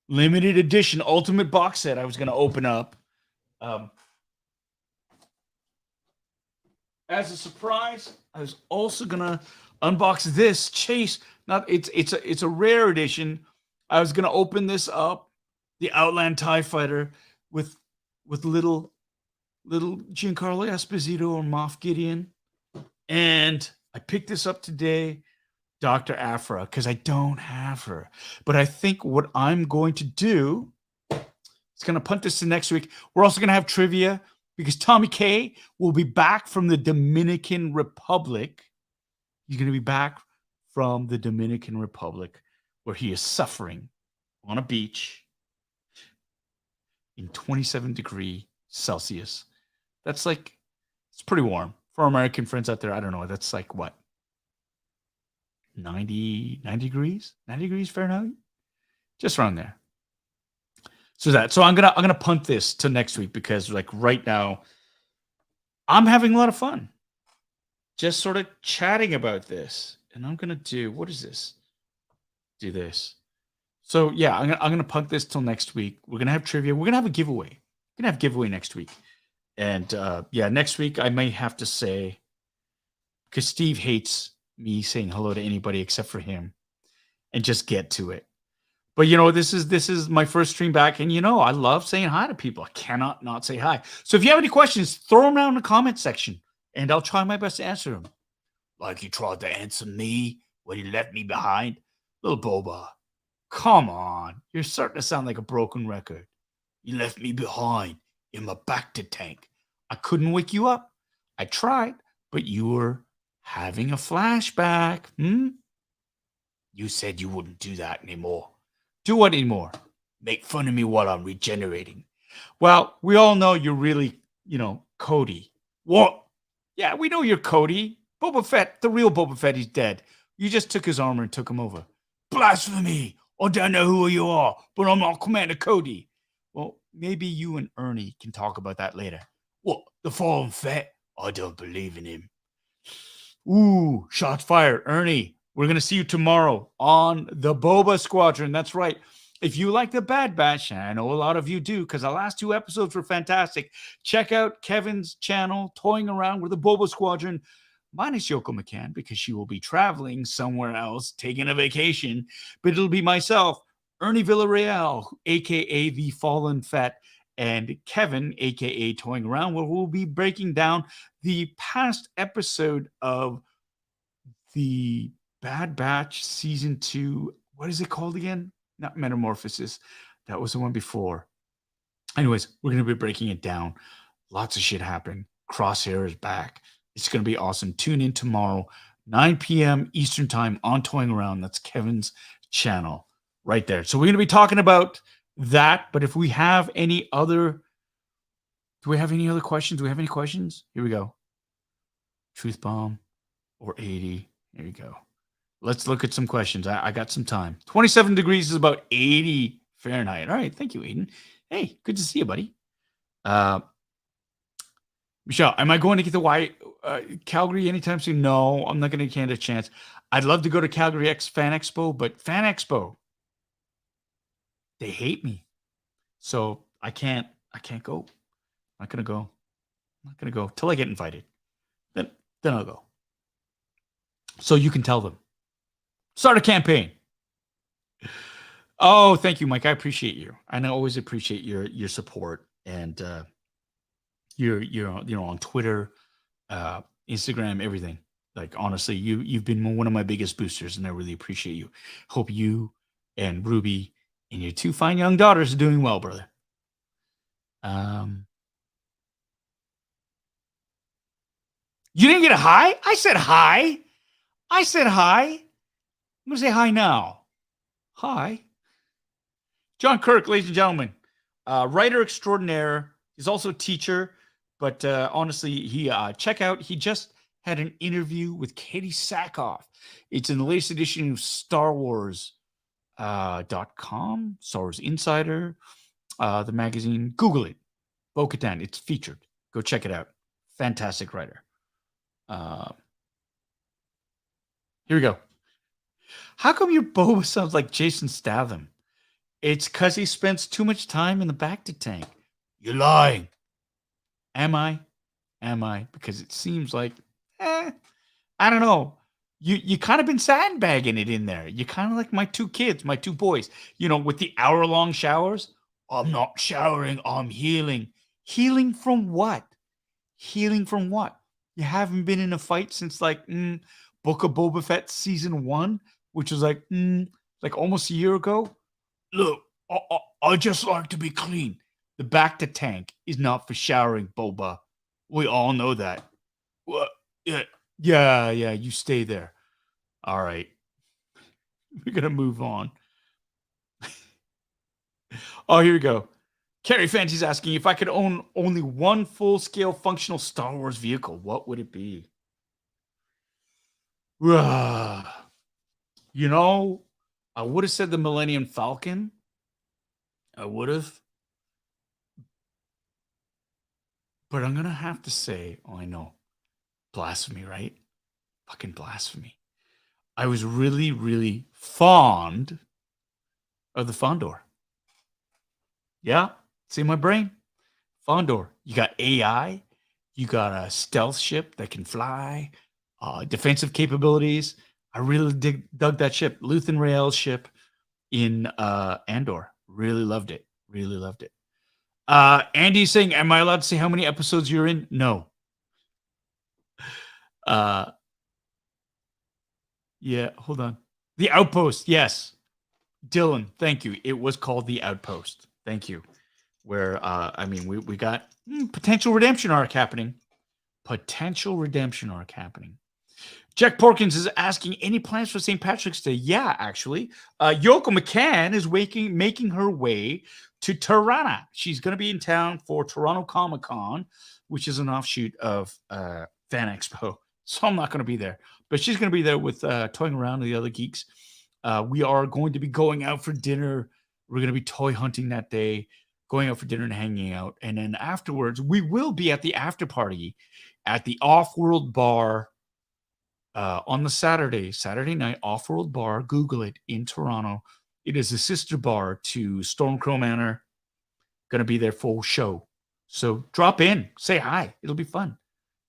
limited edition ultimate box set I was going to open up as a surprise. I was also going to unbox this Chase. It's a rare edition. I was going to open this up, the Outland TIE Fighter with little Giancarlo Esposito or Moff Gideon. And I picked this up today, Dr. Aphra, because I don't have her. But I think what I'm going to do It's going to punt this to next week. We're also going to have trivia because Tommy K will be back from the Dominican Republic. He's going to be back from the Dominican Republic where he is suffering on a beach in 27 Celsius. That's like, it's pretty warm. For our American friends out there, I don't know. That's like what? 90 degrees? 90 degrees Fahrenheit? Just around there. So I'm gonna punt this to next week because like right now, I'm having a lot of fun. Just sort of chatting about this. And I'm gonna do, what is this? Do this. So yeah, I'm gonna punt this till next week. We're gonna have trivia. We're gonna have a giveaway. We're gonna have giveaway next week. And yeah, next week I may have to say, because Steve hates me saying hello to anybody except for him, and just get to it. But you know, this is my first stream back, and you know, I love saying hi to people. I cannot not say hi. So if you have any questions, throw them down in the comment section, and I'll try my best to answer them. Like you tried to answer me when you left me behind, little Boba. Come on, you're starting to sound like a broken record. You left me behind in my bacta tank. I couldn't wake you up. I tried, but you were having a flashback. You said you wouldn't do that anymore. Do what anymore? Make fun of me while I'm regenerating. Well, we all know you're really, Cody. What? Yeah, we know you're Cody. Boba Fett, the real Boba Fett, he's dead. You just took his armor and took him over. Blasphemy! I don't know who you are, but I'm not Commander Cody. Well, maybe you and Ernie can talk about that later. What? The fallen Fett? I don't believe in him. Ooh, shots fired. Ernie, we're going to see you tomorrow on the Boba Squadron. That's right. If you like the Bad Batch, and I know a lot of you do because the last 2 episodes were fantastic, check out Kevin's channel, Toying Around with the Boba Squadron, minus Yoko McCann because she will be traveling somewhere else, taking a vacation. But it'll be myself, Ernie Villarreal, a.k.a. The Fallen Fett, and Kevin, a.k.a. Toying Around, where we'll be breaking down the past episode of the Bad Batch Season 2. What is it called again? Not Metamorphosis. That was the one before. Anyways, we're going to be breaking it down. Lots of shit happened. Crosshair is back. It's going to be awesome. Tune in tomorrow, 9 p.m. Eastern Time on Toying Around. That's Kevin's channel right there. So we're going to be talking about that. But if we have any other... Do we have any other questions? Do we have any questions? Here we go. Truth bomb or 80. There you go. Let's look at some questions. I got some time. 27 degrees is about 80 Fahrenheit. All right. Thank you, Aiden. Hey, good to see you, buddy. Michelle, am I going to get to Calgary anytime soon? No, I'm not going to get a chance. I'd love to go to Calgary Fan Expo, but Fan Expo, they hate me. So I can't go. I'm not going to go. I'm not going to go till I get invited. Then I'll go. So you can tell them. Start a campaign. Oh, thank you, Mike. I appreciate you. And I always appreciate your support. And you're on Twitter, Instagram, everything. Like honestly, you've been one of my biggest boosters, and I really appreciate you. Hope you and Ruby and your 2 fine young daughters are doing well, brother. You didn't get a hi? I said hi. I'm going to say hi now. Hi. John Kirk, ladies and gentlemen. Writer extraordinaire. He's also a teacher. But honestly, he just had an interview with Katie Sackhoff. It's in the latest edition of Star Wars .com, Star Wars Insider, the magazine. Google it. Bo-Katan. It's featured. Go check it out. Fantastic writer. Here we go. How come your Boba sounds like Jason Statham? It's because he spends too much time in the bacta tank. You're lying. Am I? Because it seems like, I don't know. You kind of been sandbagging it in there. You're kind of like my 2 kids, my 2 boys, with the hour-long showers. I'm not showering. I'm healing. Healing from what? You haven't been in a fight since Book of Boba Fett Season 1, which was like almost a year ago. Look, I just like to be clean. The back to tank is not for showering, Boba. We all know that. What? Yeah, you stay there. All right. We're going to move on. Oh, here we go. Carrie Fancy's asking, if I could own only one full-scale functional Star Wars vehicle, what would it be? You know, I would have said the Millennium Falcon. I would have. But I'm going to have to say, oh, I know. Blasphemy, right? Fucking blasphemy. I was really, really fond of the Fondor. Yeah, see my brain? Fondor. You got AI. You got a stealth ship that can fly. Defensive capabilities. I really dug that ship. Luthen Rael's ship in Andor. Really loved it. Really loved it. Andy's saying, am I allowed to say how many episodes you're in? No. Yeah, hold on. The Outpost, yes. Dylan, thank you. It was called The Outpost. Thank you. Where, we got potential redemption arc happening. Potential redemption arc happening. Jack Porkins is asking, any plans for St. Patrick's Day? Yeah, actually. Yoko McCann is making her way to Toronto. She's going to be in town for Toronto Comic-Con, which is an offshoot of Fan Expo. So I'm not going to be there. But she's going to be there with toying around with the other geeks. We are going to be going out for dinner. We're going to be toy hunting that day, going out for dinner and hanging out. And then afterwards, we will be at the after party at the Off-World Bar on the Saturday night, Off-World Bar. Google it, in Toronto. It is a sister bar to Stormcrow Manor. Going to be their full show. So drop in, say hi. It'll be fun.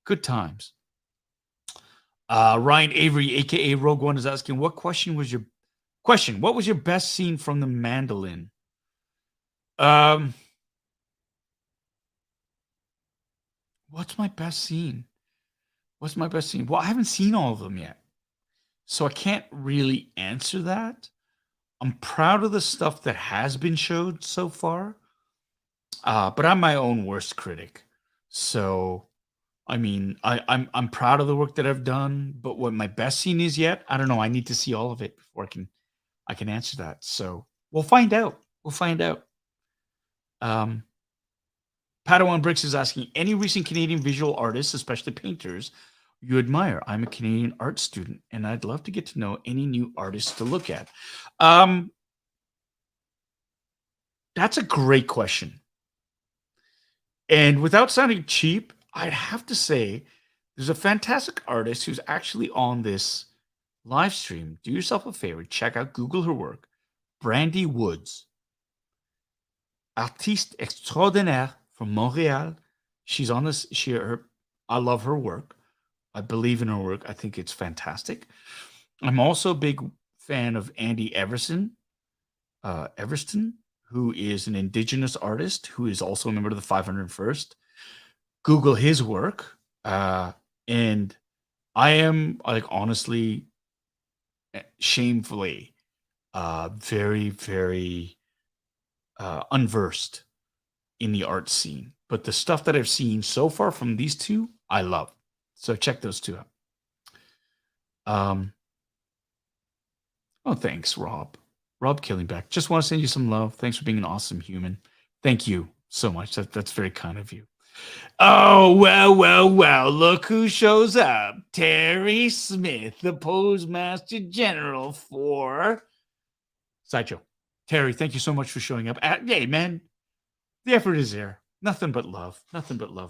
Good times. Ryan Avery, aka Rogue One, is asking, what was your best scene from the Mandalorian? What's my best scene? Well, I haven't seen all of them yet, so I can't really answer that. I'm proud of the stuff that has been showed so far, but I'm my own worst critic. So, I'm proud of the work that I've done, but what my best scene is yet, I don't know. I need to see all of it before I can answer that. So we'll find out. Padawan Bricks is asking, any recent Canadian visual artists, especially painters, you admire? I'm a Canadian art student, and I'd love to get to know any new artists to look at. That's a great question. And without sounding cheap, I'd have to say there's a fantastic artist who's actually on this live stream. Do yourself a favor. Check out, Google her work. Brandy Woods. Artiste extraordinaire from Montreal. She's on this. I love her work. I believe in her work. I think it's fantastic. I'm also a big fan of Andy Everston, who is an Indigenous artist who is also a member of the 501st. Google his work. And I am, honestly, shamefully, very, very unversed in the art scene. But the stuff that I've seen so far from these two, I love. So check those two out. Oh, thanks, Rob. Rob Killingback. Just want to send you some love. Thanks for being an awesome human. Thank you so much. That's very kind of you. Oh, well. Look who shows up. Terry Smith, the Postmaster General for Sideshow. Terry, thank you so much for showing up. Hey, man, the effort is there. Nothing but love,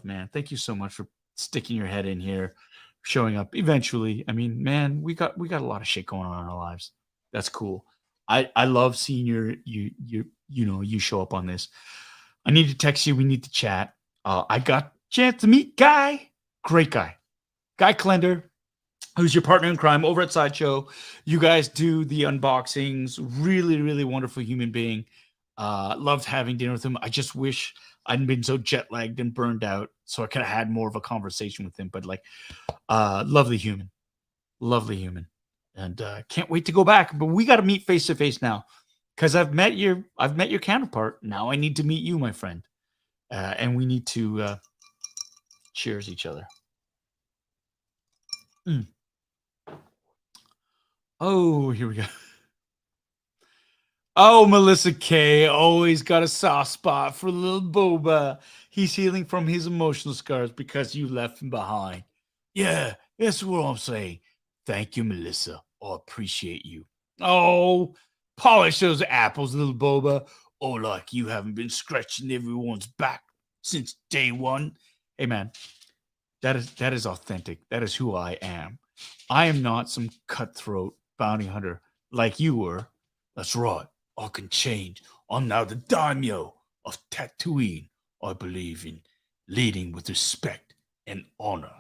man. Thank you so much for sticking your head in here, showing up eventually. Man, we got a lot of shit going on in our lives. That's cool. I love seeing you show up on this. I need to text you. We need to chat. I got a chance to meet Guy. Great guy. Guy Klender, who's your partner in crime over at Sideshow. You guys do the unboxings. Really, really wonderful human being. Loved having dinner with him. I just wish I hadn't been so jet lagged and burned out, so I could have had more of a conversation with him. But lovely human. And can't wait to go back. But we got to meet face to face now, because I've met your counterpart. Now I need to meet you, my friend. And we need to cheers each other. Oh, here we go. Oh, Melissa K always got a soft spot for little Boba. He's healing from his emotional scars because you left him behind. Yeah, that's what I'm saying. Thank you, Melissa. I appreciate you. Oh, polish those apples, little Boba. Oh, like you haven't been scratching everyone's back since day one. Hey, man, that is authentic. That is who I am. I am not some cutthroat bounty hunter like you were. That's right. I can change. I'm now the daimyo of Tatooine. I believe in leading with respect and honor.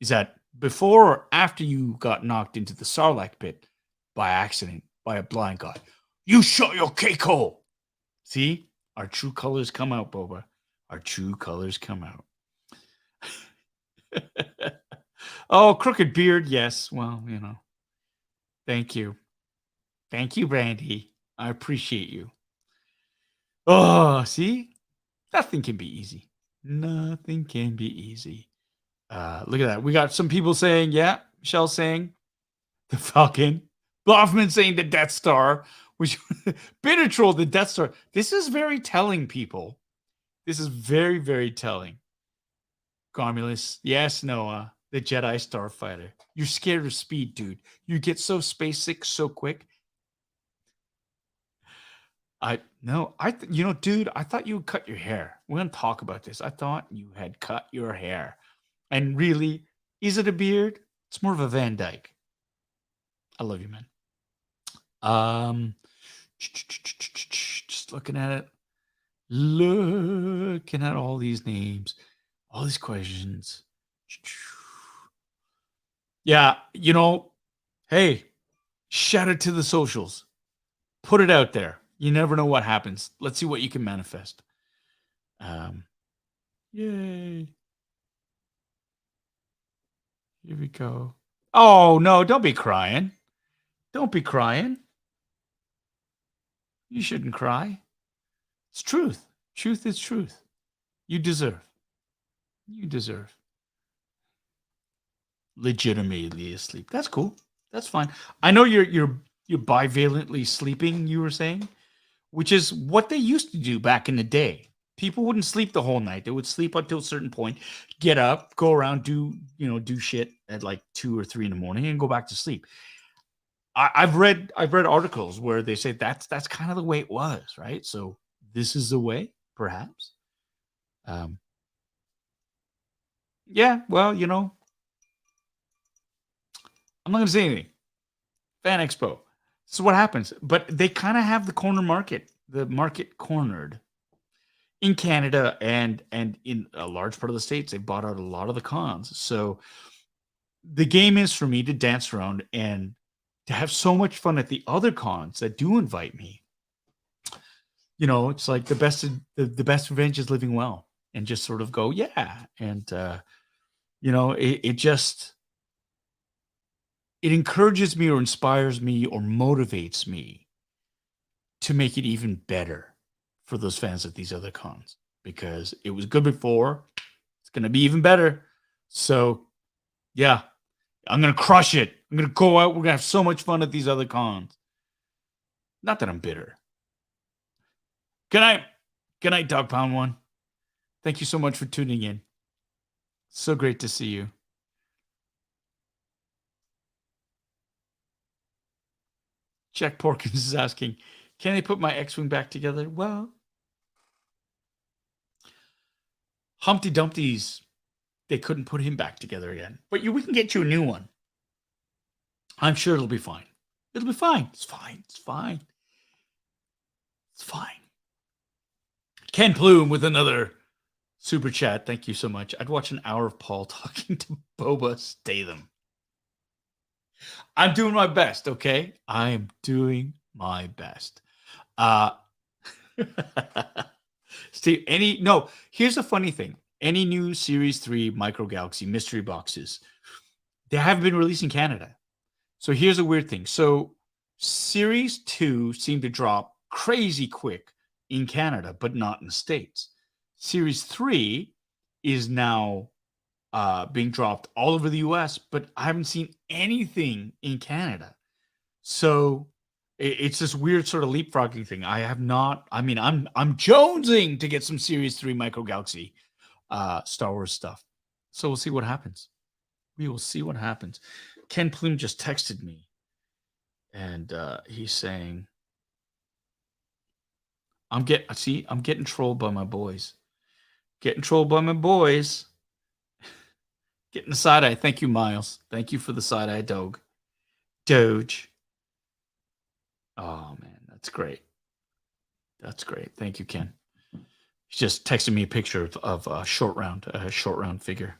Is that before or after you got knocked into the Sarlacc pit by accident by a blind guy? You shot your cake hole. See? Our true colors come out, Boba. Our true colors come out. Oh, crooked beard. Yes. Well, you know. Thank you. Thank you, Brandy. I appreciate you. Oh, see? Nothing can be easy. Nothing can be easy. Look at that. We got some people saying, yeah, Michelle saying the Falcon. Bloffman saying the Death Star. Which Bitter Troll, the Death Star. This is very telling, people. This is very, very telling. Garmulus. Yes, Noah. The Jedi Starfighter. You're scared of speed, dude. You get so space sick so quick. Dude, I thought you would cut your hair. We're going to talk about this. I thought you had cut your hair. And really, is it a beard? It's more of a Van Dyke. I love you, man. Just looking at it. Looking at all these names. All these questions. Yeah, hey, shout it to the socials. Put it out there. You never know what happens. Let's see what you can manifest. Yay. Here we go. Oh, no, don't be crying. Don't be crying. You shouldn't cry. It's truth. Truth is truth. You deserve. You deserve. Legitimately asleep. That's cool. That's fine. I know you're bivalently sleeping, you were saying, which is what they used to do back in the day. People wouldn't sleep the whole night. They would sleep until a certain point, get up, go around, do shit at like 2 or 3 in the morning and go back to sleep. I've read articles where they say that's kind of the way it was, right? So this is the way, perhaps. Yeah, well, I'm not going to say anything. Fan Expo. This is what happens. But they kind of have the market cornered in Canada and in a large part of the States. They bought out a lot of the cons. So the game is for me to dance around and to have so much fun at the other cons that do invite me. It's like the best revenge is living well and just sort of go, yeah. And, it encourages me or inspires me or motivates me to make it even better for those fans at these other cons, because it was good before. It's going to be even better. So, yeah, I'm going to crush it. I'm going to go out. We're going to have so much fun at these other cons. Not that I'm bitter. Good night. Good night, Dog Pound 1. Thank you so much for tuning in. So great to see you. Jack Porkins is asking, can they put my X-Wing back together? Well, Humpty Dumpty's, they couldn't put him back together again. But we can get you a new one. I'm sure it'll be fine. It'll be fine. It's fine. It's fine. It's fine. Ken Plume with another super chat. Thank you so much. I'd watch an hour of Paul talking to Boba. Stay them. I'm doing my best, okay? I am doing my best. Steve, here's the funny thing. Any new Series 3 Micro Galaxy mystery boxes, they haven't been released in Canada. So here's a weird thing. So Series 2 seemed to drop crazy quick in Canada, but not in the States. Series 3 is now being dropped all over the US, but I haven't seen anything in Canada. So it's this weird sort of leapfrogging thing. I have not. I mean, I'm jonesing to get some Series 3 Micro Galaxy Star Wars stuff. So we'll see what happens. We will see what happens. Ken Plume just texted me, and he's saying, I'm getting trolled by my boys. Getting trolled by my boys. Getting the side eye. Thank you, Miles. Thank you for the side eye, Doge. Doge. Oh man, that's great. That's great. Thank you, Ken. He's just texted me a picture of a short round figure.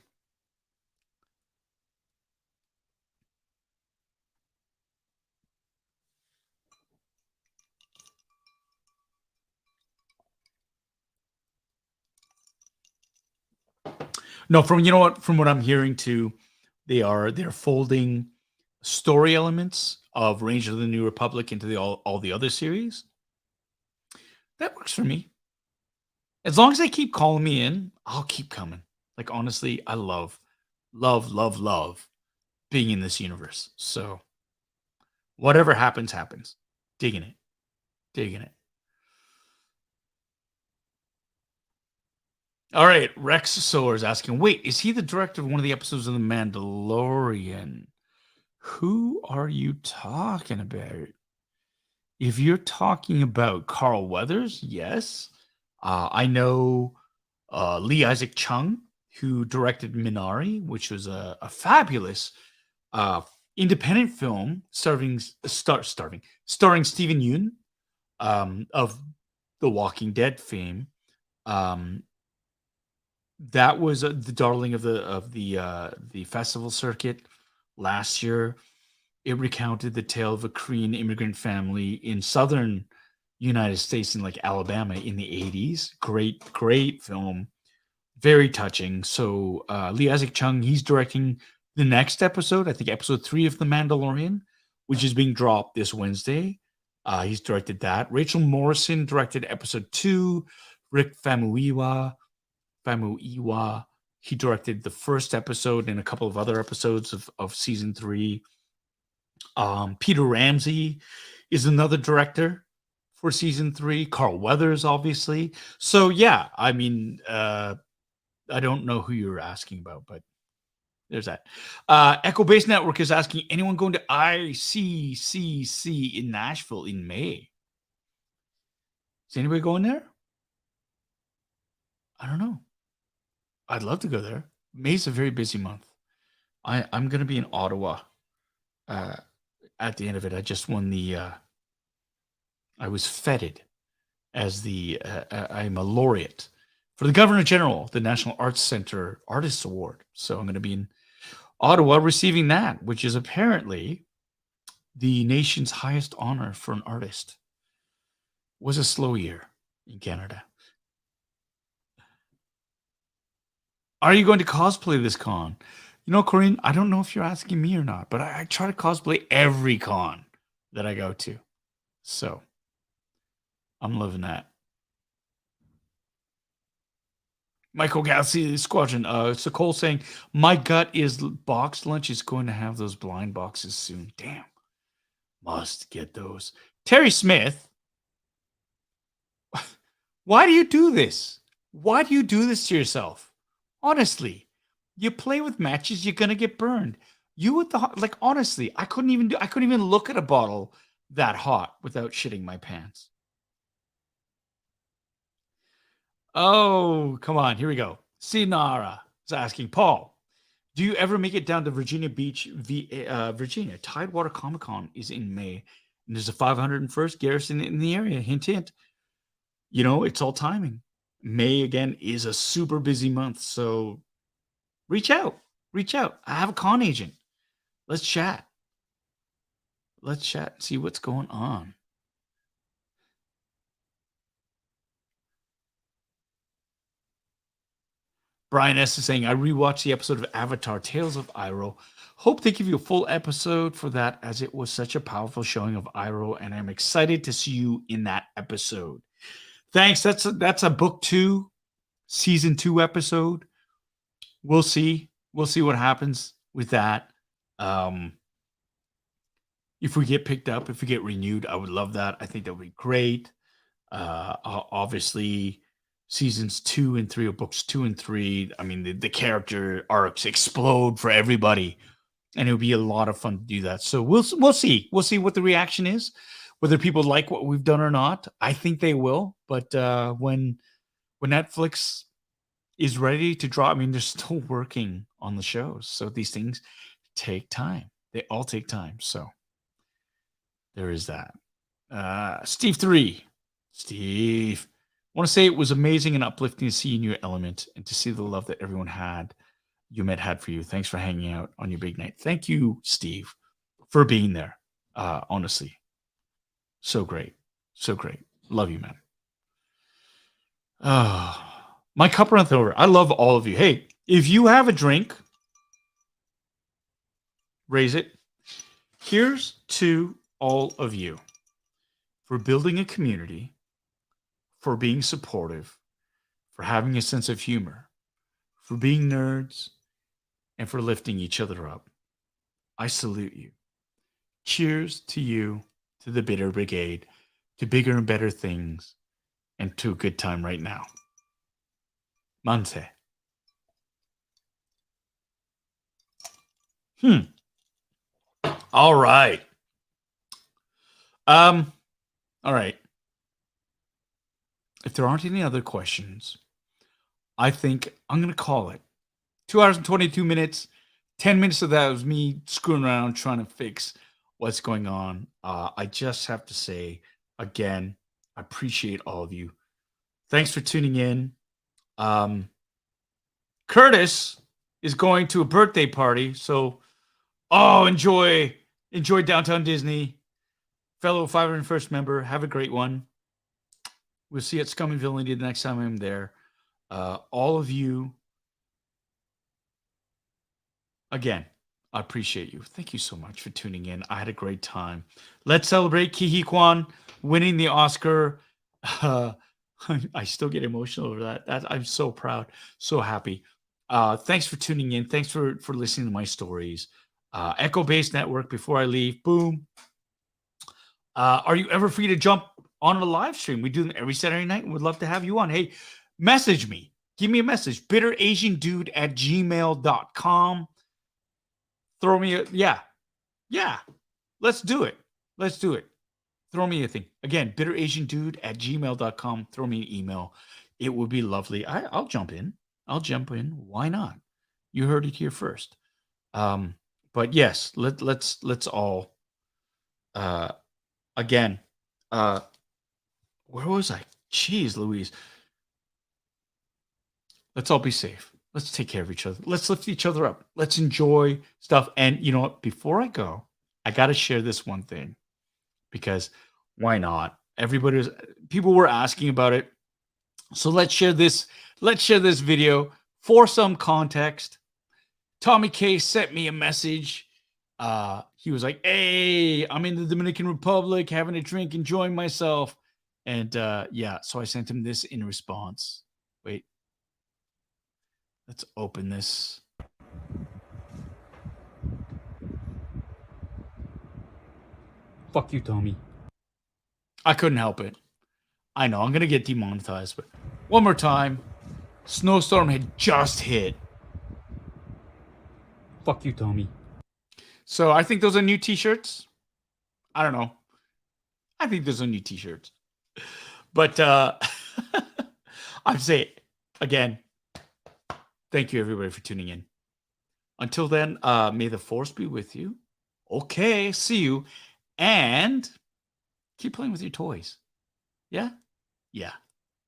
No, from what I'm hearing too, they're folding story elements of Rangers of the New Republic into all the other series. That works for me. As long as they keep calling me in, I'll keep coming. Like honestly, I love being in this universe. So whatever happens, happens. Digging it. All right, Rex Solar is asking, wait, is he the director of one of the episodes of The Mandalorian? Who are you talking about? If you're talking about Carl Weathers, yes. I know Lee Isaac Chung, who directed Minari, which was a fabulous independent film starring Stephen Yeun of The Walking Dead fame. That was the darling of the festival circuit last year. It recounted the tale of a Korean immigrant family in southern United States in like Alabama in the 80s. Great film. Very touching. So Lee Isaac Chung, he's directing the next episode, I think episode 3 of The Mandalorian, which is being dropped this Wednesday. He's directed that. Rachel Morrison directed episode 2. Rick Famuyiwa, he directed the first episode and a couple of other episodes of season 3. Peter Ramsey is another director for season 3. Carl Weathers, obviously. So yeah, I mean, I don't know who you're asking about, but there's that. Echo Base Network is asking, anyone going to ICCC in Nashville in May? Is anybody going there? I don't know. I'd love to go there. May's a very busy month. I'm going to be in Ottawa at the end of it. I just won I was feted as I'm a laureate for the Governor General, the National Arts Center Artists Award. So I'm going to be in Ottawa receiving that, which is apparently the nation's highest honor for an artist. Was a slow year in Canada. Are you going to cosplay this con? You know, Corinne, I don't know if you're asking me or not, but I try to cosplay every con that I go to. So I'm loving that. Michael Galaxy Squadron. So Cole saying, my gut is Box Lunch is going to have those blind boxes soon. Damn. Must get those. Terry Smith. Why do you do this? Why do you do this to yourself? Honestly, you play with matches, you're gonna get burned. You with the like, honestly, I couldn't even look at a bottle that hot without shitting my pants. Oh, come on, here we go. Sinara is asking, Paul, do you ever make it down to Virginia Beach, Virginia? Tidewater Comic Con is in May, and there's a 501st Garrison in the area. Hint, hint. You know, it's all timing. May, again, is a super busy month, so reach out. I have a con agent. Let's chat and see what's going on. Brian S. is saying, I rewatched the episode of Avatar Tales of Iroh. Hope they give you a full episode for that, as it was such a powerful showing of Iroh, and I'm excited to see you in that episode. Thanks. That's a book 2 season 2 episode. We'll see. We'll see what happens with that. If we get picked up, if we get renewed, I would love that. I think that would be great. Obviously, seasons 2 and 3 of books 2 and 3. I mean, the character arcs explode for everybody, and it would be a lot of fun to do that. So we'll see. We'll see what the reaction is, whether people like what we've done or not. I think they will. But when Netflix is ready to draw, I mean, they're still working on the shows, so these things take time. They all take time. So there is that. Steve 3. Steve, I want to say it was amazing and uplifting to see you in your element and to see the love that everyone had for you. Thanks for hanging out on your big night. Thank you, Steve, for being there. Honestly, so great. Love you, man. My cup runneth over. I love all of you. Hey, if you have a drink, raise it. Here's to all of you for building a community, for being supportive, for having a sense of humor, for being nerds, and for lifting each other up. I salute you. Cheers to you, to the Bitter Brigade, to bigger and better things, and to a good time right now. Manse. All right. All right. If there aren't any other questions, I think I'm going to call it. 2 hours and 22 minutes. 10 minutes of that was me screwing around trying to fix what's going on. I just have to say, again, I appreciate all of you. Thanks for tuning in. Curtis is going to a birthday party, so enjoy Downtown Disney. Fellow 501st member, have a great one. We'll see you at Scum and Villainy the next time I'm there. All of you, again, I appreciate you. Thank you so much for tuning in. I had a great time. Let's celebrate Ke Huy Quan winning the Oscar. I still get emotional over that. I'm so proud, so happy. Thanks for tuning in. Thanks for listening to my stories. Echo Base Network, before I leave, boom. Are you ever free to jump on a live stream? We do them every Saturday night. We'd love to have you on. Hey, message me. Give me a message. bitterasiandude@gmail.com. Throw me a, yeah. Let's do it. Throw me a thing. Again, bitterasiandude@gmail.com. Throw me an email. It would be lovely. I'll jump in. Why not? You heard it here first. But yes, let's all, again, where was I? Jeez Louise. Let's all be safe. Let's take care of each other. Let's lift each other up. Let's enjoy stuff. And you know what? Before I go, I got to share this one thing, because why not? People were asking about it. So let's share this video for some context. Tommy K sent me a message. He was like, "Hey, I'm in the Dominican Republic, having a drink, enjoying myself." And so I sent him this in response. Wait. Let's open this. Fuck you, Tommy. I couldn't help it. I know, I'm going to get demonetized, but one more time. Snowstorm had just hit. Fuck you, Tommy. So I think those are new t-shirts. I don't know. I think those are new t-shirts. But I'd say, again, thank you, everybody, for tuning in. Until then, may the force be with you. Okay, see you. And keep playing with your toys. Yeah? Yeah.